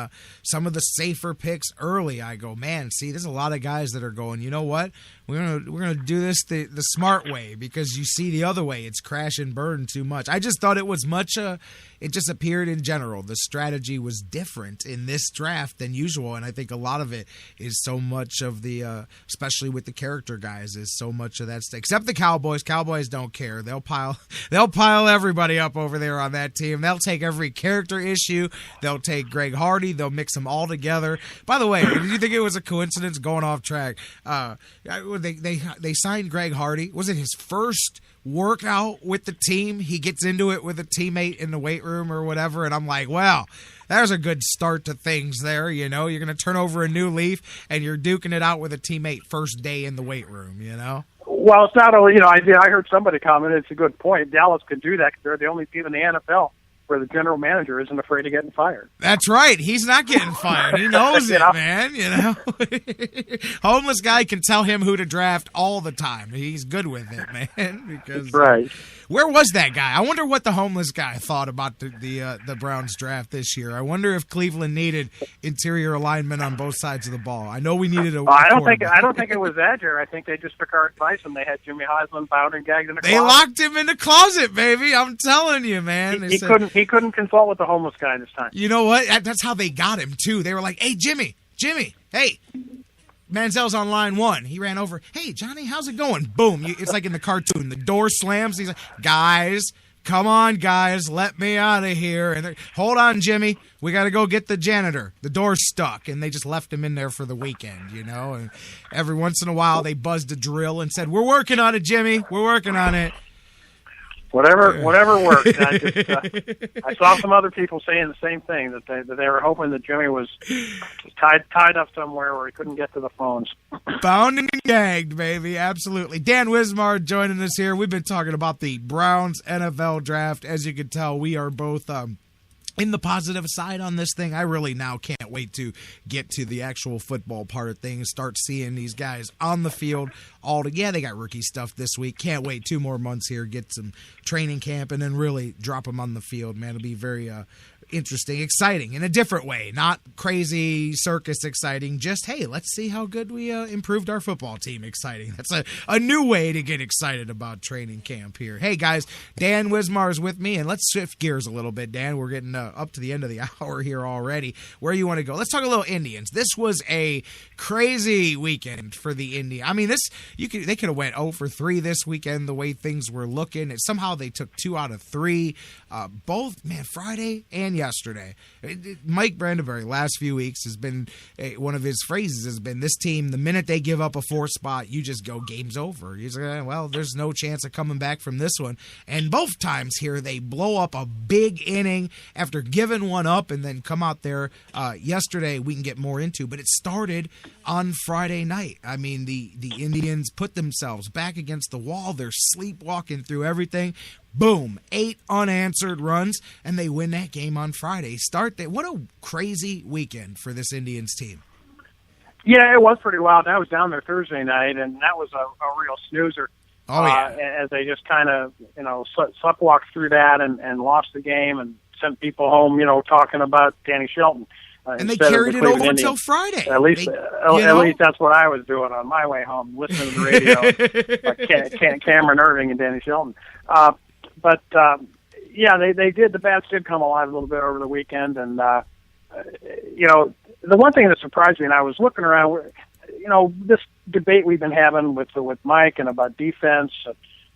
some of the safer picks early, I go, man, see, there's a lot of guys that are going, you know what? We're gonna do this the smart way, because you see the other way, it's crash and burn too much. I just thought it was much it just appeared in general the strategy was different in this draft than usual, and I think a lot of it is so much of the especially with the character guys, is so much of that except the Cowboys. Cowboys don't care. They'll pile everybody up over there on that team. They'll take every character issue. They'll take Greg Hardy. They'll mix them all together. By the way, did you think it was a coincidence, going off track? They signed Greg Hardy. Was it his first workout with the team? He gets into it with a teammate in the weight room or whatever, and I'm like, well, there's a good start to things there. You're going to turn over a new leaf, and you're duking it out with a teammate first day in the weight room, Well, it's not only, I heard somebody comment, it's a good point. Dallas could do that because they're the only team in the NFL where the general manager isn't afraid of getting fired. That's right. He's not getting fired. He knows it, man. Homeless guy can tell him who to draft all the time. He's good with it, man. Because right. Where was that guy? I wonder what the homeless guy thought about the Browns draft this year. I wonder if Cleveland needed interior alignment on both sides of the ball. I know we needed a. I don't think it was that, Jerry. I think they just took our advice and they had Jimmy Heisman bound and gagged in a closet. They locked him in the closet, baby. I'm telling you, man. He couldn't consult with the homeless guy this time. You know what? That's how they got him too. They were like, "Hey, Jimmy, hey." Manziel's on line one. He ran over. Hey, Johnny, how's it going? Boom. It's like in the cartoon. The door slams. He's like, guys, come on, guys. Let me out of here. And hold on, Jimmy. We got to go get the janitor. The door's stuck. And they just left him in there for the weekend, And every once in a while, they buzzed a drill and said, we're working on it, Jimmy. We're working on it. Whatever works. I saw some other people saying the same thing, that they were hoping that Jimmy was tied up somewhere where he couldn't get to the phones. Bound and gagged, baby. Absolutely. Dan Wismar joining us here. We've been talking about the Browns NFL draft. As you can tell, we are both in the positive side on this thing. I really now can't wait to get to the actual football part of things, start seeing these guys on the field all together. Yeah, they got rookie stuff this week. Can't wait 2 more months here, get some training camp, and then really drop them on the field, man. It'll be very interesting, exciting in a different way, not crazy circus exciting, just, hey, let's see how good we improved our football team exciting. That's a new way to get excited about training camp here. Hey, guys, Dan Wismar is with me, and let's shift gears a little bit, Dan. We're getting up to the end of the hour here already. Where you want to go? Let's talk a little Indians. This was a crazy weekend for the Indians. I mean, they could have went 0-for-3 this weekend the way things were looking. And somehow they took 2 out of 3, both, man, Friday and yesterday. Mike Brandenburg last few weeks has been one of his phrases has been, this team, the minute they give up a 4th spot, you just go, game's over. He's like, well, there's no chance of coming back from this one. And both times here they blow up a big inning after giving one up and then come out there. Yesterday we can get more into, but it started on Friday night. I mean, the Indians put themselves back against the wall. They're sleepwalking through everything. Boom, 8 unanswered runs, and they win that game on Friday. What a crazy weekend for this Indians team. Yeah, it was pretty wild. I was down there Thursday night, and that was a real snoozer. Oh, yeah. As they just kind of, sleptwalked through that and lost the game and sent people home, talking about Danny Shelton. And they carried it over until Friday. At least that's what I was doing on my way home, listening to the radio, like Cameron Irving and Danny Shelton. But they did. The bats did come alive a little bit over the weekend, and the one thing that surprised me, and I was looking around, this debate we've been having with Mike and about defense,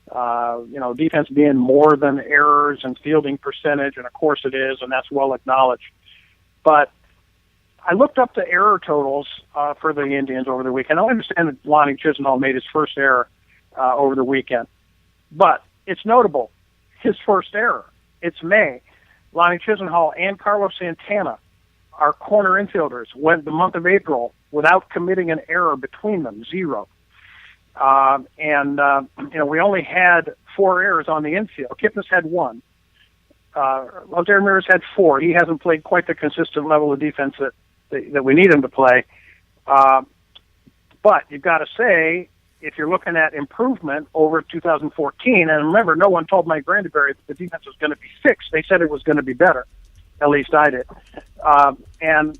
defense being more than errors and fielding percentage, and of course it is, and that's well acknowledged. But I looked up the error totals for the Indians over the weekend. I understand that Lonnie Chisenhall made his first error over the weekend, but it's notable. His first error. It's May. Lonnie Chisenhall and Carlos Santana, our corner infielders, went the month of April without committing an error between them, 0. We only had 4 errors on the infield. Kipnis had 1. Jose Ramirez had 4. He hasn't played quite the consistent level of defense that we need him to play. But you've got to say, if you're looking at improvement over 2014, and remember, no one told Mike Brandenberry that the defense was going to be fixed. They said it was going to be better. At least I did. And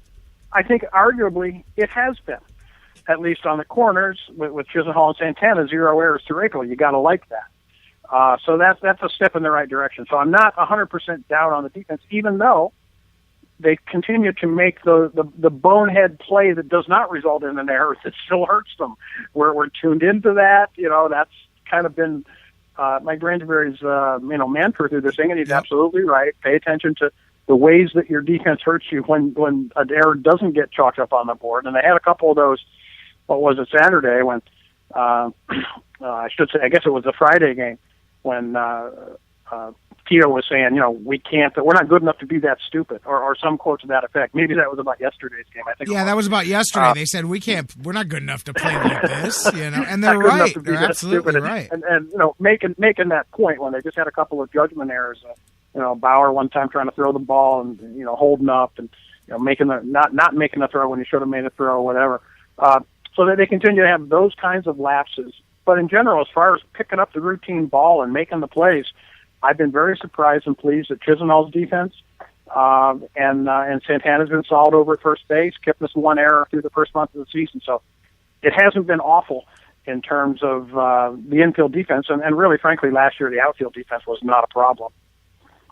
I think arguably it has been, at least on the corners with Chisenhall and Santana, 0 errors through April. You got to like that. So that's a step in the right direction. So I'm not 100% down on the defense, even though they continue to make the bonehead play that does not result in an error that still hurts them. We're tuned into that. That's kind of been Mike Brandenberry's mantra through this thing, and he's absolutely right. Pay attention to the ways that your defense hurts you when an error doesn't get chalked up on the board. And they had a couple of those. What was it, Saturday when I should say, I guess it was the Friday game when Tito was saying, we're not good enough to be that stupid, or some quote to that effect. Maybe that was about yesterday's game. I think. Yeah, that was about yesterday. They said we're not good enough to play like this, and they're right. They're absolutely right. And making that point when they just had a couple of judgment errors. Bauer one time trying to throw the ball and holding up and making not making the throw when he should have made a throw or whatever. So that they continue to have those kinds of lapses. But in general, as far as picking up the routine ball and making the plays, I've been very surprised and pleased at Chisenhall's defense. And Santana's been solid over at first base. Kipnis 1 error through the first month of the season. So it hasn't been awful in terms of the infield defense. And really, frankly, last year the outfield defense was not a problem.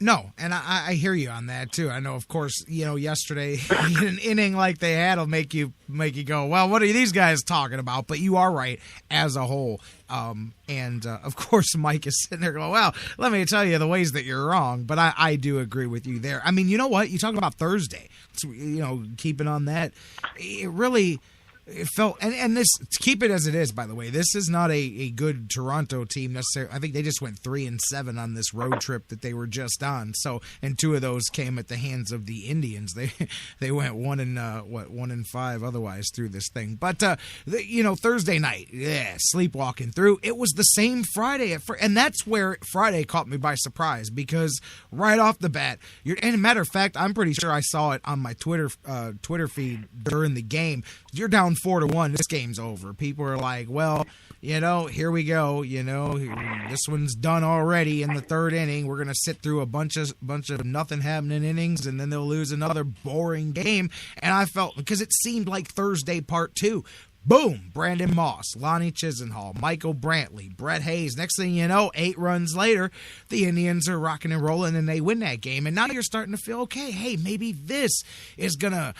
No, and I hear you on that too. I know, of course, yesterday an inning like they had will make you go, well, what are these guys talking about? But you are right as a whole. Of course, Mike is sitting there going, well, let me tell you the ways that you're wrong. But I do agree with you there. I mean, you know what? You talk about Thursday. So, keeping on that, it really. It felt, and this, keep it as it is, by the way, this is not a good Toronto team necessarily. I think they just went 3-7 on this road trip that they were just on. So, and 2 of those came at the hands of the Indians. They went 1-5 otherwise through this thing. But, Thursday night, sleepwalking through. It was the same Friday, and that's where Friday caught me by surprise, because right off the bat, and as a matter of fact, I'm pretty sure I saw it on my Twitter feed during the game. You're down 4-1, this game's over. People are like, well, here we go. This one's done already in the 3rd inning. We're going to sit through a bunch of nothing happening innings, and then they'll lose another boring game. And I felt, because it seemed like Thursday part 2. Boom, Brandon Moss, Lonnie Chisenhall, Michael Brantley, Brett Hayes. Next thing you know, 8 runs later, the Indians are rocking and rolling, and they win that game. And now you're starting to feel, okay, hey, maybe this is gonna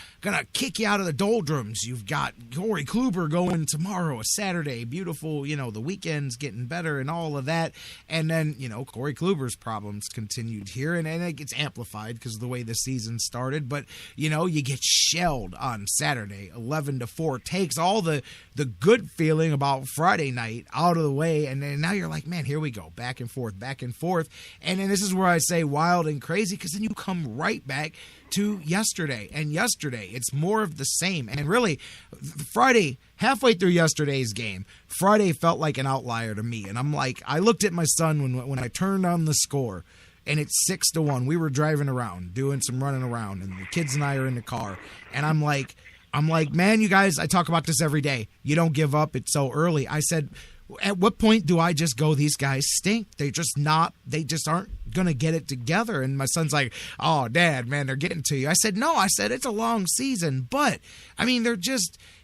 kick you out of the doldrums. You've got Corey Kluber going tomorrow, a Saturday, beautiful. The weekend's getting better and all of that. And then Corey Kluber's problems continued here, and it gets amplified because of the way the season started. But you get shelled on Saturday, 11-4, takes all the the good feeling about Friday night out of the way, and then now you're like, man, here we go, back and forth, and then this is where I say wild and crazy, because then you come right back to yesterday, and yesterday it's more of the same. And really, Friday, halfway through yesterday's game, Friday felt like an outlier to me, and I'm like, I looked at my son when I turned on the score, and it's 6-1. We were driving around, doing some running around, and the kids and I are in the car, and I'm like, man, you guys, I talk about this every day. You don't give up. It's so early. I said, at what point do I just go, these guys stink? They just aren't going to get it together. And my son's like, oh, Dad, man, they're getting to you. I said, no, it's a long season. But, I mean,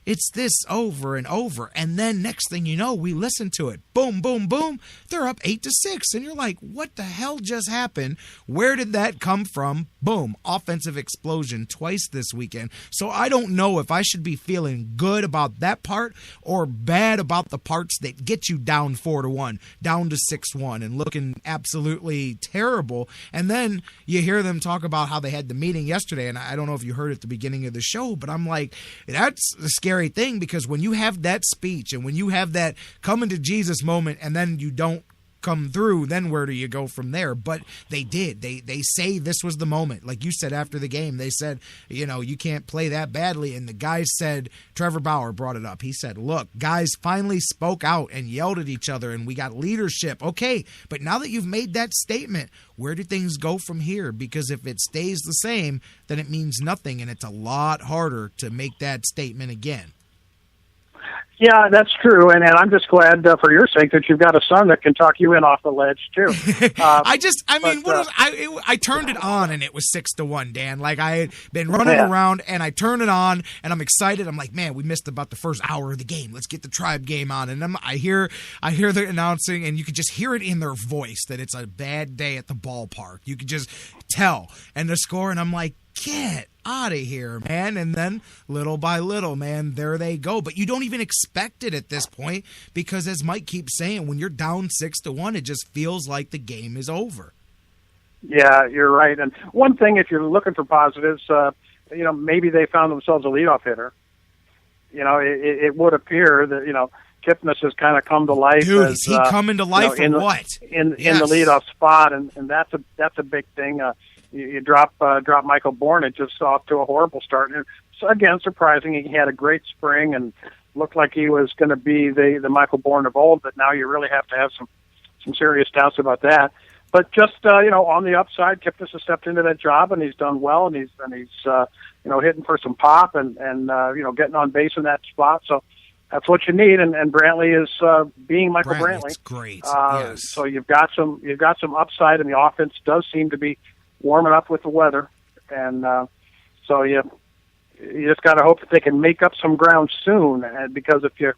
it's this over and over. And then next thing you know, we listen to it. Boom, boom, boom. They're up 8-6. And you're like, what the hell just happened? Where did that come from? Boom. Offensive explosion twice this weekend. So I don't know if I should be feeling good about that part or bad about the parts that get you down 4-1, down to 6-1, and looking absolutely terrible. And then you hear them talk about how they had the meeting yesterday. And I don't know if you heard at the beginning of the show, but I'm like, that's the scary thing, because when you have that speech and when you have that coming to Jesus moment and then you don't come through, then where do you go from there? But they did. They say this was the moment. Like you said after the game, they said, you can't play that badly. And the guys said, Trevor Bauer brought it up. He said, look, guys finally spoke out and yelled at each other and we got leadership. Okay, but now that you've made that statement, where do things go from here? Because if it stays the same, then it means nothing, and it's a lot harder to make that statement again. Yeah, that's true, and I'm just glad for your sake that you've got a son that can talk you in off the ledge too. I turned it on and it was 6-1, Dan. Like I had been running around and I turned it on and I'm excited. I'm like, man, we missed about the first hour of the game. Let's get the Tribe game on. And I hear the announcing, and you could just hear it in their voice that it's a bad day at the ballpark. You could just tell, and the score, and I'm like, get out of here, man. And then little by little, man, there they go. But you don't even expect it at this point, because as Mike keeps saying, when you're down 6-1, it just feels like the game is over. Yeah, you're right. And one thing, if you're looking for positives, maybe they found themselves a leadoff hitter. It would appear that, Kipnis has kind of come to life. Dude, is he coming to life or what? In the leadoff spot, and that's a big thing. You drop Michael Bourne, it just off to a horrible start. And so again, surprising. He had a great spring and looked like he was going to be the Michael Bourne of old, but now you really have to have some serious doubts about that. But just on the upside, Kipnis has stepped into that job and he's done well, and he's hitting for some pop and getting on base in that spot. So that's what you need, and Brantley is being Michael Brantley. Great. Yes. So you've got some upside, and the offense does seem to be warming up with the weather, and so you just got to hope that they can make up some ground soon. And because if you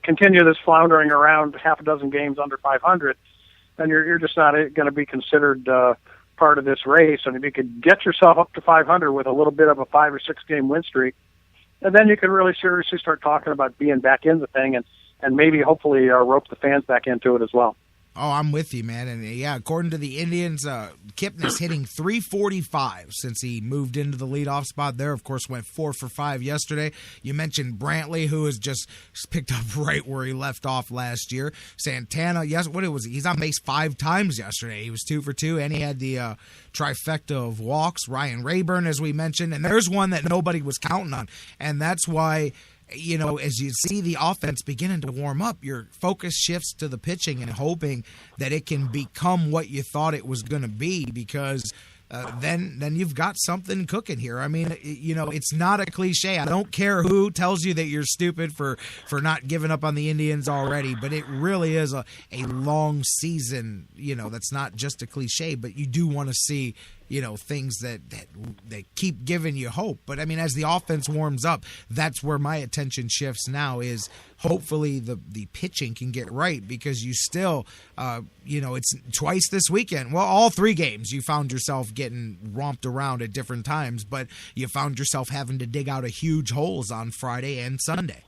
continue this floundering around half a dozen games under 500, then you're just not going to be considered part of this race. And if you could get yourself up to 500 with a little bit of a 5 or 6 game win streak, and then you can really seriously start talking about being back in the thing, and maybe hopefully rope the fans back into it as well. Oh, I'm with you, man. And yeah, according to the Indians, Kipnis hitting .345 since he moved into the leadoff spot there. Of course, went 4 for 5 yesterday. You mentioned Brantley, who has just picked up right where he left off last year. Santana, he's on base 5 times yesterday. He was 2 for 2, and he had the trifecta of walks. Ryan Rayburn, as we mentioned, and there's one that nobody was counting on, and that's why, as you see the offense beginning to warm up, your focus shifts to the pitching and hoping that it can become what you thought it was going to be, because then you've got something cooking here. I mean, it's not a cliche. I don't care who tells you that you're stupid for not giving up on the Indians already, but it really is a long season. That's not just a cliche, but you do want to see things that keep giving you hope. But I mean, as the offense warms up, that's where my attention shifts now, is hopefully the pitching can get right, because you still, it's twice this weekend. Well, all 3 games you found yourself getting romped around at different times, but you found yourself having to dig out a huge holes on Friday and Sunday.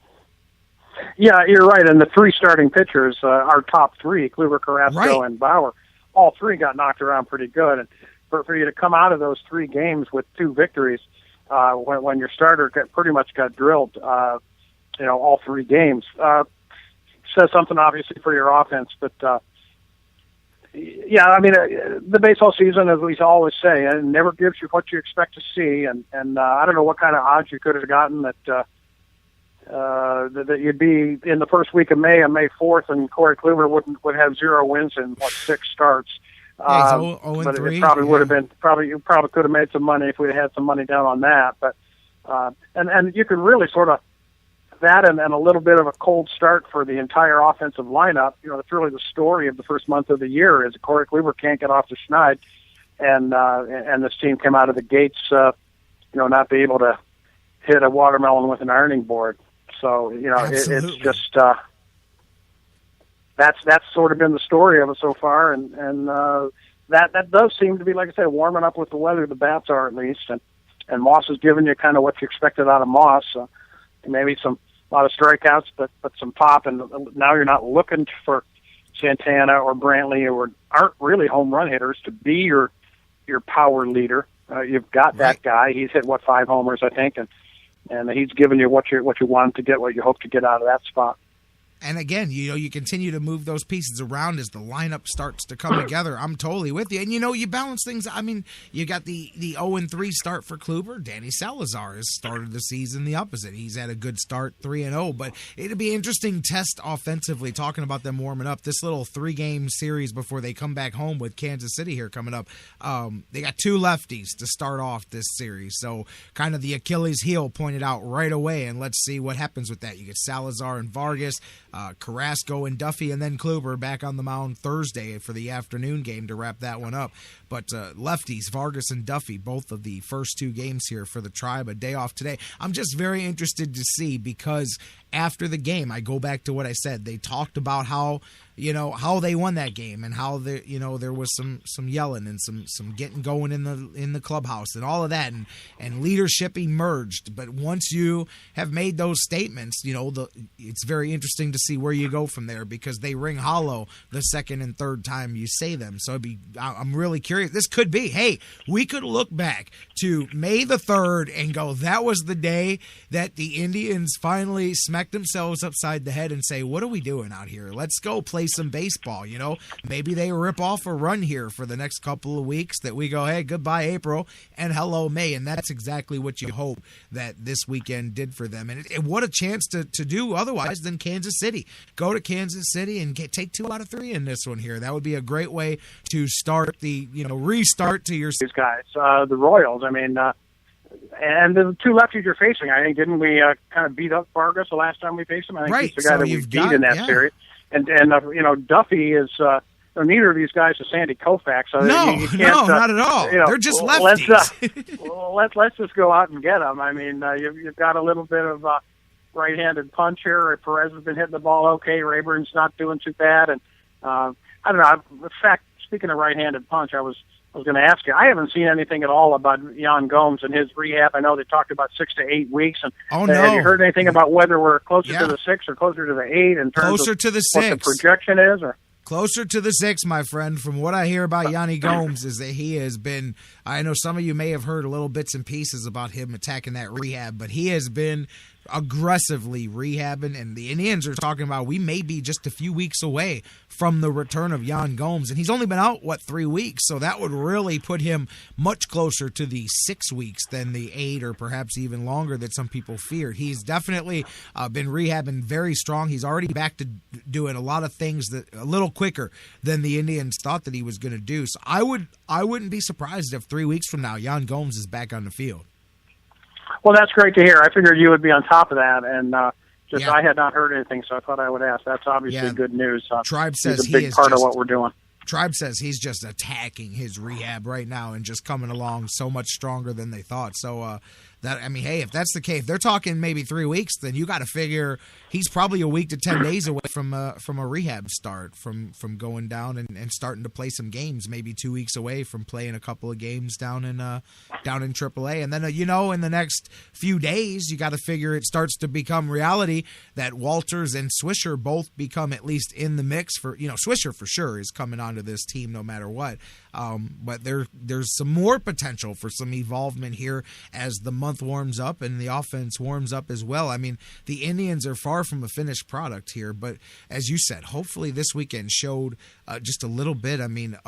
Yeah, you're right. And the 3 starting pitchers, our top 3, Kluber, Carrasco, and Bauer, all 3 got knocked around pretty good. And for you to come out of those 3 games with 2 victories, when your starter pretty much got drilled, all 3 games. Says something obviously for your offense, but yeah, I mean, the baseball season, as we always say, it never gives you what you expect to see, and I don't know what kind of odds you could have gotten that you'd be in the first week of May, on May 4th, and Corey Kluber would have 0 wins in 6 starts. Yeah, but it probably would have been you probably could have made some money if we had some money down on that. But and you could really sort of that and a little bit of a cold start for the entire offensive lineup. That's really the story of the first month of the year is Corey Kluber can't get off the schneid, and this team came out of the gates, not be able to hit a watermelon with an ironing board. So it's just that's sort of been the story of it so far, and that does seem to be, like I said, warming up with the weather. The bats are, at least, and Moss has given you kind of what you expected out of Moss. Maybe a lot of strikeouts, but some pop, and now you're not looking for Santana or Brantley, or aren't really home run hitters, to be your power leader. You've got that guy. He's hit 5 homers, I think, and he's given you what you want to get, what you hope to get out of that spot. And again, you continue to move those pieces around as the lineup starts to come together. I'm totally with you. And, you balance things. I mean, you got the 0-3 start for Kluber. Danny Salazar has started the season the opposite. He's had a good start, 3-0. But it'll be an interesting test offensively, talking about them warming up. This little 3-game series before they come back home with Kansas City here coming up. They got 2 lefties to start off this series. So kind of the Achilles heel pointed out right away. And let's see what happens with that. You get Salazar and Vargas, Carrasco and Duffy, and then Kluber back on the mound Thursday for the afternoon game to wrap that one up. But lefties, Vargas and Duffy, both of the first 2 games here for the Tribe, a day off today. I'm just very interested to see, because after the game, I go back to what I said. They talked about how they won that game, and how there was some yelling and some getting going in the clubhouse and all of that, and leadership emerged. But once you have made those statements, it's very interesting to see where you go from there, because they ring hollow the second and third time you say them. So I'm really curious. This could be, hey, we could look back to May the 3rd and go, that was the day that the Indians finally smacked themselves upside the head and say, what are we doing out here? Let's go play some baseball. Maybe they rip off a run here for the next couple of weeks that we go, hey, goodbye April and hello May. And that's exactly what you hope that this weekend did for them. And what a chance to do otherwise than Kansas City. Go to Kansas City and take 2 out of 3 in this one here. That would be a great way to start restart to your these guys, the Royals. I mean, and the 2 lefties you're facing, I think, didn't we kind of beat up Vargas the last time we faced him? I think he's the guy that we beat in that series. And Duffy is neither of these guys is Sandy Koufax. So you can't, not at all. They're just lefties. Let's just go out and get them. I mean, you've got a little bit of right-handed punch here. Perez has been hitting the ball okay. Rayburn's not doing too bad. And I don't know. In fact, speaking of right-handed punch, I was going to ask you, I haven't seen anything at all about Yan Gomes and his rehab. I know they talked about 6 to 8 weeks. And have you heard anything about whether we're closer to the 6 or closer to the 8 in terms of to the what the projection is? Or? Closer to the 6, my friend. From what I hear about Yanni Gomes is that he has been, I know some of you may have heard little bits and pieces about him attacking that rehab, but he has been aggressively rehabbing, and the Indians are talking about we may be just a few weeks away from the return of Yan Gomes, and he's only been out 3 weeks, so that would really put him much closer to the 6 weeks than the 8 or perhaps even longer that some people feared. He's definitely been rehabbing very strong. He's already back to doing a lot of things that a little quicker than the Indians thought that he was going to do. So I wouldn't be surprised if 3 weeks from now Yan Gomes is back on the field. Well, that's great to hear. I figured you would be on top of that, and I had not heard anything, so I thought I would ask. That's obviously good news. Tribe says he's a big part of what we're doing. Tribe says he's just attacking his rehab right now and just coming along so much stronger than they thought. So if that's the case, if they're talking maybe 3 weeks, then you got to figure he's probably a week to 10 days away from a rehab start, from going down and starting to play some games. Maybe 2 weeks away from playing a couple of games down in AAA, and then in the next few days you got to figure it starts to become reality that Walters and Swisher both become at least in the mix for Swisher for sure is coming onto this team no matter what. But there's some more potential for some evolvement here as the month warms up and the offense warms up as well. I mean, the Indians are far from a finished product here, but as you said, hopefully this weekend showed just a little bit, and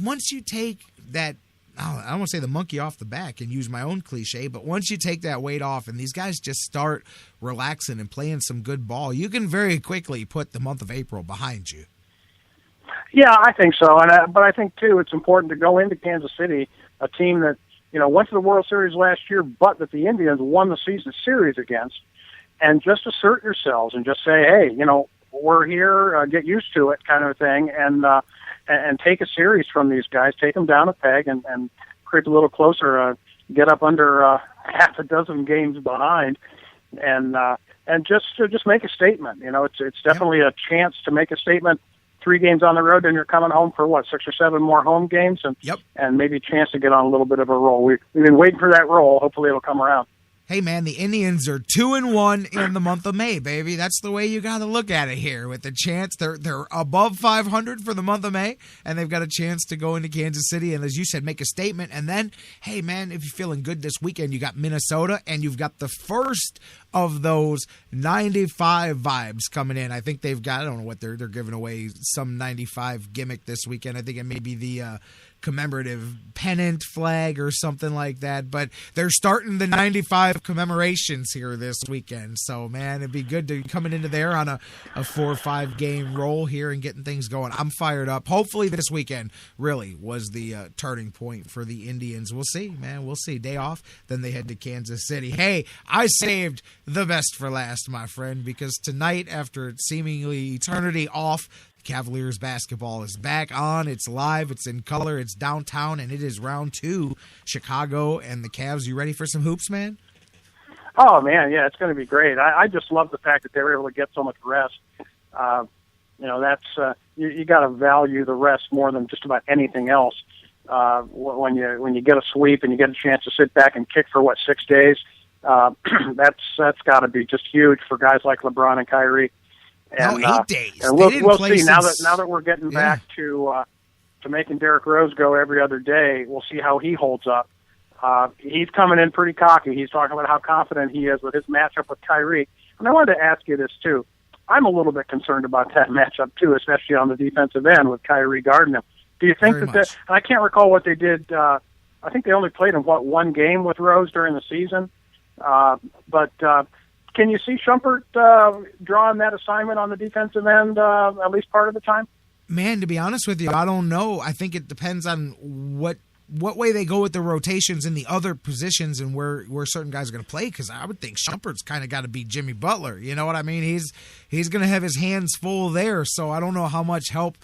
once you take that, I don't want to say the monkey off the back and use my own cliche, but once you take that weight off and these guys just start relaxing and playing some good ball, you can very quickly put the month of April behind you. Yeah, I think so. But I think, too, it's important to go into Kansas City, a team that, went to the World Series last year, but that the Indians won the season series against, and just assert yourselves and just say, hey, we're here, get used to it kind of thing, and take a series from these guys, take them down a peg, and creep a little closer, get up under half a dozen games behind, and just make a statement. It's definitely a chance to make a statement. 3 games on the road, and you're coming home for 6 or 7 more home games, and maybe a chance to get on a little bit of a roll. We've been waiting for that roll. Hopefully, it'll come around. Hey, man, the Indians are 2-1 in the month of May, baby. That's the way you got to look at it here. With the chance, they're above 500 for the month of May, and they've got a chance to go into Kansas City and, as you said, make a statement. And then, hey, man, if you're feeling good this weekend, you got Minnesota, and you've got the first of those 95 vibes coming in. I think they've got, I don't know what they're giving away, some 95 gimmick this weekend. I think it may be the commemorative pennant flag or something like that, but they're starting the 95 commemorations here this weekend. So, man, it'd be good to be coming into there on a 4 or 5 game roll here and getting things going. I'm fired up. Hopefully this weekend really was the turning point for the Indians. We'll see, man. We'll see. Day off, then they head to Kansas City. Hey, I saved the best for last, my friend, because tonight, after seemingly eternity off, Cavaliers basketball is back on. It's live. It's in color. It's downtown, and it is round 2. Chicago and the Cavs. You ready for some hoops, man? Oh, man, yeah, it's going to be great. I just love the fact that they were able to get so much rest. That's you got to value the rest more than just about anything else. When you get a sweep and you get a chance to sit back and kick for 6 days, that's got to be just huge for guys like LeBron and Kyrie. And, 8 days. And we'll see now that we're getting back to making Derrick Rose go every other day. We'll see how he holds up. He's coming in pretty cocky. He's talking about how confident he is with his matchup with Kyrie. And I wanted to ask you this too. I'm a little bit concerned about that matchup too, especially on the defensive end with Kyrie guarding him. Do you think that? And I can't recall what they did. I think they only played him 1 game with Rose during the season. But can you see Shumpert drawing that assignment on the defensive end at least part of the time? Man, to be honest with you, I don't know. I think it depends on what way they go with the rotations in the other positions and where certain guys are going to play, because I would think Shumpert's kind of got to be Jimmy Butler. You know what I mean? He's going to have his hands full there, so I don't know how much help.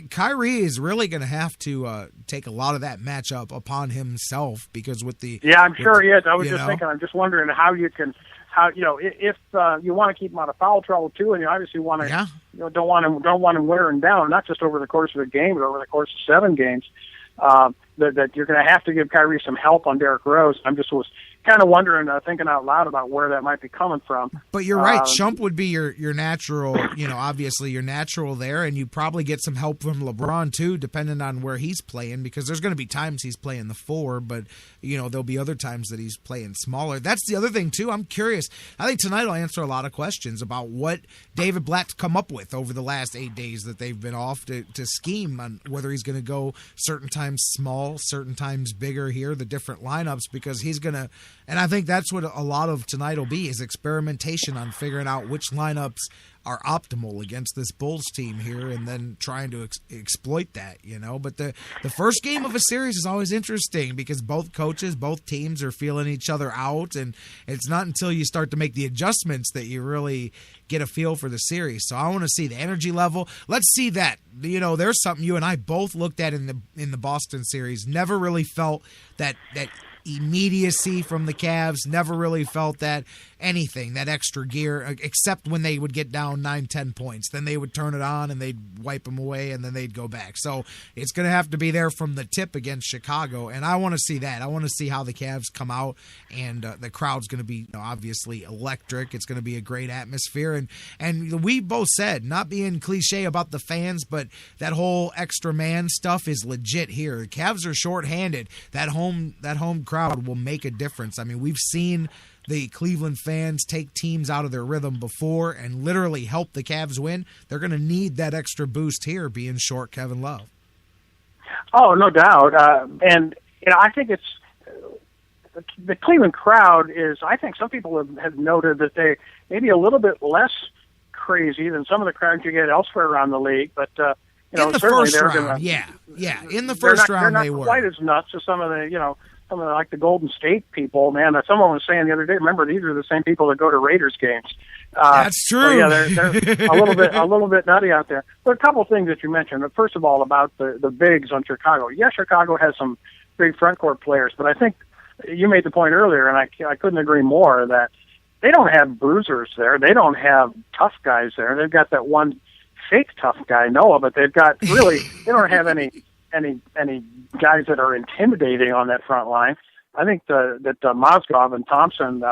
Kyrie is really going to have to take a lot of that matchup upon himself, because with the... Yeah, I'm sure he is. I was just thinking, I'm just wondering how you can... if you want to keep him out of foul trouble too, and you obviously want to, don't want him wearing down, not just over the course of a game, but over the course of 7 games. That you're going to have to give Kyrie some help on Derrick Rose. I'm just was kind of wondering, thinking out loud about where that might be coming from. But you're right. Shump would be your natural, obviously your natural there, and you probably get some help from LeBron too, depending on where he's playing, because there's going to be times he's playing the 4, but there'll be other times that he's playing smaller. That's the other thing too. I'm curious. I think tonight will answer a lot of questions about what David Blatt's come up with over the last 8 days that they've been off to scheme on whether he's going to go certain times small, certain times bigger here, the different lineups, because he's going to. And I think that's what a lot of tonight will be, is experimentation on figuring out which lineups are optimal against this Bulls team here, and then trying to exploit that, But the first game of a series is always interesting, because both coaches, both teams are feeling each other out, and it's not until you start to make the adjustments that you really get a feel for the series. So I want to see the energy level. Let's see that. There's something you and I both looked at in the Boston series. Never really felt that immediacy from the Cavs. Never really felt that extra gear, except when they would get down 9-10 points. Then they would turn it on and they'd wipe them away, and then they'd go back. So it's going to have to be there from the tip against Chicago, and I want to see that. I want to see how the Cavs come out, and the crowd's going to be obviously electric. It's going to be a great atmosphere, and we both said, not being cliche about the fans, but that whole extra man stuff is legit here. The Cavs are shorthanded. That home crowd will make a difference. I mean, we've seen the Cleveland fans take teams out of their rhythm before and literally help the Cavs win. They're going to need that extra boost here, being short Kevin Love. Oh, no doubt. And I think it's the Cleveland crowd is. I think some people have noted that they maybe a little bit less crazy than some of the crowds you get elsewhere around the league. But in the first round, in the first round they were not quite as nuts as some of the some of like the Golden State people, man. Someone was saying the other day, remember, these are the same people that go to Raiders games. That's true. So yeah, they're a little bit nutty out there. But a couple of things that you mentioned. First of all, about the bigs on Chicago. Yeah, Chicago has some big front court players, but I think you made the point earlier, and I couldn't agree more, that they don't have bruisers there. They don't have tough guys there. They've got that one fake tough guy, Noah, but they've got really they don't have any guys that are intimidating on that front line. I think that Mozgov and Thompson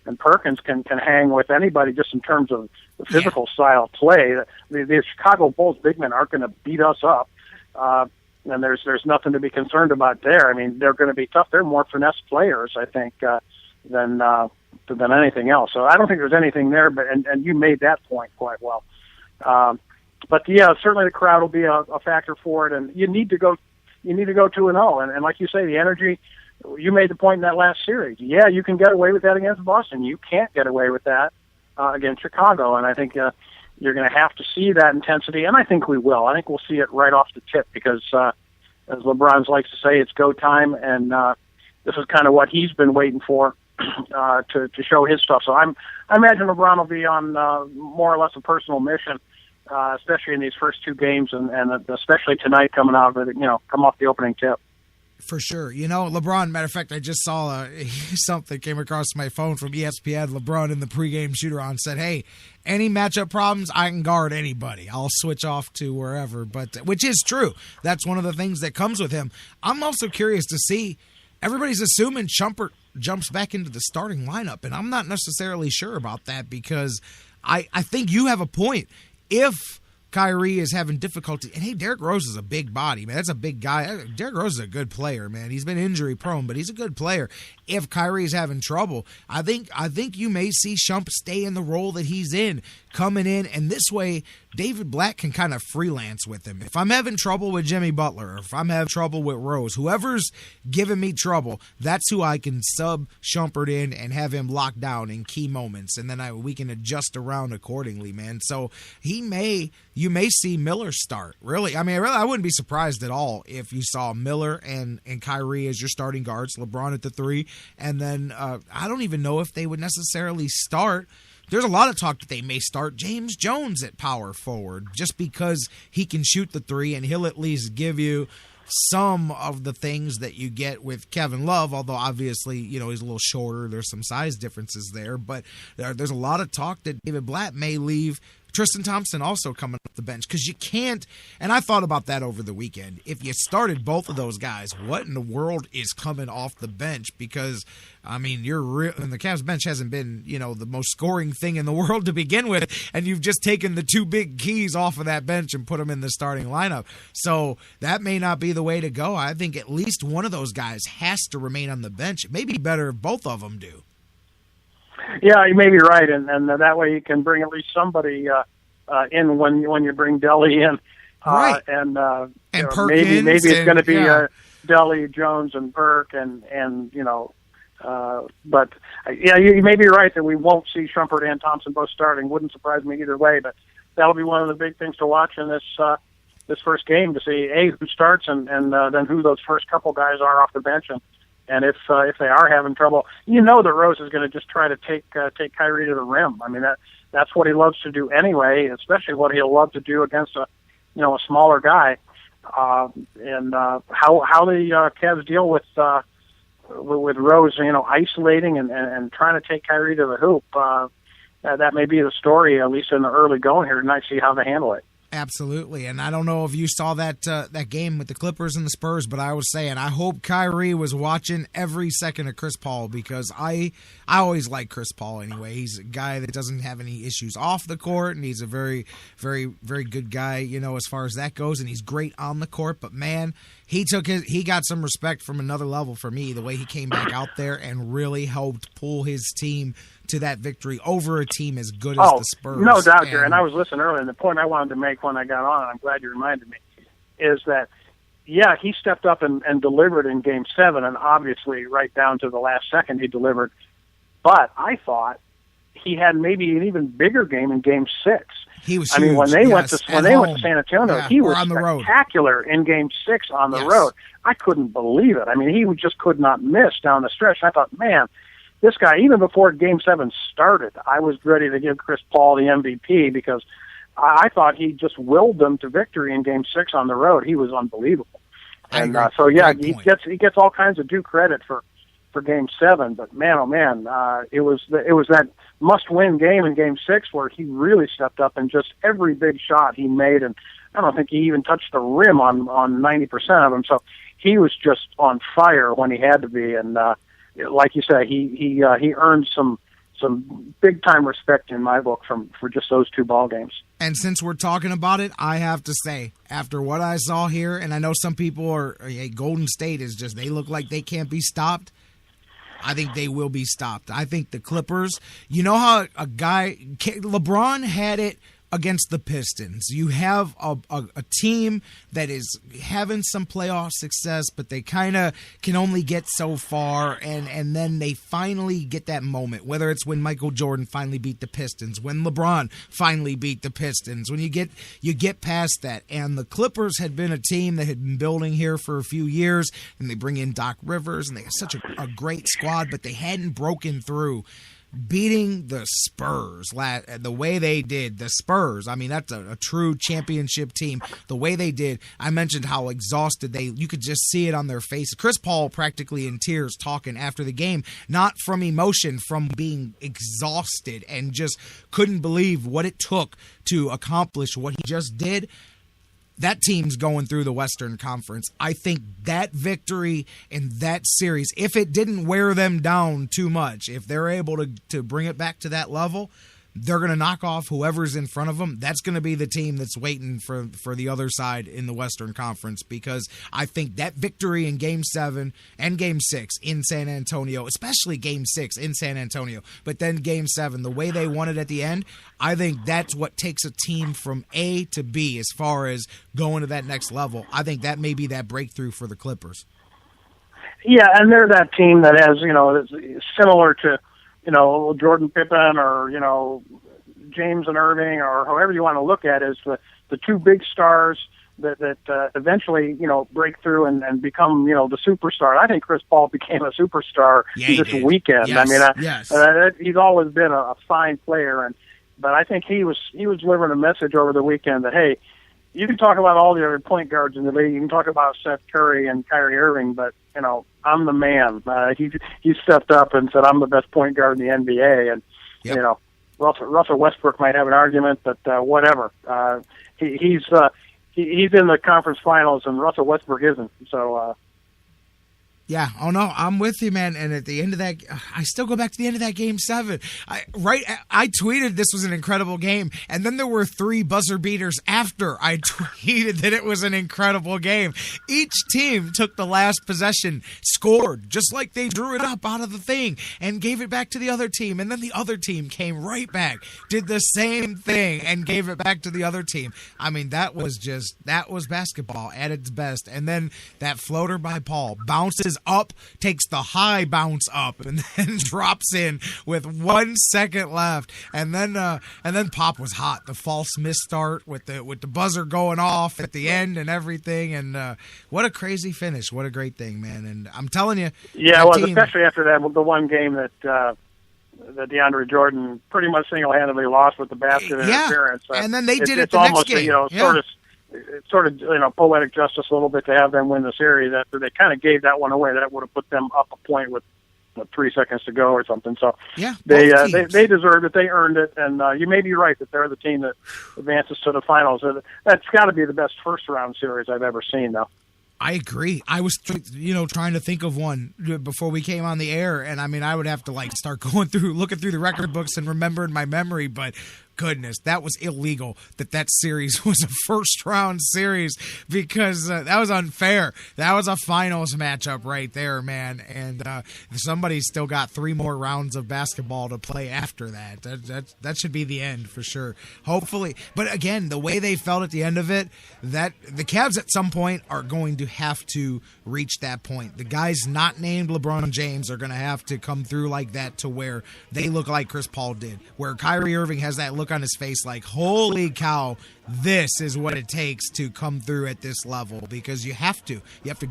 and Perkins can hang with anybody just in terms of the physical style of play. The Chicago Bulls big men aren't going to beat us up, and there's nothing to be concerned about there. I mean, they're going to be tough. They're more finesse players, I think, than anything else. So I don't think there's anything there. But and you made that point quite well. But yeah, certainly the crowd will be a factor for it, and you need to go 2-0, and like you say, the energy. You made the point in that last series. Yeah, you can get away with that against Boston. You can't get away with that against Chicago, and I think you're going to have to see that intensity, and I think we will. I think we'll see it right off the tip because, as LeBron likes to say, it's go time, and this is kind of what he's been waiting for to show his stuff. So I imagine LeBron will be on more or less a personal mission. Especially in these first two games, and especially tonight coming out with come off the opening tip. For sure. LeBron, matter of fact, I just saw something came across my phone from ESPN. LeBron in the pregame shoot-around said, hey, any matchup problems, I can guard anybody. I'll switch off to wherever, which is true. That's one of the things that comes with him. I'm also curious to see, everybody's assuming Shumpert jumps back into the starting lineup, and I'm not necessarily sure about that because I think you have a point. If Kyrie is having difficulty, and hey, Derrick Rose is a big body, man. That's a big guy. Derrick Rose is a good player, man. He's been injury prone, but he's a good player. If Kyrie is having trouble, I think you may see Shump stay in the role that he's in, coming in, and this way David Blatt can kind of freelance with him. If I'm having trouble with Jimmy Butler, or if I'm having trouble with Rose, whoever's giving me trouble, that's who I can sub Shumpert in and have him locked down in key moments, and then we can adjust around accordingly, man. So you may see Miller start. Really, I wouldn't be surprised at all if you saw Miller and Kyrie as your starting guards, LeBron at the 3, and then I don't even know if they would necessarily start. There's a lot of talk that they may start James Jones at power forward just because he can shoot the 3 and he'll at least give you some of the things that you get with Kevin Love, although obviously, he's a little shorter. There's some size differences there, but there's a lot of talk that David Blatt may leave Tristan Thompson also coming off the bench because you can't, and I thought about that over the weekend. If you started both of those guys, what in the world is coming off the bench? Because, and the Cavs bench hasn't been, the most scoring thing in the world to begin with, and you've just taken the two big keys off of that bench and put them in the starting lineup. So that may not be the way to go. I think at least one of those guys has to remain on the bench. It may be better if both of them do. Yeah, you may be right, and that way you can bring at least somebody in when you bring Delly in, right? And Perkins, maybe it's going to be Delly, Jones, and Burke, and but you may be right that we won't see Shumpert and Thompson both starting. Wouldn't surprise me either way, but that'll be one of the big things to watch in this first game to see who starts and then who those first couple guys are off the bench and if they are having trouble, that Rose is going to just try to take Kyrie to the rim. I mean that's what he loves to do anyway, especially what he'll love to do against a smaller guy. And how the Cavs deal with with Rose, isolating and trying to take Kyrie to the hoop. That may be the story, at least in the early going here tonight. See how they handle it. Absolutely, and I don't know if you saw that game with the Clippers and the Spurs, but I was saying I hope Kyrie was watching every second of Chris Paul, because I always like Chris Paul anyway. He's a guy that doesn't have any issues off the court, and he's a very, very, very good guy, as far as that goes, and he's great on the court. But man, he got some respect from another level for me, the way he came back out there and really helped pull his team to that victory over a team as good as the Spurs. No doubt, Jerry. And I was listening earlier, and the point I wanted to make when I got on, and I'm glad you reminded me, is that, he stepped up and delivered in Game 7, and obviously right down to the last second he delivered. But I thought he had maybe an even bigger game in Game 6. He was huge. I mean, when they went to San Antonio, he was spectacular in Game 6 on the road. I couldn't believe it. I mean, he just could not miss down the stretch. I thought, man, this guy, even before Game 7 started, I was ready to give Chris Paul the MVP, because I thought he just willed them to victory in Game 6 on the road. He was unbelievable. And he gets all kinds of due credit for Game 7. But man, oh man, it was that must-win game in Game 6 where he really stepped up, and just every big shot he made, and I don't think he even touched the rim on 90% of them. So he was just on fire when he had to be, and like you say, he earned some big time respect in my book for just those two ball games. And since we're talking about it, I have to say, after what I saw here, and I know some people are, Golden State is just, they look like they can't be stopped. I think they will be stopped. I think the Clippers, you know how LeBron had it against the Pistons. You have a team that is having some playoff success, but they kind of can only get so far, and then they finally get that moment, whether it's when Michael Jordan finally beat the Pistons, when LeBron finally beat the Pistons, when you get past that. And the Clippers had been a team that had been building here for a few years, and they bring in Doc Rivers, and they have such a great squad, but they hadn't broken through. Beating the Spurs the way they did, the Spurs, I mean, that's a true championship team. The way they did, I mentioned how exhausted you could just see it on their faces. Chris Paul practically in tears talking after the game, not from emotion, from being exhausted, and just couldn't believe what it took to accomplish what he just did. That team's going through the Western Conference. I think that victory in that series, if it didn't wear them down too much, if they're able to bring it back to that level, they're going to knock off whoever's in front of them. That's going to be the team that's waiting for the other side in the Western Conference, because I think that victory in Game 7 and Game 6 in San Antonio, especially Game 6 in San Antonio, but then Game 7, the way they won it at the end, I think that's what takes a team from A to B as far as going to that next level. I think that may be that breakthrough for the Clippers. Yeah, and they're that team that has, is similar to, Jordan Pippen or, James and Irving, or however you want to look at it, is the two big stars that eventually, break through and become, the superstar. I think Chris Paul became a superstar this weekend. Yes. I mean, he's always been a fine player, but I think he was delivering a message over the weekend that, hey, you can talk about all the other point guards in the league. You can talk about Seth Curry and Kyrie Irving, but, I'm the man. He stepped up and said, I'm the best point guard in the NBA. And, Russell Westbrook might have an argument, but whatever. He's in the conference finals, and Russell Westbrook isn't. So, yeah. Oh, no, I'm with you, man. And at the end of that, I still go back to the end of that Game 7. I tweeted this was an incredible game, and then there were 3 buzzer beaters after I tweeted that it was an incredible game. Each team took the last possession, scored, just like they drew it up out of the thing, and gave it back to the other team. And then the other team came right back, did the same thing, and gave it back to the other team. I mean, that was basketball at its best. And then that floater by Paul bounces up, takes the high bounce up, and then drops in with 1 second left. And then Pop was hot. The false miss start with the buzzer going off at the end and everything. And what a crazy finish! What a great thing, man! And I'm telling you, especially after the one game that DeAndre Jordan pretty much single-handedly lost with the basket interference. And then they did it it's the almost next game. Sort of sort of, poetic justice a little bit to have them win the series after they kind of gave that one away. That would have put them up a point with 3 seconds to go or something. So they deserved it. They earned it. And you may be right that they're the team that advances to the finals. That's got to be the best first-round series I've ever seen, though. I agree. I was, trying to think of one before we came on the air, and I would have to start looking through the record books and remember in my memory, but goodness, that was illegal that series was a first-round series because that was unfair. That was a finals matchup right there, man, and somebody's still got 3 more rounds of basketball to play after that. That should be the end for sure, hopefully. But again, the way they felt at the end of it, that the Cavs at some point are going to have to reach that point. The guys not named LeBron James are going to have to come through like that to where they look like Chris Paul did, where Kyrie Irving has that look on his face like, holy cow, this is what it takes to come through at this level, because you have to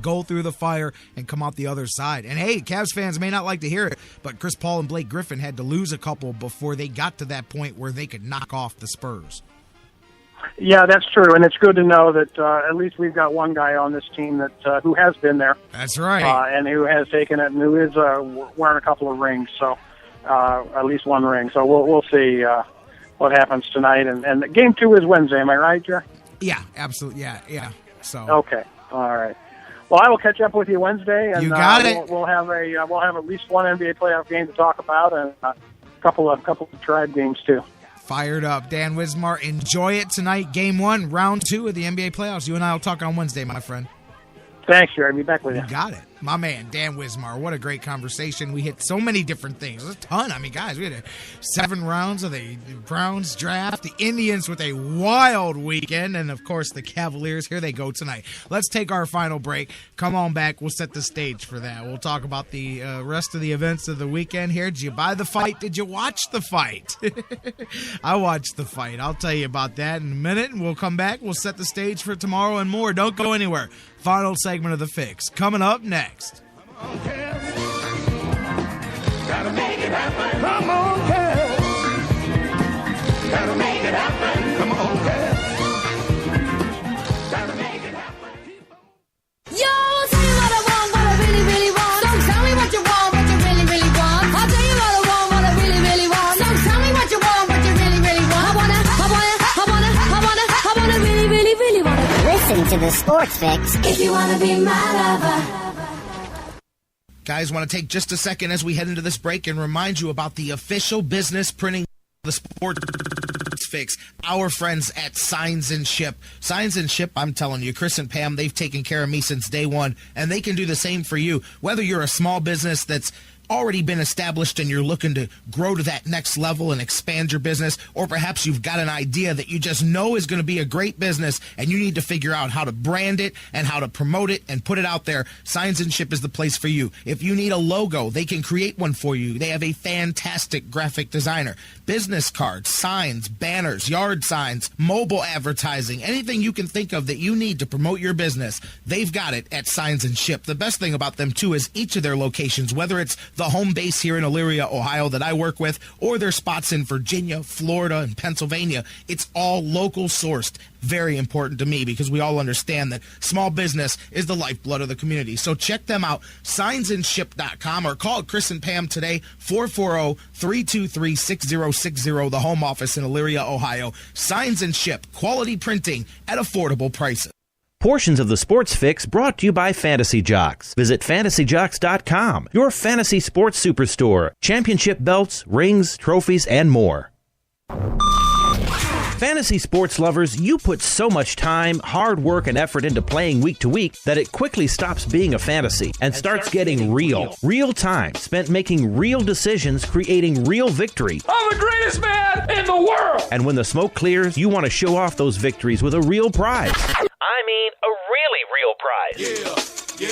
go through the fire and come out the other side. And hey, Cavs fans may not like to hear it, but Chris Paul and Blake Griffin had to lose a couple before they got to that point where they could knock off the Spurs. Yeah, that's true, and it's good to know that at least we've got one guy on this team that who has been there. That's right, and who has taken it, and who is wearing a couple of rings. So at least one ring. So we'll see what happens tonight. And Game 2 is Wednesday. Am I right, Jerry? Yeah, absolutely. Yeah. So okay, all right. Well, I will catch up with you Wednesday, and you got it. We'll have at least one NBA playoff game to talk about, and a couple of Tribe games too. Fired up. Dan Wismar, enjoy it tonight. Game 1, round 2 of the NBA playoffs. You and I will talk on Wednesday, my friend. Thanks, Jerry. I'll be back with you. You got it. My man, Dan Wismar. What a great conversation. We hit so many different things. It was a ton. Guys, we had 7 rounds of the Browns draft, the Indians with a wild weekend, and, of course, the Cavaliers. Here they go tonight. Let's take our final break. Come on back. We'll set the stage for that. We'll talk about the rest of the events of the weekend here. Did you buy the fight? Did you watch the fight? I watched the fight. I'll tell you about that in a minute, and we'll come back. We'll set the stage for tomorrow and more. Don't go anywhere. Final segment of The Fix coming up next. Come on, Cavs. Gotta make it happen. Come on, Cavs. Gotta make it happen. Come on, Cavs. Gotta make it happen. Yo, I'll tell you what I want, what I really, really want. So tell me what you want, what you really, really want. I'll tell you what I want, what I really, really want. So tell me what you want, what you really, really want. I wanna really, really, really want. Listen to the Sports Fix if you wanna be my lover. Guys, want to take just a second as we head into this break and remind you about the official business printing of the Sports Fix, our friends at Signs and Ship. Signs and Ship, I'm telling you, Chris and Pam, they've taken care of me since day one, and they can do the same for you. Whether you're a small business that's already been established and you're looking to grow to that next level and expand your business, or perhaps you've got an idea that you just know is going to be a great business and you need to figure out how to brand it and how to promote it and put it out there, Signs and Ship is the place for you. If you need a logo, they can create one for you. They have a fantastic graphic designer. Business cards, signs, banners, yard signs, mobile advertising, anything you can think of that you need to promote your business, they've got it at Signs and Ship. The best thing about them, too, is each of their locations, whether it's the home base here in Elyria, Ohio that I work with, or their spots in Virginia, Florida, and Pennsylvania, it's all local sourced. Very important to me because we all understand that small business is the lifeblood of the community. So check them out, signsandship.com, or call Chris and Pam today, 440-323-6060, the home office in Elyria, Ohio. Signs and Ship, quality printing at affordable prices. Portions of the Sports Fix brought to you by Fantasy Jocks. Visit fantasyjocks.com, your fantasy sports superstore. Championship belts, rings, trophies, and more. Fantasy sports lovers, you put so much time, hard work, and effort into playing week to week that it quickly stops being a fantasy and starts getting real. Real time spent making real decisions, creating real victory. I'm the greatest man in the world! And when the smoke clears, you want to show off those victories with a real prize. I mean, a really real prize. Yeah.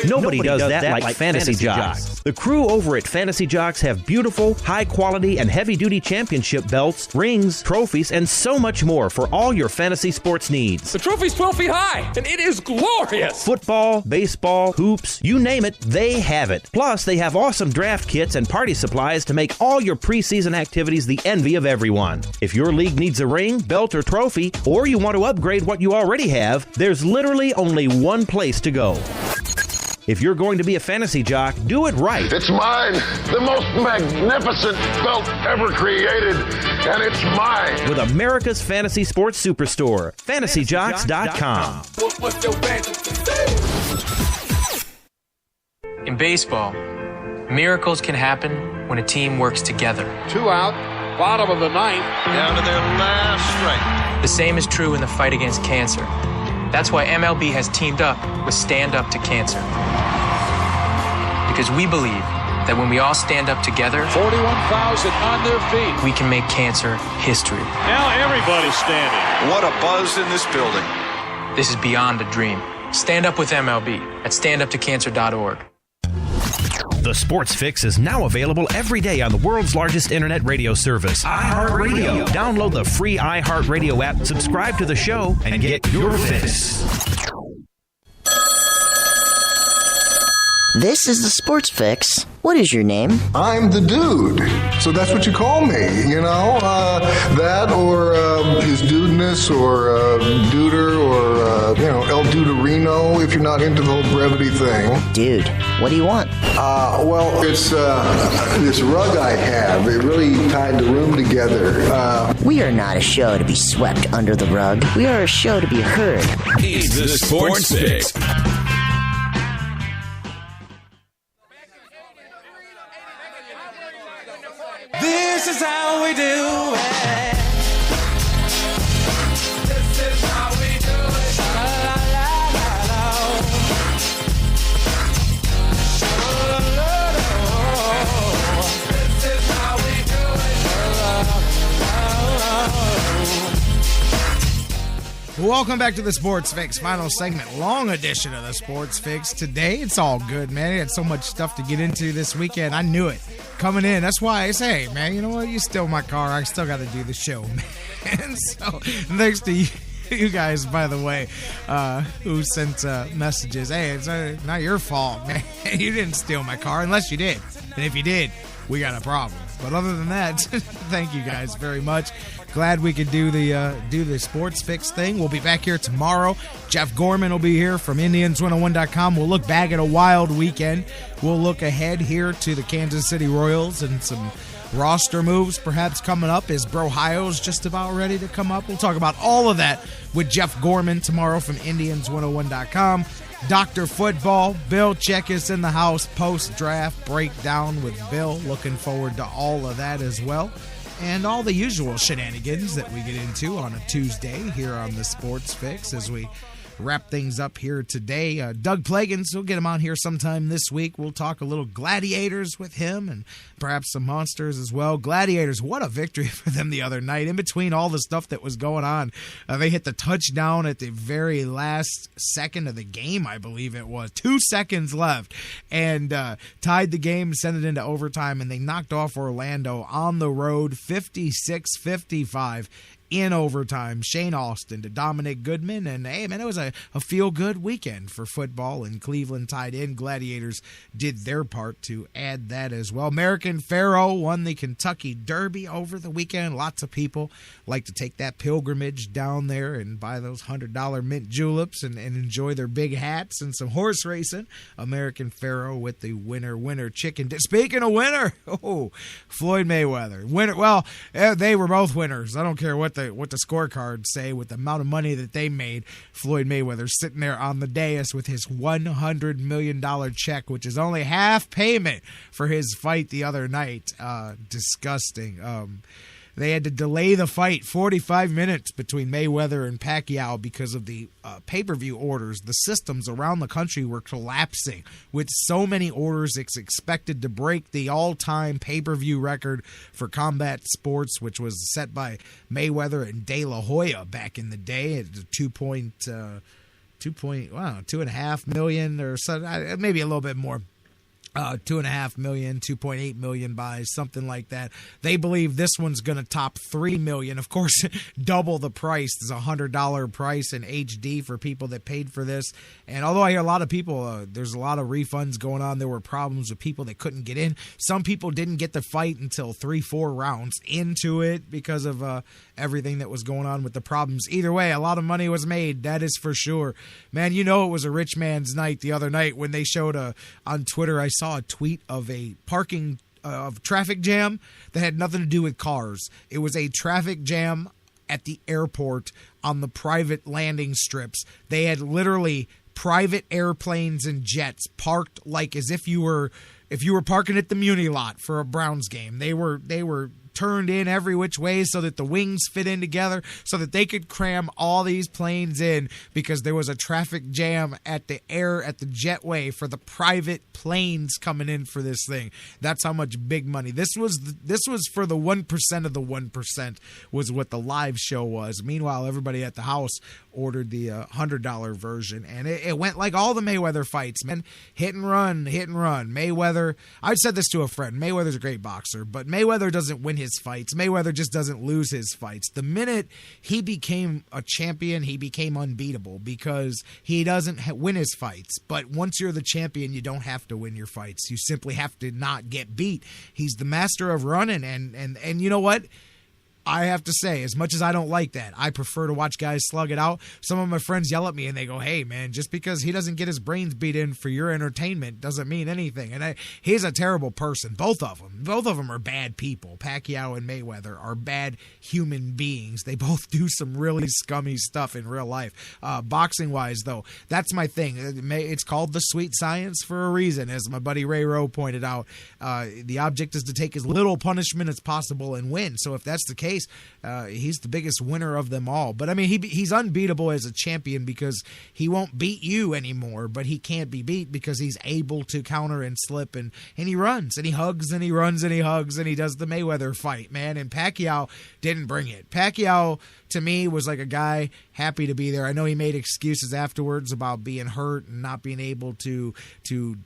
Nobody does that like Fantasy Jocks. The crew over at Fantasy Jocks have beautiful, high-quality, and heavy-duty championship belts, rings, trophies, and so much more for all your fantasy sports needs. The trophy's 12 feet high, and it is glorious! Football, baseball, hoops, you name it, they have it. Plus, they have awesome draft kits and party supplies to make all your preseason activities the envy of everyone. If your league needs a ring, belt, or trophy, or you want to upgrade what you already have, there's literally only one place to go. If you're going to be a fantasy jock, do it right. It's mine, the most magnificent belt ever created, and it's mine. With America's Fantasy Sports Superstore, FantasyJocks.com. In baseball, miracles can happen when a team works together. 2 out, bottom of the ninth, down to their last strike. The same is true in the fight against cancer. That's why MLB has teamed up with Stand Up to Cancer. Because we believe that when we all stand up together, 41,000 on their feet, we can make cancer history. Now everybody's standing. What a buzz in this building. This is beyond a dream. Stand up with MLB at standuptocancer.org. The Sports Fix is now available every day on the world's largest internet radio service, iHeartRadio. Download the free iHeartRadio app, subscribe to the show, and get your fix. This is the Sports Fix. What is your name? I'm the dude. So that's what you call me, you know? That or his dudeness or duder or, El Duderino if you're not into the whole brevity thing. Dude, what do you want? Well, it's this rug I have. It really tied the room together. We are not a show to be swept under the rug. We are a show to be heard. It's the Sports Fix. This is how we do it. This is how we do it. La la la la la. La la la. This is how we do it. La la la. Welcome back to the Sports Fix, final segment, long edition of the Sports Fix. Today, it's all good, man. I had so much stuff to get into this weekend. I knew it coming in. That's why I say, hey, man, you know what? You steal my car. I still got to do the show, man. So, thanks to you guys, by the way, who sent messages. Hey, it's not your fault, man. You didn't steal my car, unless you did. And if you did, we got a problem. But other than that, thank you guys very much. Glad we could do the Sports Fix thing. We'll be back here tomorrow. Jeff Gorman will be here from Indians101.com. We'll look back at a wild weekend. We'll look ahead here to the Kansas City Royals and some roster moves perhaps coming up as Brohio's just about ready to come up. We'll talk about all of that with Jeff Gorman tomorrow from Indians101.com. Dr. Football, Bill Check is in the house. Post-draft breakdown with Bill. Looking forward to all of that as well. And all the usual shenanigans that we get into on a Tuesday here on the Sports Fix as we wrap things up here today. Doug Plagans, we'll get him on here sometime this week. We'll talk a little Gladiators with him and perhaps some Monsters as well. Gladiators, what a victory for them the other night. In between all the stuff that was going on, they hit the touchdown at the very last second of the game, I believe it was. 2 seconds left, and tied the game, sent it into overtime, and they knocked off Orlando on the road 56-55. In overtime. Shane Austin to Dominic Goodman. And, hey, man, it was a feel-good weekend for football, and Cleveland tied in. Gladiators did their part to add that as well. American Pharoah won the Kentucky Derby over the weekend. Lots of people like to take that pilgrimage down there and buy those $100 mint juleps and enjoy their big hats and some horse racing. American Pharoah with the winner chicken. Speaking of winner, Floyd Mayweather. Winner. Well, they were both winners. I don't care what the scorecards say with the amount of money that they made. Floyd Mayweather sitting there on the dais with his $100 million check, which is only half payment for his fight the other night. Disgusting. They had to delay the fight 45 minutes between Mayweather and Pacquiao because of the pay-per-view orders. The systems around the country were collapsing. With so many orders, it's expected to break the all-time pay-per-view record for combat sports, which was set by Mayweather and De La Hoya back in the day at 2.2 2.5 million or so, maybe a little bit more. 2.5 million, 2.8 million buys, something like that. They believe this one's going to top 3 million. Of course, double the price. There's $100 price in HD for people that paid for this. And although I hear a lot of people, there's a lot of refunds going on. There were problems with people that couldn't get in. Some people didn't get the fight until 3-4 rounds into it because of everything that was going on with the problems. Either way, a lot of money was made. That is for sure. Man, it was a rich man's night the other night when they showed on Twitter. I saw a tweet of a parking of traffic jam that had nothing to do with cars. It was a traffic jam at the airport on the private landing strips. They had literally private airplanes and jets parked like as if you were parking at the Muni lot for a Browns game. They were turned in every which way so that the wings fit in together so that they could cram all these planes in because there was a traffic jam at the jetway for the private planes coming in for this thing. That's how much big money. This was for the 1% of the 1% was what the live show was. Meanwhile, everybody at the house ordered the $100 version, and it went like all the Mayweather fights, man. Hit and run. Mayweather, I said this to a friend, Mayweather's a great boxer, but Mayweather doesn't win his fights. Mayweather just doesn't lose his fights. The minute he became a champion, he became unbeatable because he doesn't win his fights. But once you're the champion, you don't have to win your fights. You simply have to not get beat. He's the master of running, and you know what? I have to say, as much as I don't like that, I prefer to watch guys slug it out. Some of my friends yell at me and they go, hey, man, just because he doesn't get his brains beat in for your entertainment doesn't mean anything. And he's a terrible person, both of them. Both of them are bad people. Pacquiao and Mayweather are bad human beings. They both do some really scummy stuff in real life. Boxing-wise, though, that's my thing. It's called the sweet science for a reason, as my buddy Ray Rowe pointed out. The object is to take as little punishment as possible and win. So if that's the case, he's the biggest winner of them all. But I mean, he's unbeatable as a champion because he won't beat you anymore, but he can't be beat because he's able to counter and slip, and he runs and he hugs and he runs and he hugs and he does the Mayweather fight, man. And Pacquiao didn't bring it. Pacquiao, to me, was like a guy happy to be there. I know he made excuses afterwards about being hurt and not being able to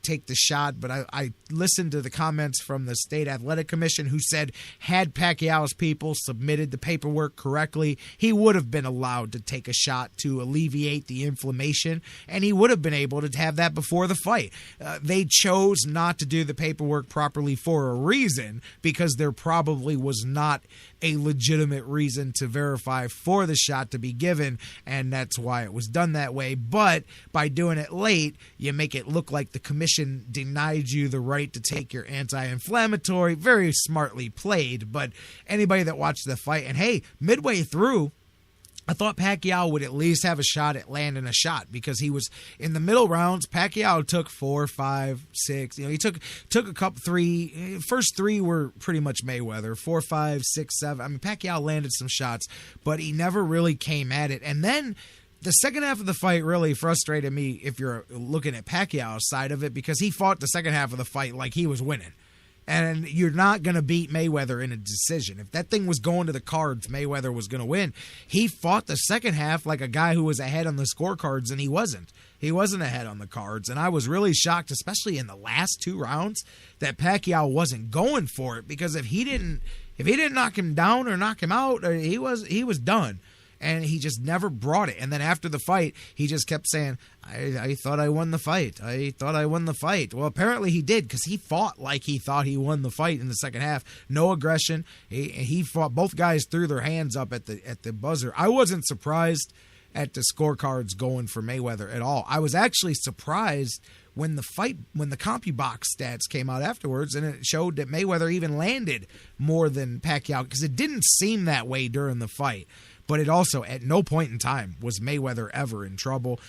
take the shot, but I listened to the comments from the State Athletic Commission who said had Pacquiao's people submitted the paperwork correctly, he would have been allowed to take a shot to alleviate the inflammation, and he would have been able to have that before the fight. They chose not to do the paperwork properly for a reason, because there probably was not a legitimate reason to verify for the shot to be given, and that's why it was done that way. But by doing it late, you make it look like the commission denied you the right to take your anti-inflammatory. Very smartly played, but anybody that watched the fight, and hey, midway through, I thought Pacquiao would at least have a shot at landing a shot, because he was in the middle rounds. Pacquiao took 4, 5, 6. He took a couple, 3. First 3 were pretty much Mayweather. 4, 5, 6, 7. I mean, Pacquiao landed some shots, but he never really came at it. And then the second half of the fight really frustrated me if you're looking at Pacquiao's side of it, because he fought the second half of the fight like he was winning. And you're not going to beat Mayweather in a decision. If that thing was going to the cards, Mayweather was going to win. He fought the second half like a guy who was ahead on the scorecards, and he wasn't. He wasn't ahead on the cards, and I was really shocked, especially in the last 2 rounds, that Pacquiao wasn't going for it, because if he didn't knock him down or knock him out, he was done. And he just never brought it. And then after the fight, he just kept saying, I thought I won the fight. I thought I won the fight. Well, apparently he did, because he fought like he thought he won the fight in the second half. No aggression. He fought. Both guys threw their hands up at the buzzer. I wasn't surprised at the scorecards going for Mayweather at all. I was actually surprised when the CompuBox stats came out afterwards, and it showed that Mayweather even landed more than Pacquiao, because it didn't seem that way during the fight. But it also, at no point in time, was Mayweather ever in trouble.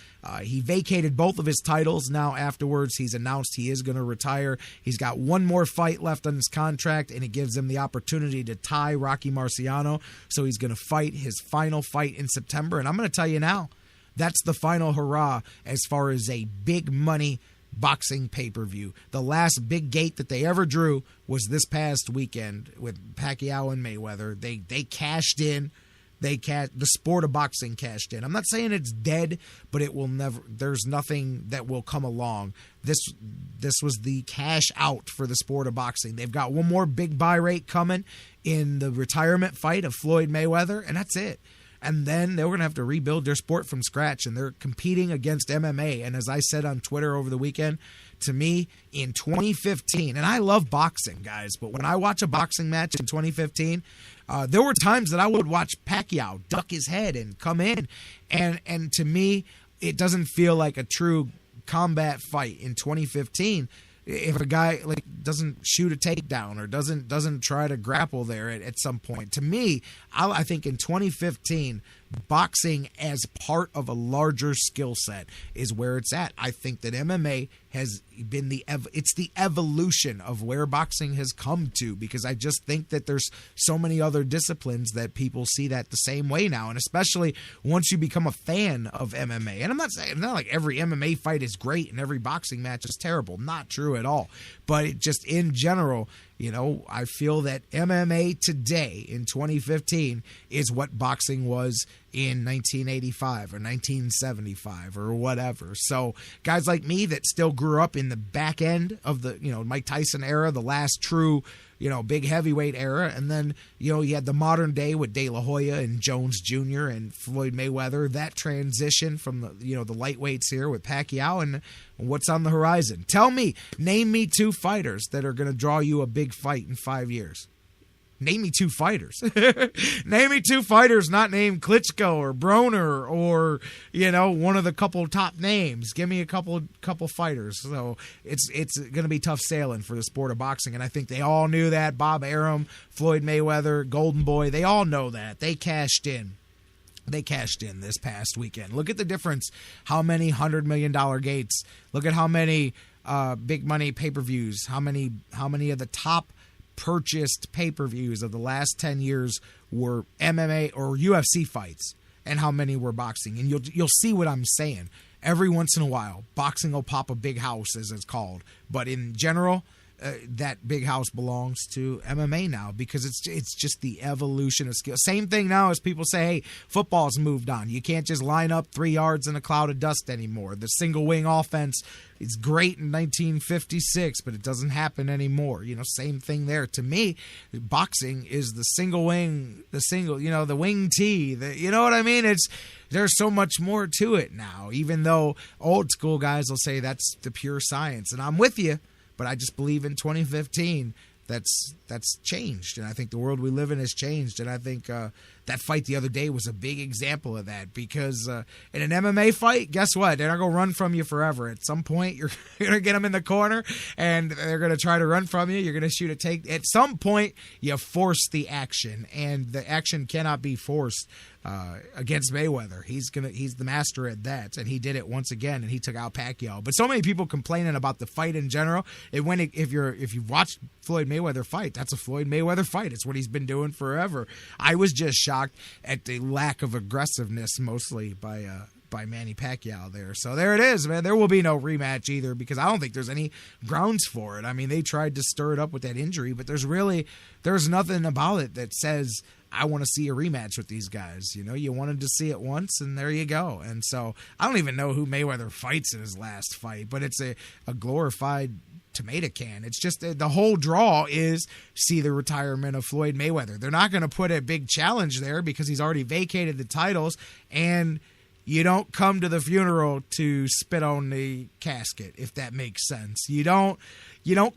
He vacated both of his titles now afterwards. He's announced he is going to retire. He's got one more fight left on his contract, and it gives him the opportunity to tie Rocky Marciano. So he's going to fight his final fight in September. And I'm going to tell you now, that's the final hurrah as far as a big money boxing pay-per-view. The last big gate that they ever drew was this past weekend with Pacquiao and Mayweather. They cashed in the sport of boxing cashed in. I'm not saying it's dead, but it will never. There's nothing that will come along. This was the cash out for the sport of boxing. They've got one more big buy rate coming in the retirement fight of Floyd Mayweather, and that's it. And then they're going to have to rebuild their sport from scratch, and they're competing against MMA. And as I said on Twitter over the weekend, to me, in 2015, and I love boxing, guys, but when I watch a boxing match in 2015, there were times that I would watch Pacquiao duck his head and come in, and to me, it doesn't feel like a true combat fight in 2015 if a guy doesn't shoot a takedown or doesn't try to grapple there at some point. To me, I think in 2015, boxing as part of a larger skill set is where it's at. I think that MMA has been it's the evolution of where boxing has come to, because I just think that there's so many other disciplines that people see that the same way now, and especially once you become a fan of MMA. And I'm not saying not like every MMA fight is great and every boxing match is terrible. Not true at all. But it just in general, I feel that MMA today in 2015 is what boxing was in 1985 or 1975 or whatever. So guys like me that still grew up in the back end of the, Mike Tyson era, the last true, big heavyweight era. And then, you had the modern day with De La Hoya and Jones Jr. and Floyd Mayweather, that transition from the, the lightweights here with Pacquiao and what's on the horizon. Name me two fighters that are going to draw you a big fight in 5 years. Name me two fighters. Name me two fighters not named Klitschko or Broner or, one of the couple top names. Give me a couple fighters. So it's going to be tough sailing for the sport of boxing, and I think they all knew that. Bob Arum, Floyd Mayweather, Golden Boy, they all know that. They cashed in. They cashed in this past weekend. Look at the difference. How many $100 million gates. Look at how many big money pay-per-views. How many of the top purchased pay-per-views of the last 10 years were MMA or UFC fights, and how many were boxing. And you'll see what I'm saying. Every once in a while, boxing will pop a big house, as it's called. But in general, that big house belongs to MMA now, because it's just the evolution of skill. Same thing now as people say, hey, football's moved on. You can't just line up 3 yards in a cloud of dust anymore. The single wing offense is great in 1956, but it doesn't happen anymore. Same thing there. To me, boxing is the single wing, the wing tee. You know what I mean? There's so much more to it now, even though old school guys will say that's the pure science. And I'm with you. But I just believe in 2015 that's changed, and I think the world we live in has changed. And I think that fight the other day was a big example of that, because in an MMA fight, guess what? They're not going to run from you forever. At some point, you're going to get them in the corner, and they're going to try to run from you. You're going to shoot a take. At some point, you force the action, and the action cannot be forced against Mayweather. He's the master at that, and he did it once again, and he took out Pacquiao. But so many people complaining about the fight in general. If you've watched Floyd Mayweather fight, that's a Floyd Mayweather fight. It's what he's been doing forever. I was just shocked at the lack of aggressiveness, mostly by Manny Pacquiao there. So there it is, man. There will be no rematch either, because I don't think there's any grounds for it. I mean, they tried to stir it up with that injury, but there's nothing about it that says I want to see a rematch with these guys. You wanted to see it once, and there you go. And so I don't even know who Mayweather fights in his last fight, but it's a glorified tomato can. It's just the whole draw is see the retirement of Floyd Mayweather. They're not going to put a big challenge there because he's already vacated the titles, and you don't come to the funeral to spit on the casket, if that makes sense. You don't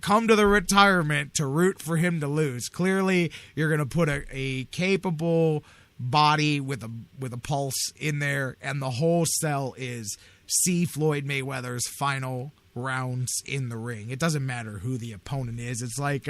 come to the retirement to root for him to lose. Clearly, you're going to put a capable body with a pulse in there, and the whole sell is see Floyd Mayweather's final rounds in the ring. It doesn't matter who the opponent is. It's like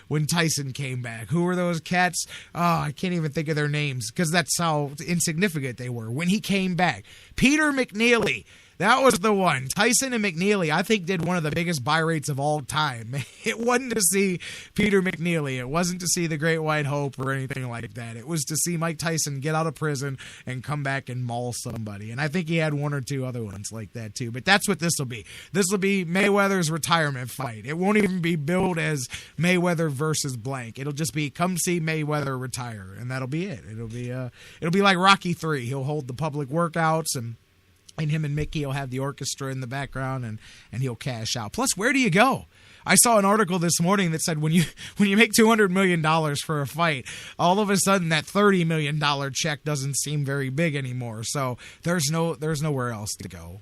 when Tyson came back. Who were those cats? Oh, I can't even think of their names because that's how insignificant they were. When he came back, Peter McNeely, That was the one. Tyson and McNeely, I think, did one of the biggest buy rates of all time. It wasn't to see Peter McNeely. It wasn't to see the Great White Hope or anything like that. It was to see Mike Tyson get out of prison and come back and maul somebody. And I think he had one or two other ones like that, too. But that's what this will be. This will be Mayweather's retirement fight. It won't even be billed as Mayweather versus blank. It'll just be come see Mayweather retire, and that'll be it. It'll be like Rocky III. He'll hold the public workouts, and him and Mickey will have the orchestra in the background, and he'll cash out. Plus, where do you go? I saw an article this morning that said when you make $200 million for a fight, all of a sudden that $30 million check doesn't seem very big anymore. So there's nowhere else to go.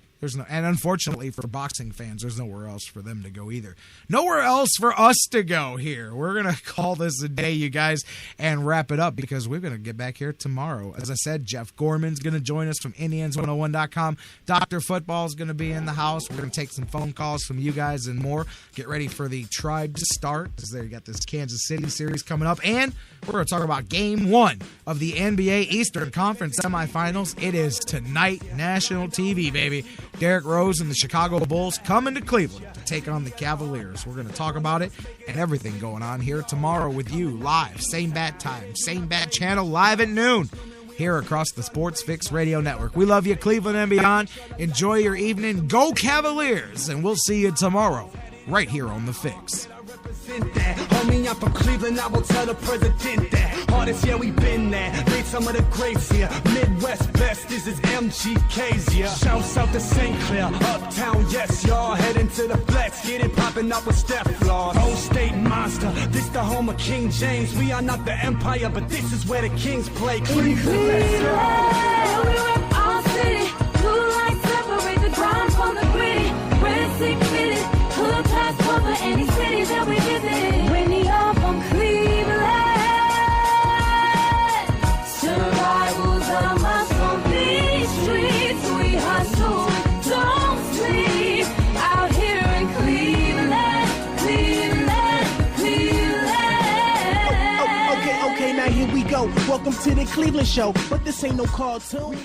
And unfortunately for boxing fans, there's nowhere else for them to go either. Nowhere else for us to go here. We're going to call this a day, you guys, and wrap it up because we're going to get back here tomorrow. As I said, Jeff Gorman's going to join us from Indians101.com. Dr. Football's going to be in the house. We're going to take some phone calls from you guys and more. Get ready for the Tribe to start as they got this Kansas City series coming up. And we're going to talk about Game 1 of the NBA Eastern Conference semifinals. It is tonight, national TV, baby. Derrick Rose and the Chicago Bulls coming to Cleveland to take on the Cavaliers. We're going to talk about it and everything going on here tomorrow with you live. Same bat time, same bat channel, live at noon here across the Sports Fix Radio Network. We love you, Cleveland and beyond. Enjoy your evening. Go Cavaliers, and we'll see you tomorrow right here on The Fix. Homie, I'm from Cleveland, I will tell the president that. Hardest, yeah, we been there. Made some of the greats here. Midwest best, this is MGK's, yeah. Shouts out to St. Clair, uptown, yes, y'all. Heading to the flex, get it popping up with Steph Laws. Whole state monster, this the home of King James. We are not the empire, but this is where the kings play. Cleveland, let's go. We rep our city. Blue lights separate the ground from the gritty. We're sick with it. Hood pass cover any city that we visit. When you're from Cleveland, survivals of my swampy streets. We hustle, don't sleep. Out here in Cleveland, Cleveland, Cleveland. Okay, now here we go. Welcome to the Cleveland show, but this ain't no cartoon.